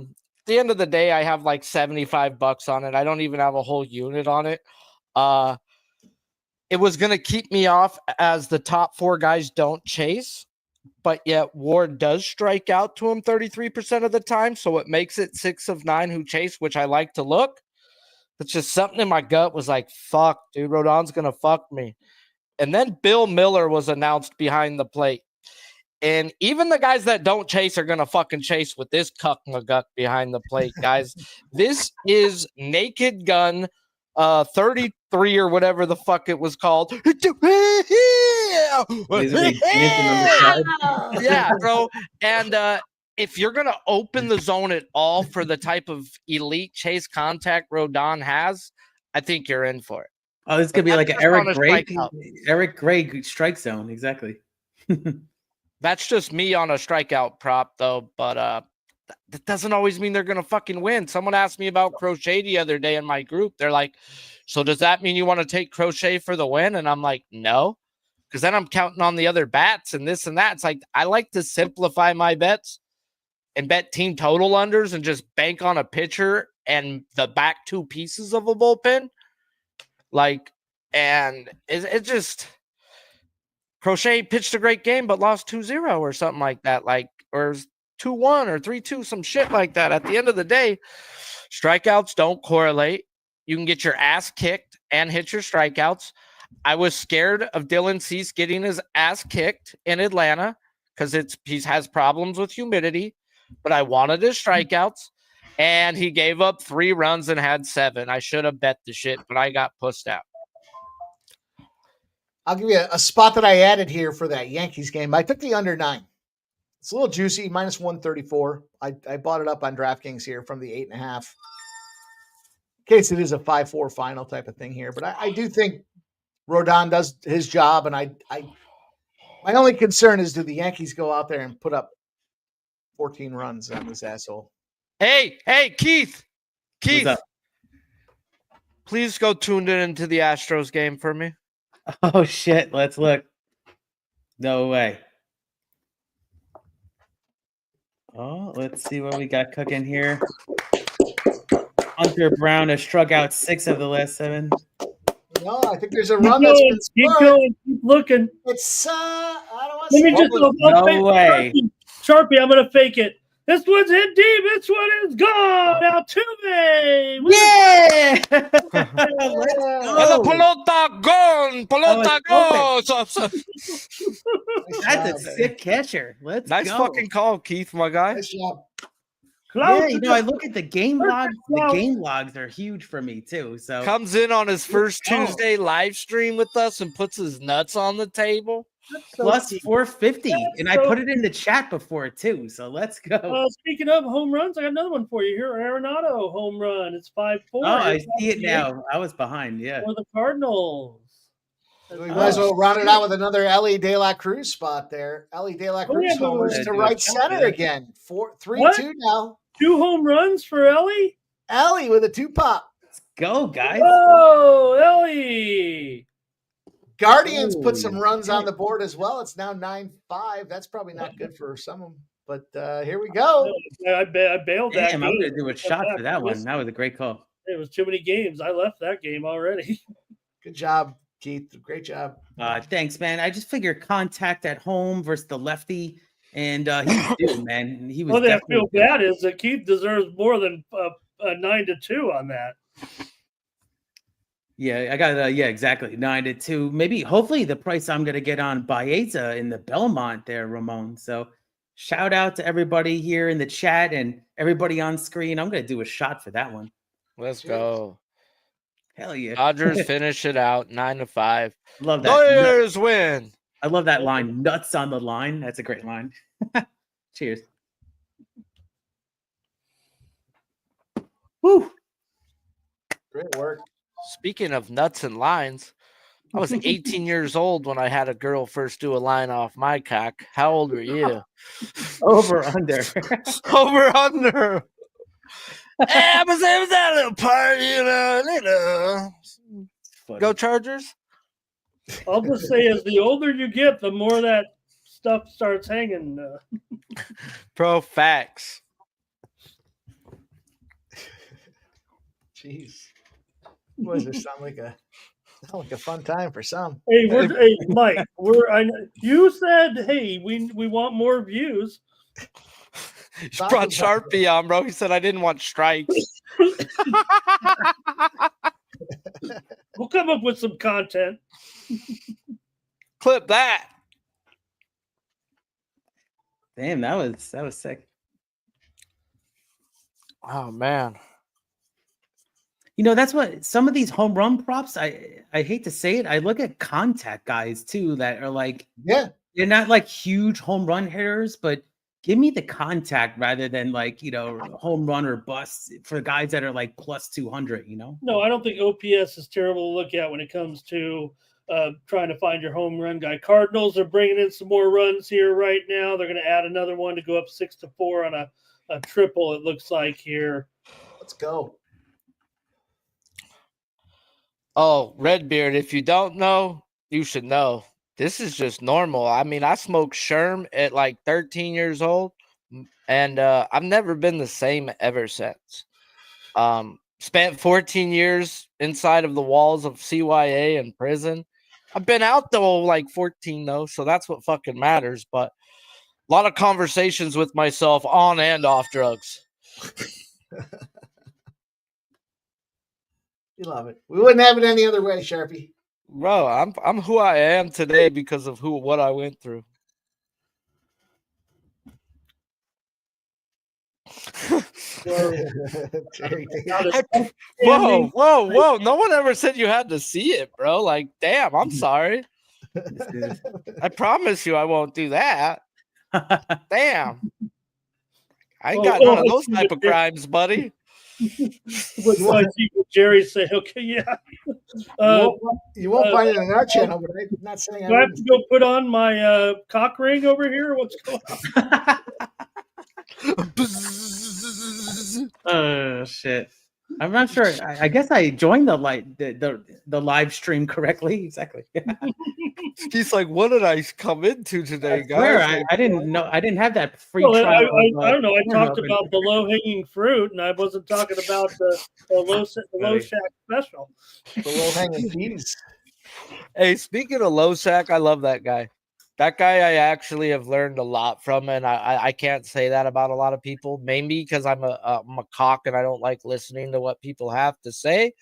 the end of the day, I have like $75 on it. I don't even have a whole unit on it. It was going to keep me off as the top 4 guys don't chase, but yet Ward does strike out to him 33% of the time. So it makes it 6 of 9 who chase, which I like to look. It's just something in my gut was like, fuck, dude, Rodon's going to fuck me. And then Bill Miller was announced behind the plate. And even the guys that don't chase are going to fucking chase with this cuck McGuck behind the plate, guys. This is Naked Gun 33 or whatever the fuck it was called. Yeah, bro. And if you're going to open the zone at all for the type of elite chase contact Rodon has, I think you're in for it. Oh, this could be like an Eric Gray strike zone. Exactly. That's just me on a strikeout prop, though. But that doesn't always mean they're going to fucking win. Someone asked me about Crochet the other day in my group. They're like, so does that mean you want to take Crochet for the win? And I'm like, no, because then I'm counting on the other bats and this and that. It's like, I like to simplify my bets and bet team total unders and just bank on a pitcher and the back 2 pieces of a bullpen. Like, and it just... Crochet pitched a great game, but lost 2-0 or something like that, like, or 2-1 or 3-2, some shit like that. At the end of the day, strikeouts don't correlate. You can get your ass kicked and hit your strikeouts. I was scared of Dylan Cease getting his ass kicked in Atlanta because he has problems with humidity, but I wanted his strikeouts, and he gave up 3 runs and had 7. I should have bet the shit, but I got pussed out. I'll give you a spot that I added here for that Yankees game. I took the under 9. It's a little juicy, minus 134. I bought it up on DraftKings here from the 8.5. In case it is a 5-4 final type of thing here. But I do think Rodon does his job. And my only concern is, do the Yankees go out there and put up 14 runs on this asshole? Hey, Keith. Please go tune in into the Astros game for me. Oh, shit. Let's look. No way. Oh, let's see what we got cooking here. Hunter Brown has struck out 6 of the last 7. No, I think there's a run that's been Keep going. Keep looking. It's, I don't want Let me to just No way. Sharpie, I'm going to fake it. This one's hit deep. This one is gone. Altuve. Yeah! La pelota gone. Pelota goes. That's a sick catcher. Let's Nice go. fucking call, Keith, my guy. Nice job. Yeah, I look at the game logs. The game logs are huge for me too. So Comes in on his first Tuesday live stream with us and puts his nuts on the table. plus 450, and I put it in the chat before too. So let's go. Speaking of home runs, I got another one for you here. Arenado home run. It's 5-4. Oh, I see it now. I was behind. Yeah. For the Cardinals. We might as well round it out with another Ellie De La Cruz spot there. Ellie De La Cruz homers to right center again. 3-2 now. 2 home runs for Ellie. Ellie with a 2-pop. Let's go, guys. Oh, Ellie. Guardians put some runs on the board as well. It's now 9-5. That's probably not good for some of them, but here we go. I bailed that. Damn, I'm going to do a shot for that one. That was a great call. It was too many games. I left that game already. Good job, Keith. Great job. Thanks, man. I just figure contact at home versus the lefty. And he's due, man. He was What I definitely feel due. bad is that Keith deserves more than a 9-2 on that. Yeah, I got yeah, exactly. 9-2. Maybe hopefully the price I'm gonna get on Baeza in the Belmont there, Ramon. So shout out to everybody here in the chat and everybody on screen. I'm gonna do a shot for that one. Let's go. Hell yeah. Dodgers finish it out 9-5. Love that. Dodgers win. I love that line. Nuts on the line. That's a great line. Cheers. Woo. Great work. Speaking of nuts and lines, I was 18 years old when I had a girl first do a line off my cock. How old were you? Over under. Over under. Hey, it was that little party, you know. Go Chargers. I'll just say, as the older you get, the more that stuff starts hanging. Pro facts. Jeez. Boys, this sound like a fun time for some. Hey, hey, Mike, you said, hey, we want more views. You brought Sharpie on, bro. He said I didn't want strikes. We'll come up with some content. Clip that. Damn, that was sick. Oh man. You know, that's what some of these home run props, I hate to say it, I look at contact guys too that are like, yeah, they're not like huge home run hitters, but give me the contact rather than like, you know, home run or bust for guys that are like plus 200, you know? No, I don't think OPS is terrible to look at when it comes to trying to find your home run guy. Cardinals are bringing in some more runs here right now. They're going to add another one to go up 6-4 on a triple, it looks like here. Let's go. Oh, Redbeard, if you don't know, you should know. This is just normal. I mean, I smoked Sherm at like 13 years old, and I've never been the same ever since. Spent 14 years inside of the walls of CYA and prison. I've been out though like 14 though, so that's what fucking matters. But a lot of conversations with myself on and off drugs. You love it. We wouldn't have it any other way, Sharpie. Bro, I'm who I am today because of what I went through. Whoa. No one ever said you had to see it, bro. Like, damn, I'm sorry. I promise you I won't do that. Damn. I ain't got none of those type of crimes, buddy. I see what Jerry say. Okay, yeah. You won't find it on our channel, but I'm not saying do I have to go put on my cock ring over here? What's going on? Oh shit! I'm not sure. I guess I joined the live stream correctly. Exactly. He's like, "What did I come into today, guys?" I didn't know. I didn't have that free well, trial. I don't know. I talked about the low hanging fruit, and I wasn't talking about the low shack special. The low hanging keys. Hey, speaking of low shack, I love that guy. That guy I actually have learned a lot from, and I can't say that about a lot of people. Maybe because I'm a cock and I don't like listening to what people have to say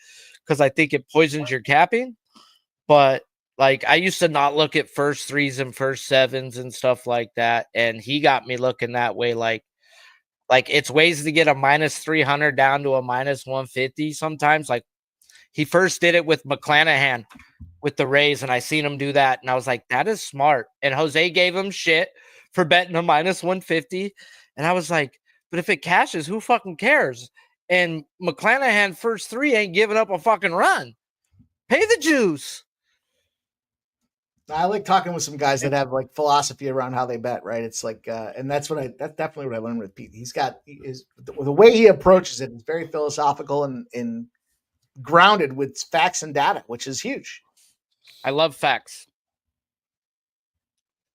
because I think it poisons your capping. But like I used to not look at first threes and first sevens and stuff like that, and he got me looking that way. Like it's ways to get a minus 300 down to a minus 150 sometimes. Like he first did it with McClanahan with the Rays, and I seen him do that, and I was like, that is smart. And Jose gave him shit for betting a minus 150, and I was like, but if it cashes, who fucking cares? And McClanahan first three ain't giving up a fucking run. Pay the juice. I like talking with some guys that have like philosophy around how they bet, right? It's like, and that's definitely what I learned with Pete. The way he approaches it is very philosophical and grounded with facts and data, which is huge. I love facts.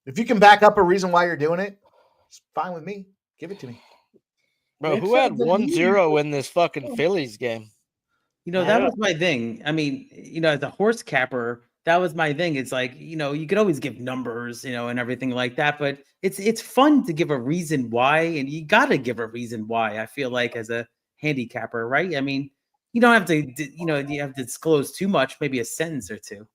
If you can back up a reason why you're doing it, it's fine with me. Give it to me. Bro, who had 1-0 in this fucking Phillies game? You know, that was my thing. I mean, you know, as a horse capper, that was my thing. It's like, you could always give numbers, and everything like that, but it's fun to give a reason why, and you got to give a reason why. I feel like as a handicapper, right? I mean, you don't have to, you have to disclose too much, maybe a sentence or two.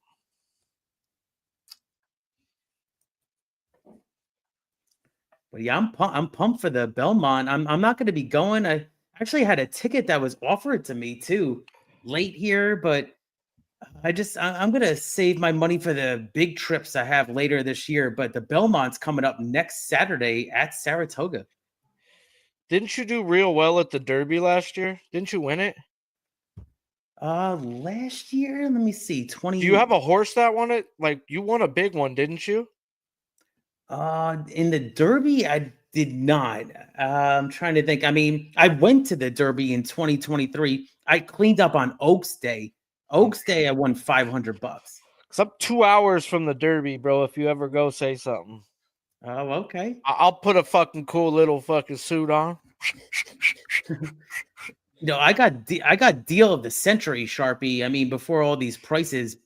But yeah, I'm pumped for the Belmont. I'm not going to be going. I actually had a ticket that was offered to me too late here, but I'm going to save my money for the big trips I have later this year. But the Belmont's coming up next Saturday at Saratoga. Didn't you do real well at the Derby last year? Didn't you win it? Last year, let me see. 20. Do you have a horse that won it? Like, you won a big one, didn't you? In the Derby, I did not. I'm trying to think. I mean, I went to the Derby in 2023. I cleaned up on Oaks Day. Oaks Day, I won $500. Cause I'm 2 hours from the Derby, bro. If you ever go, say something. Oh, okay. I'll put a fucking cool little fucking suit on. I got deal of the century Sharpie. I mean, before all these prices,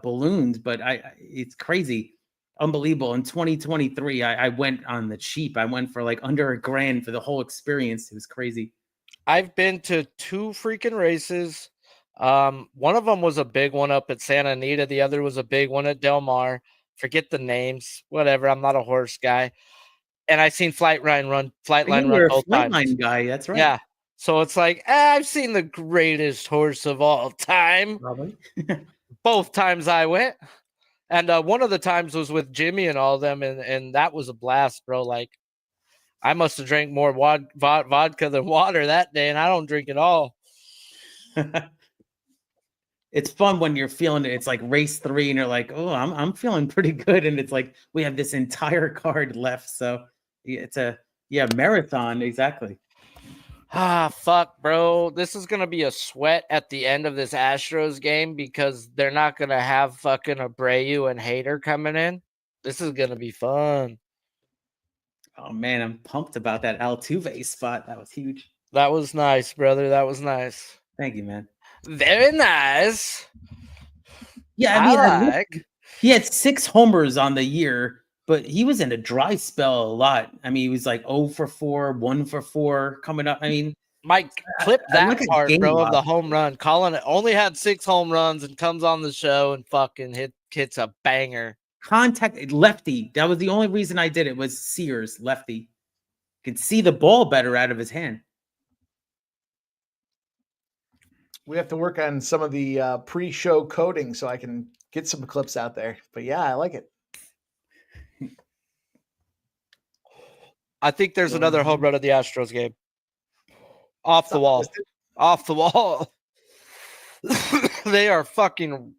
ballooned, but it's crazy. Unbelievable. In 2023, I went on the cheap. I went for like under $1,000 for the whole experience. It was crazy. I've been to 2 freaking races. One of them was a big one up at Santa Anita. The other was a big one at Del Mar. Forget the names. Whatever. I'm not a horse guy. And I seen Flightline run both times. Guy. That's right. Yeah. So it's like, I've seen the greatest horse of all time. Probably. Both times I went. And one of the times was with Jimmy and all of them, and that was a blast, bro. Like, I must have drank more vodka than water that day, and I don't drink it all. It's fun when you're feeling it. It's like race 3, and you're like, oh, I'm feeling pretty good. And it's like we have this entire card left. So it's a marathon, exactly. Fuck, bro. This is gonna be a sweat at the end of this Astros game because they're not gonna have fucking Abreu and Hader coming in. This is gonna be fun. Oh man, I'm pumped about that Altuve spot. That was huge. That was nice, brother. That was nice. Thank you, man. Very nice. Yeah, I mean, he had 6 homers on the year, but he was in a dry spell a lot. I mean, he was like 0 for 4, 1 for 4 coming up. I mean, Mike, clip that part, bro, of the logic. home run. Colin only had 6 home runs and comes on the show and fucking hits a banger. Contact lefty. That was the only reason I did it. Was Sears lefty. Could see the ball better out of his hand. We have to work on some of the pre-show coding so I can get some clips out there. But yeah, I like it. I think there's another home run of the Astros game. Off the wall. Off the wall. They are fucking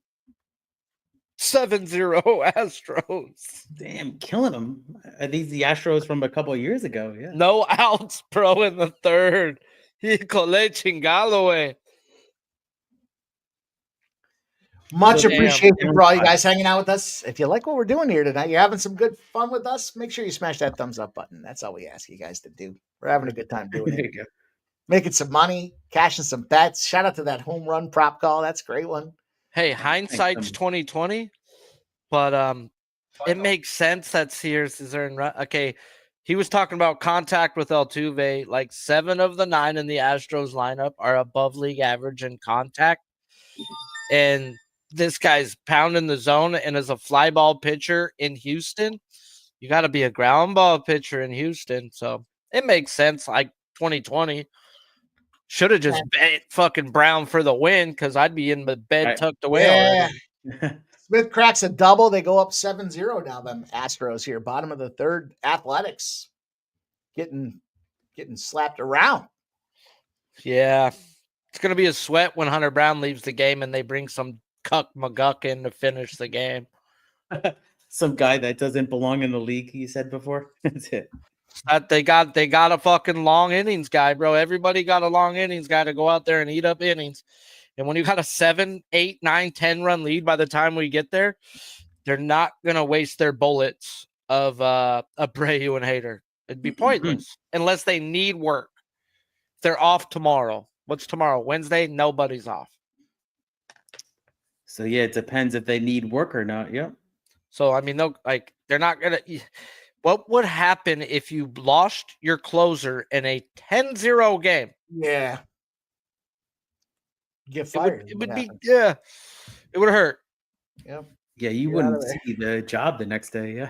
7-0 Astros. Damn, killing them. Are these the Astros from a couple of years ago? Yeah. No outs, bro, in the third. Híjole chingado, güey. Much appreciated for all you guys hanging out with us. If you like what we're doing here tonight, you're having some good fun with us, make sure you smash that thumbs up button. That's all we ask you guys to do. We're having a good time doing it. Making some money, cashing some bets. Shout out to that home run prop call. That's a great one. Hey, hindsight's 2020, but it makes sense that Sears is earning. Okay, he was talking about contact with Altuve. Like 7 of the 9 in the Astros lineup are above league average in contact, and this guy's pounding the zone. And as a fly ball pitcher in Houston, you got to be a ground ball pitcher in Houston. So it makes sense. Like 2020. Should have just bet fucking Brown for the win because I'd be in the bed tucked away already. Smith cracks a double. They go up 7-0 now, them Astros here. Bottom of the third. Athletics getting slapped around. Yeah. It's going to be a sweat when Hunter Brown leaves the game and they bring some cuck McGuck in to finish the game. Some guy that doesn't belong in the league, you said before. That's it. They got a fucking long innings guy, bro. Everybody got a long innings guy to go out there and eat up innings. And when you got a 7, 8, 9, 10 run lead by the time we get there, they're not going to waste their bullets of Abreu and Hader. It'd be pointless unless they need work. They're off tomorrow. What's tomorrow? Wednesday? Nobody's off. So yeah, it depends if they need work or not. Yep. So I mean, they're not gonna. What would happen if you lost your closer in a 10-0 game? Yeah. Get It fired. would be it would hurt. Yep. Yeah, you Get out wouldn't of there. see the job the next day. Yeah.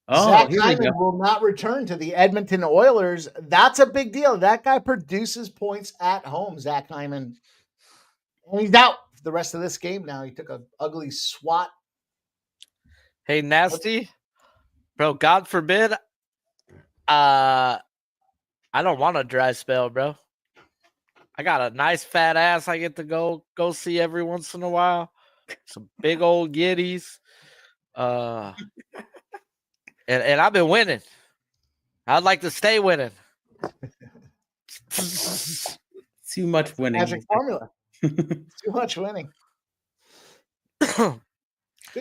Zach Here we go. Hyman will not return to the Edmonton Oilers. That's a big deal. That guy produces points at home, Zach Hyman. And he's out for the rest of this game now. He took an ugly swat. Hey, Nasty, bro. God forbid. I don't want a dry spell, bro. I got a nice fat ass. I get to go see every once in a while. Some big old giddies. And I've been winning. I'd like to stay winning. Too much winning. Magic formula. Too much winning. Good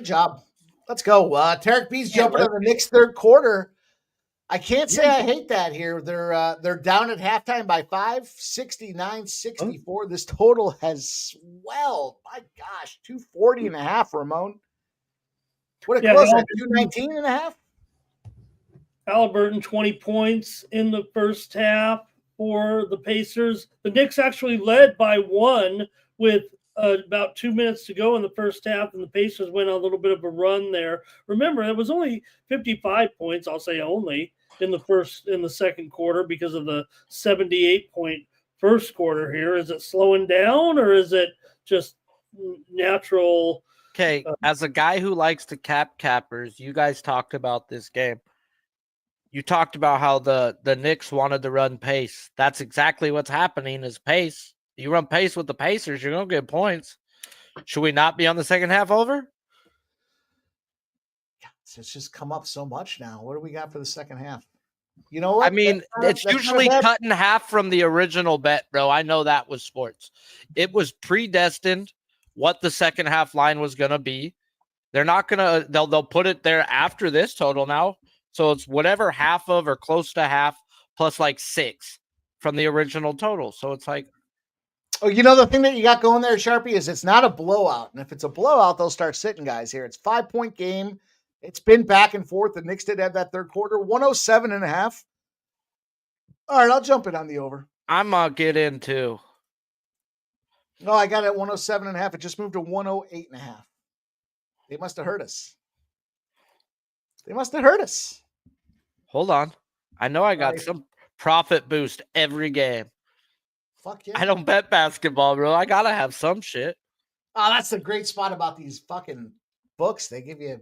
job. Let's go. Tarek B's jumping on the Knicks third quarter. I can't say I hate that here. They're down at halftime by 5, 69-64. This total has swelled. My gosh, 240 and a half, Ramon. What a close at 219 and a half. Halliburton, 20 points in the first half for the Pacers. The Knicks actually led by 1 with about 2 minutes to go in the first half, and the Pacers went on a little bit of a run there. Remember, it was only 55 points, I'll say only, in the second quarter because of the 78-point first quarter here. Is it slowing down, or is it just natural? Okay, as a guy who likes to cappers, you guys talked about this game. You talked about how the Knicks wanted to run pace. That's exactly what's happening is pace. You run pace with the Pacers, you're going to get points. Should we not be on the second half over? It's just come up so much now. What do we got for the second half? You know what? I mean, it's usually cut in half from the original bet, bro. I know that was sports. It was predestined what the second half line was going to be. They're not going to – they'll put it there after this total now. So it's whatever half of or close to half plus like 6 from the original total. So it's like. Oh, you know, the thing that you got going there, Sharpie, is it's not a blowout. And if it's a blowout, they'll start sitting guys here. It's 5-point game. It's been back and forth. The Knicks did have that third quarter, 107 and a half. All right, I'll jump it on the over. I'm going to get in too. No, I got it at 107 and a half. It just moved to 108 and a half. They must have hurt us. Hold on. I know I got some profit boost every game. Fuck yeah. I don't bet basketball, bro. I got to have some shit. Oh, that's the great spot about these fucking books. They give you.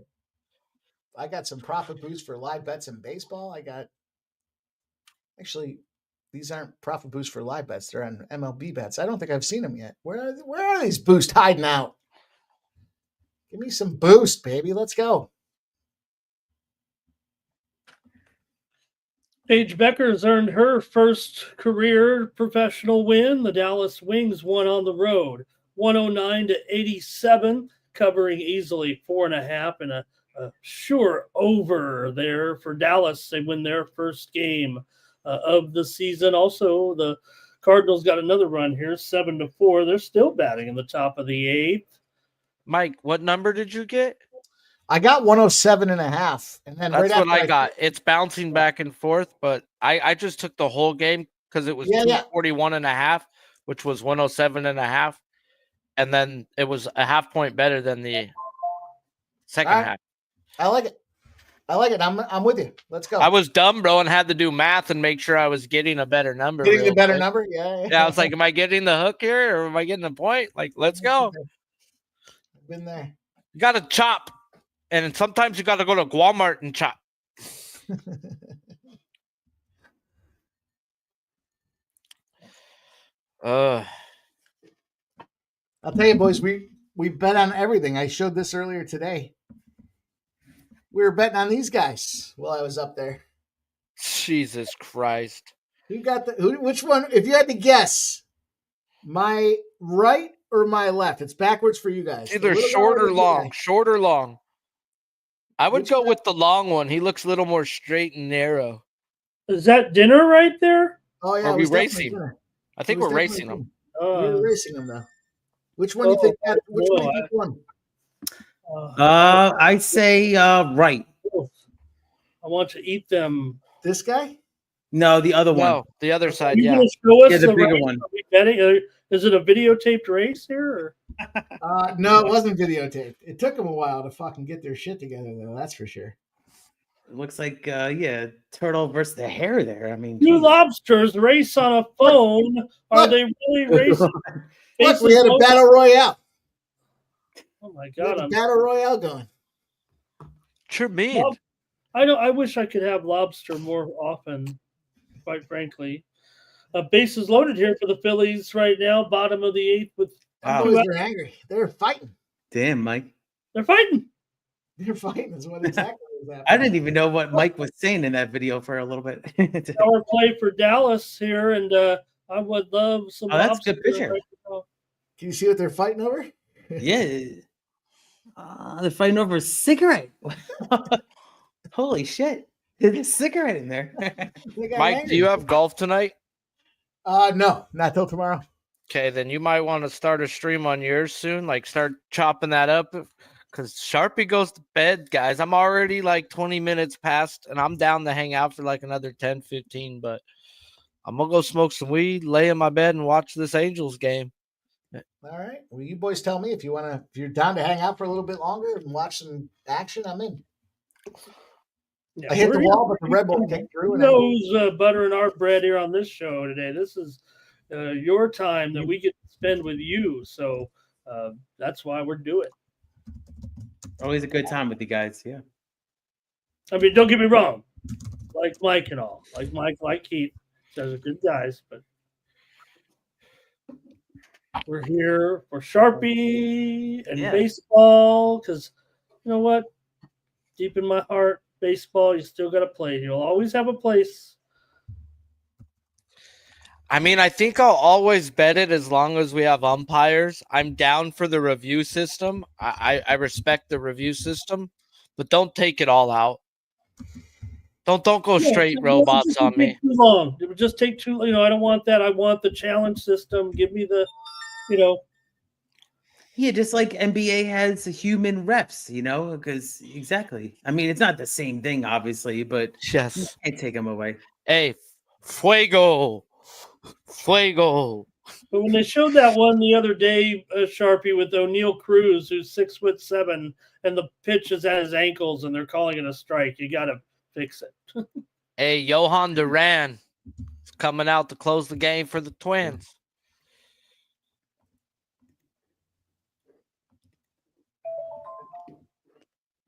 I got some profit boost for live bets in baseball. Actually, these aren't profit boosts for live bets. They're on MLB bets. I don't think I've seen them yet. Where are these boosts hiding out? Give me some boost, baby. Let's go. Paige Becker's earned her first career professional win. The Dallas Wings won on the road, 109-87, covering easily 4.5 and a sure over there for Dallas. They win their first game of the season. Also, the Cardinals got another run here, 7-4. They're still batting in the top of the 8th. Mike, what number did you get? I got 107 and a half. And then that's what I got. It's bouncing back and forth, but I just took the whole game because it was 241 and a half, which was 107 and a half. And then it was a half point better than the second half. I like it. I'm with you. Let's go. I was dumb, bro, and had to do math and make sure I was getting a better number. Getting the better number? Yeah. Yeah, I was like, am I getting the hook here or am I getting the point? Like, let's go. I've been there. You got to chop. And sometimes you got to go to Walmart and chop. I'll tell you, boys, we bet on everything. I showed this earlier today. We were betting on these guys while I was up there. Jesus Christ. Which one? If you had to guess, my right or my left? It's backwards for you guys. Either short or long. Short or long. I would go with the long one. He looks a little more straight and narrow. Is that dinner right there? Oh, yeah. Are we racing? I think we're racing them. We're racing them, though. Which one do you think? Which one do no, you think won? I say right. I want to eat them. This guy? No, the other one. No, the other side. You Yeah. going to show us Yeah, the bigger race? one. Are we betting? Is it a videotaped race here? Or? No, it wasn't videotaped. It took them a while to fucking get their shit together, though. That's for sure. It looks like turtle versus the hare there. I mean, Two geez. lobsters race on a phone. Are they really racing? Look, we had a battle royale. Oh my We had god! a battle royale going. Sure, mean. I know. I wish I could have lobster more often. Quite frankly, bases loaded here for the Phillies right now. Bottom of the 8th with Wow. They're angry. They're fighting. Damn, Mike. they're fighting. They're fighting is what exactly was happening. I didn't even know what Mike was saying in that video for a little bit. Power play for Dallas here, and I would love some. Oh, that's a lobster good picture. right now. Can you see what they're fighting over? Yeah. They're fighting over a cigarette. Holy shit. There's a cigarette in there. They got Mike, angry. do you have golf tonight? No, not till tomorrow. Okay, then you might want to start a stream on yours soon. Like start chopping that up. Because Sharpie goes to bed, guys. I'm already like 20 minutes past, and I'm down to hang out for like another 10, 15. But I'm going to go smoke some weed, lay in my bed, and watch this Angels game. All right. Well, you boys tell me if you're down to hang out for a little bit longer and watch some action. I'm in. Yeah, I hit the we're wall, but the Red Bull kicked through. And who's buttering our bread here on this show today? This is your time that we get to spend with you, so that's why we're doing it. Always a good time with you guys. Yeah. I mean, don't get me wrong, like Mike and all, like Mike, like Keith, those are good guys, but we're here for Sharpie and Yeah. baseball because you know what? Deep in my heart, baseball, you still got to play. You'll always have a place. I mean, I think I'll always bet it as long as we have umpires. I'm down for the review system. I respect the review system, but don't take it all out. Don't go straight robots on me. Too long. It would just take too. I don't want that. I want the challenge system. Give me the, Yeah, just like NBA has human refs, because exactly. I mean, it's not the same thing, obviously, but you Yes. can't take them away. Hey, fuego. Fuego. But when they showed that one the other day, Sharpie, with O'Neal Cruz, who's 6'7", and the pitch is at his ankles, and they're calling it a strike, you got to fix it. Hey, Johan Duran is coming out to close the game for the Twins.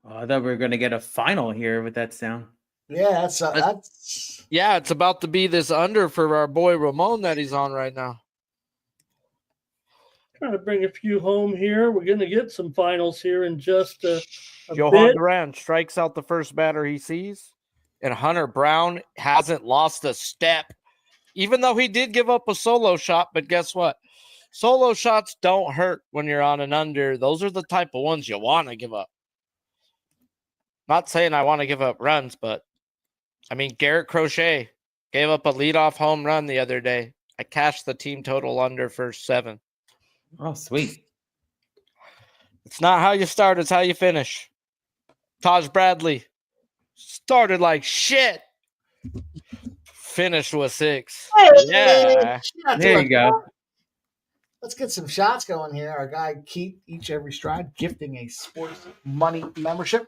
Oh, I thought we were going to get a final here with that sound. yeah, that's Yeah, it's about to be this under for our boy Ramon that he's on right now. Trying to bring a few home here. We're going to get some finals here in just a Johan bit. Duran strikes out the first batter he sees, and Hunter Brown hasn't lost a step, even though he did give up a solo shot. But guess what? Solo shots don't hurt when you're on an under. Those are the type of ones you want to give up. Not saying I want to give up runs, but I mean, Garrett Crochet gave up a leadoff home run the other day. I cashed the team total under for 7. Oh, sweet. It's not how you start, it's how you finish. Taj Bradley started like shit. Finished with 6. Yeah. There you go. Let's get some shots going here. Our guy Keith, each every stride, gifting a sports money membership.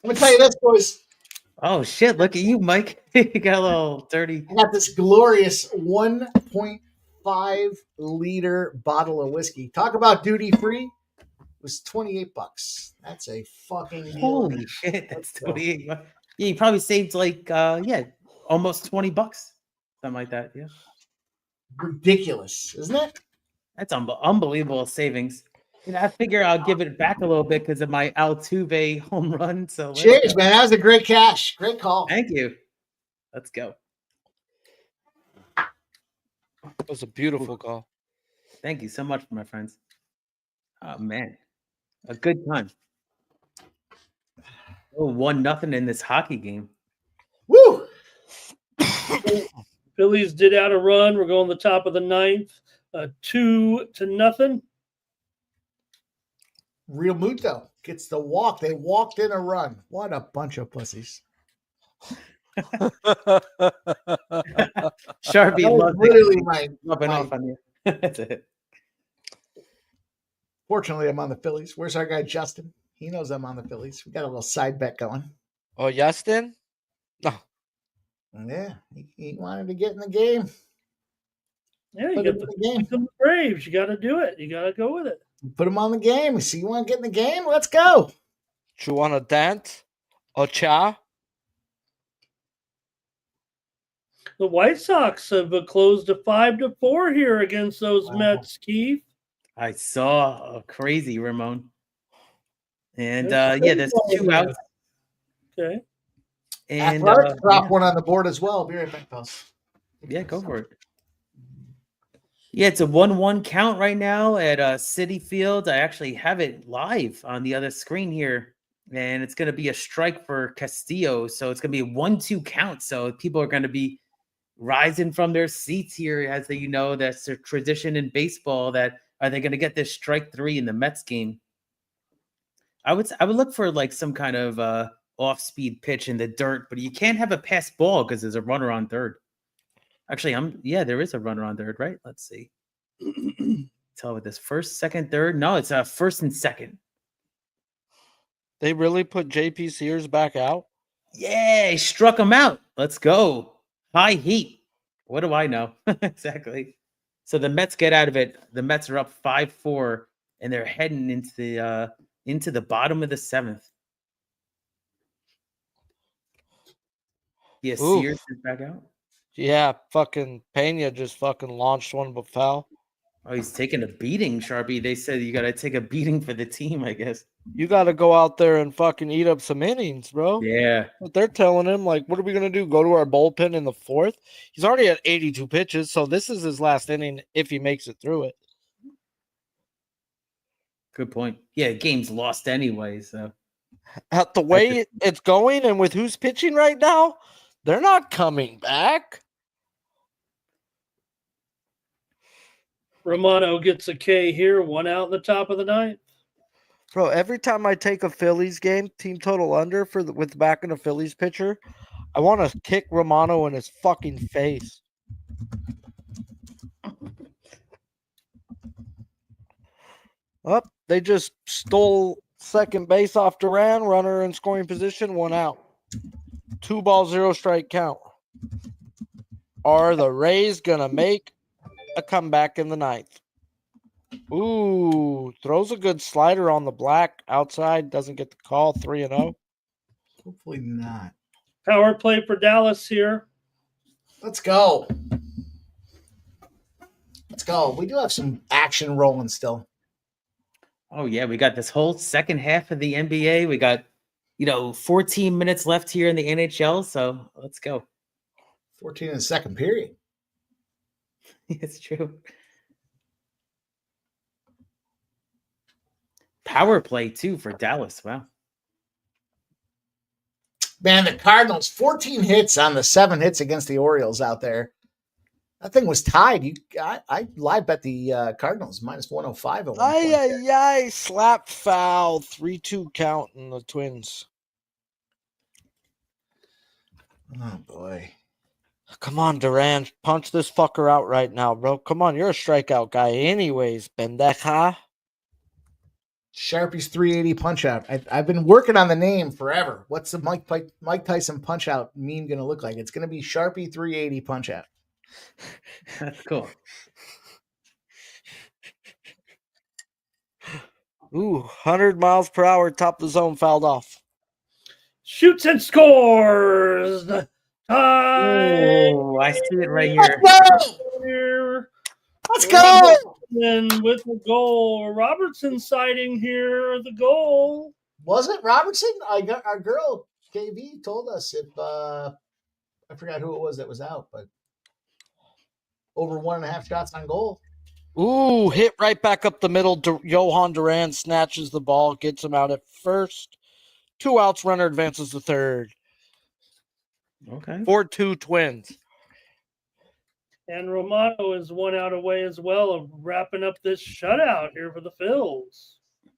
Let me tell you this, boys. Oh, shit. Look at you, Mike. You got a little dirty. I got this glorious 1.5 liter bottle of whiskey. Talk about duty free. It was $28. That's a fucking deal. Holy shit. That's 28. Yeah, you probably saved like, almost $20. Something like that. Yeah. Ridiculous, isn't it? That's unbelievable savings. I figure I'll give it back a little bit because of my Altuve home run. So Cheers, man. That was a great cash. Great call. Thank you. Let's go. That was a beautiful call. Thank you so much, my friends. Oh man, a good time. Oh, 1-0 in this hockey game. Woo! Phillies did out a run. We're going the top of the 9th, 2-0. Real Muto gets the walk. They walked in a run. What a bunch of pussies. Sharpie That was loves literally rubbing my off on you. That's it. Fortunately, I'm on the Phillies. Where's our guy Justin? He knows I'm on the Phillies. We got a little side bet going. Oh, Justin? No. Yeah, he wanted to get in the game. Yeah, you Put got him in the game. the Braves. You got to do it. You got to go with it. Put him on the game. So you want to get in the game? Let's go. Do you want a dance? Or cha? The White Sox have closed to 5-4 here against those Mets, Keith. I saw a crazy Ramon. And There's there's two baseball outs. Okay. And Athletics drop one on the board as well. Be right back, fellas. yeah, go for it. Yeah, it's a 1-1 count right now at Citi Field. I actually have it live on the other screen here. And it's going to be a strike for Castillo. So it's going to be a 1-2 count. So people are going to be rising from their seats here, as they, that's a tradition in baseball. That are they going to get this strike 3 in the Mets game? I would look for like some kind of off-speed pitch in the dirt, but you can't have a pass ball because there's a runner on third. Actually, there is a runner on third, right? Let's see. Tell with this first, second, third. No, it's first and second. They really put JP Sears back out? Yeah, he struck him out. Let's go. High heat. What do I know? Exactly. So the Mets get out of it. The Mets are up 5-4, and they're heading into the bottom of the 7th. Yeah, Ooh. Sears is back out. Yeah, fucking Pena just fucking launched one but foul. Oh, he's taking a beating, Sharpie. They said you got to take a beating for the team, I guess. You got to go out there and fucking eat up some innings, bro. Yeah. But they're telling him, like, what are we going to do? Go to our bullpen in the 4th? He's already at 82 pitches, so this is his last inning if he makes it through it. Good point. Yeah, game's lost anyway, so. At the way it's going and with who's pitching right now, they're not coming back. Romano gets a K here, 1 out in the top of the 9th. Bro, every time I take a Phillies game, team total under with the back of a Phillies pitcher, I want to kick Romano in his fucking face. Up, they just stole second base off Duran, runner in scoring position, 1 out. 2 ball, 0 strike count. Are the Rays gonna make a comeback in the 9th? Ooh, throws a good slider on the black outside, doesn't get the call, 3-0. Hopefully not. Power play for Dallas here. Let's go. Let's go. We do have some action rolling still. Oh, yeah, we got this whole second half of the NBA. We got, 14 minutes left here in the NHL, so let's go. 14 in the second period. It's true. Power play, too, for Dallas. Wow. Man, the Cardinals, 14 hits on the 7 hits against the Orioles out there. That thing was tied. I live bet the Cardinals minus 105 at one point. Slap foul, 3-2 count in the Twins. Oh, boy. Come on, Duran. Punch this fucker out right now, bro. Come on, you're a strikeout guy anyways, pendeja. Sharpie's 380 punch out. I've been working on the name forever. What's the Mike Tyson punch out meme going to look like? It's going to be Sharpie 380 punch out. That's cool. Ooh, 100 miles per hour, top of the zone, fouled off. Shoots and scores. Oh, I see it right here. Let's go. And with the goal, Robertson sighting here, the goal. Was it Robertson? Our girl KV told us if I forgot who it was that was out, but over 1.5 shots on goal. Ooh, hit right back up the middle. Johan Duran snatches the ball, gets him out at first. 2 outs, runner advances to third. Okay. 4-2 Twins. And Romano is 1 out away as well of wrapping up this shutout here for the Phils.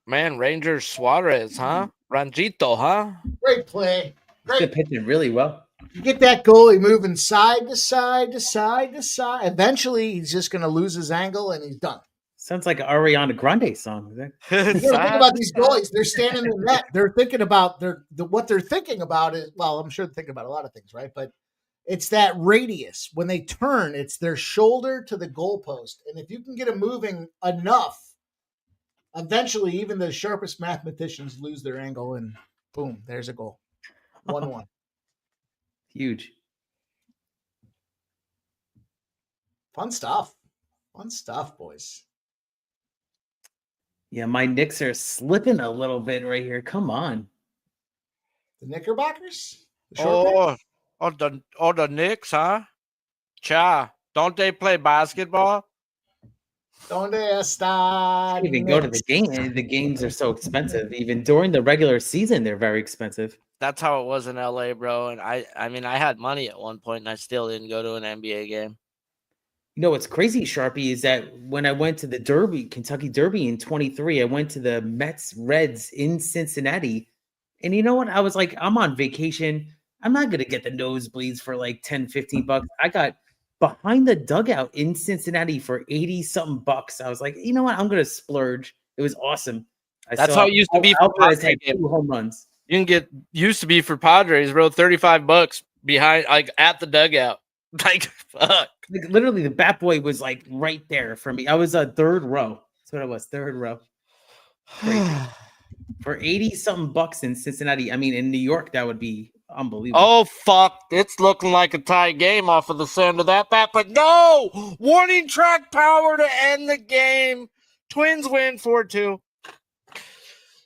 Man, Rangers Suarez, huh? Ranjito, huh? Great play. He's been Great. pitching really well. You get that goalie moving side to side to side to side. Eventually, he's just going to lose his angle and he's done. Sounds like an Ariana Grande song. You gotta think about these goalies. They're standing in the net. They're thinking about what they're thinking about is, well, I'm sure they're thinking about a lot of things, right? But it's that radius. When they turn, it's their shoulder to the goalpost. And if you can get them moving enough, eventually even the sharpest mathematicians lose their angle and boom, there's a goal. 1-1. Huge. Fun stuff. Fun stuff, boys. Yeah, my Knicks are slipping a little bit right here. Come on. The Knickerbockers? The short The Knicks, huh? Cha, don't they play basketball? Donde está? Can't even go to the game. The games are so expensive. Even during the regular season, they're very expensive. That's how it was in LA, bro. And I mean, I had money at one point and I still didn't go to an NBA game. You know what's crazy, Sharpie, is that when I went to the Derby, Kentucky Derby in 23, I went to the Mets Reds in Cincinnati. And you know what? I was like, I'm on vacation. I'm not going to get the nosebleeds for like 10, 15 bucks. I got behind the dugout in Cincinnati for 80 something bucks. I was like, you know what? I'm going to splurge. It was awesome. That's how it used to be for Alvarez had Padres. 2 home runs. You can get used to be for Padres, bro. $35 behind, like at the dugout. Like, fuck. Like literally, the bat boy was like right there for me. I was a third row. That's what I was, third row. Crazy. For 80 something bucks in Cincinnati. I mean, in New York, that would be unbelievable. Oh, fuck. It's looking like a tie game off of the sound of that bat, but no! Warning track power to end the game. Twins win 4-2.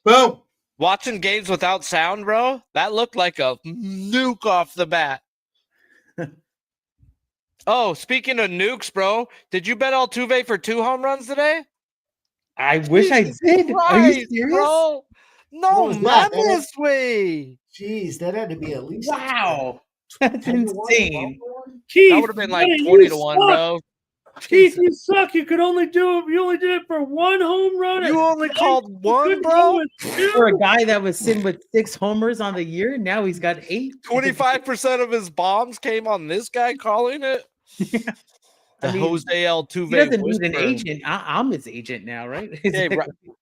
Boom. Watching games without sound, bro, that looked like a nuke off the bat. Oh, speaking of nukes, bro, did you bet Altuve for 2 home runs today? I wish I did. Are you serious? Bro? No, What was that? madness way. Jeez, that had to be at least Wow. That's 10 to 1, insane. 12 to 1. Keith, That would have been like buddy, 20 you to 1, suck. bro. Keith, you suck. You only did it for 1 home run. You only called You 1, couldn't bro? go with 2. For a guy that was sitting with 6 homers on the year, now he's got 8. 25% of his bombs came on this guy calling it. Yeah. The I mean, Jose Altuve. He doesn't need an whisperer. agent. I'm his agent now, right? Hey,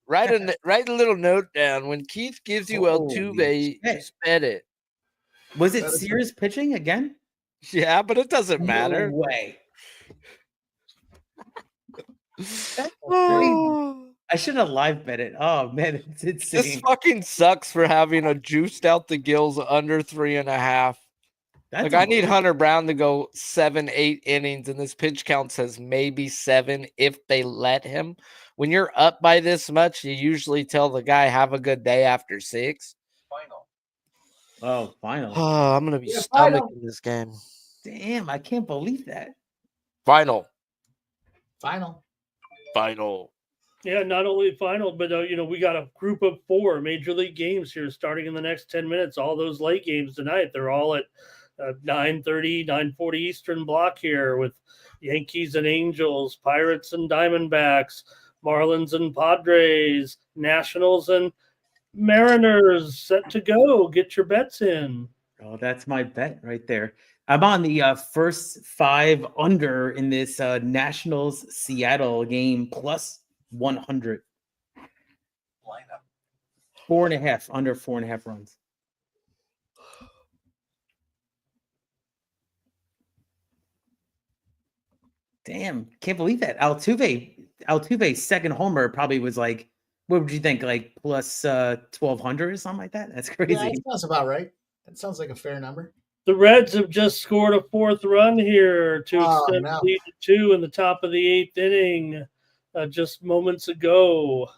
write a little note down. When Keith gives you Holy Altuve, shit. just bet it. Was it Sears pitching again? Yeah, but it doesn't matter. No way. That's crazy. Oh, I should have live bet it. Oh man, it's this insane. fucking sucks for having a juiced out the gills under 3.5. That's Like I need unbelievable. Hunter Brown to go 7, 8 innings, and this pitch count says maybe 7 if they let him. When you're up by this much, you usually tell the guy have a good day after 6. Oh, final. Oh, I'm gonna be Yeah, stomaching this game. Damn, I can't believe that. Final. Yeah, not only final, but we got a group of 4 major league games here starting in the next 10 minutes. All those late games tonight, they're all at 9:30, 9:40 Eastern block here with Yankees and Angels, Pirates and Diamondbacks, Marlins and Padres, Nationals and Mariners set to go. Get your bets in. Oh, that's my bet right there. I'm on the first 5 under in this Nationals Seattle game plus 100. Lineup. 4.5 under 4.5 runs. Damn, can't believe that. Altuve's second homer probably was like, what would you think? Like plus 1,200 or something like that? That's crazy. Yeah, that sounds about right. That sounds like a fair number. The Reds have just scored a 4th run here to extend no. the lead to 2 in the top of the 8th inning just moments ago.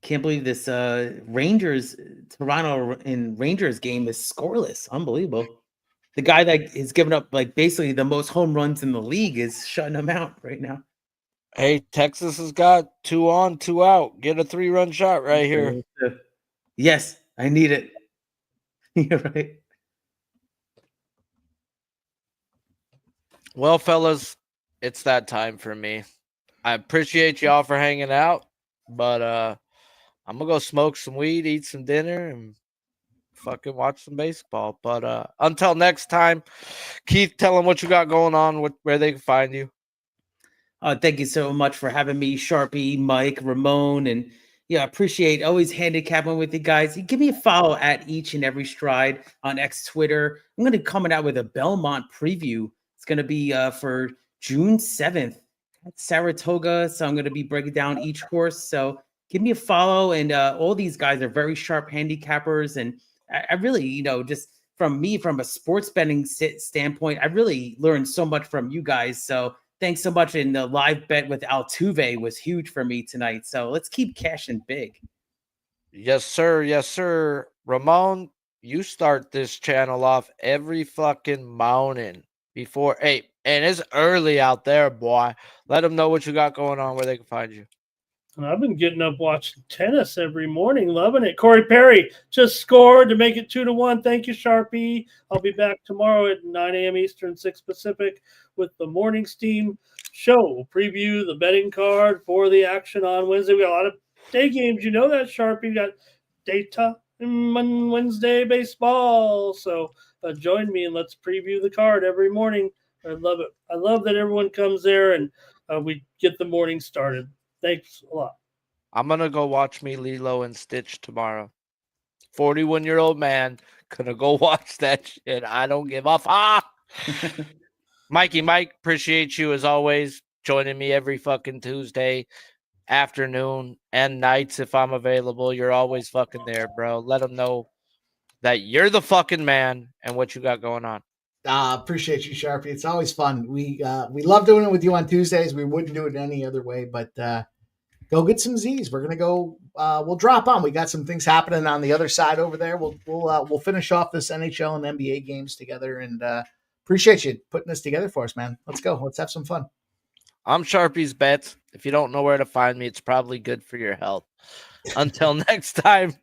Can't believe this Toronto and Rangers game is scoreless. Unbelievable. The guy that is giving up like basically the most home runs in the league is shutting them out right now. Hey, Texas has got 2 on, 2 out. Get a 3-run shot right here. Yes, I need it. You're right. Well, fellas, It's that time for me. I appreciate y'all for hanging out, but I'm gonna go smoke some weed, eat some dinner, and fucking watch some baseball. But until next time, Keith, tell them what you got going on, where they can find you. Thank you so much for having me, Sharpie, Mike, Ramon, and yeah, appreciate always handicapping with you guys. Give me a follow at Each and Every Stride on X Twitter. I'm going to be coming out with a Belmont preview. It's going to be for June 7th at Saratoga. So I'm going to be breaking down each horse. So give me a follow. And all these guys are very sharp handicappers. And I really, just from a sports betting standpoint, I really learned so much from you guys. So thanks so much. And the live bet with Altuve was huge for me tonight. So let's keep cashing big. Yes, sir. Yes, sir. Ramon, you start this channel off every fucking morning before 8. And it's early out there, boy. Let them know what you got going on, where they can find you. I've been getting up watching tennis every morning, loving it. Corey Perry just scored to make it 2-1. Thank you, Sharpie. I'll be back tomorrow at 9 a.m. Eastern, 6 Pacific with the Morning Steam show. We'll preview the betting card for the action on Wednesday. We got a lot of day games. You know that, Sharpie. We got data Wednesday baseball. So join me and let's preview the card every morning. I love it. I love that everyone comes there and we get the morning started. Thanks a lot. I'm going to go watch me Lilo and Stitch tomorrow. 41-year-old man gonna go watch that shit. I don't give a fuck. Mike, appreciate you as always joining me every fucking Tuesday afternoon and nights if I'm available. You're always fucking there, bro. Let them know that you're the fucking man and what you got going on. Appreciate you, Sharpie. It's always fun. We love doing it with you on Tuesdays. We wouldn't do it any other way, but go get some Z's. We're gonna go. We'll drop on. We got some things happening on the other side over there. We'll finish off this NHL and NBA games together. And appreciate you putting this together for us, man. Let's go. Let's have some fun. I'm Sharpie's Bets. If you don't know where to find me, it's probably good for your health. Until next time.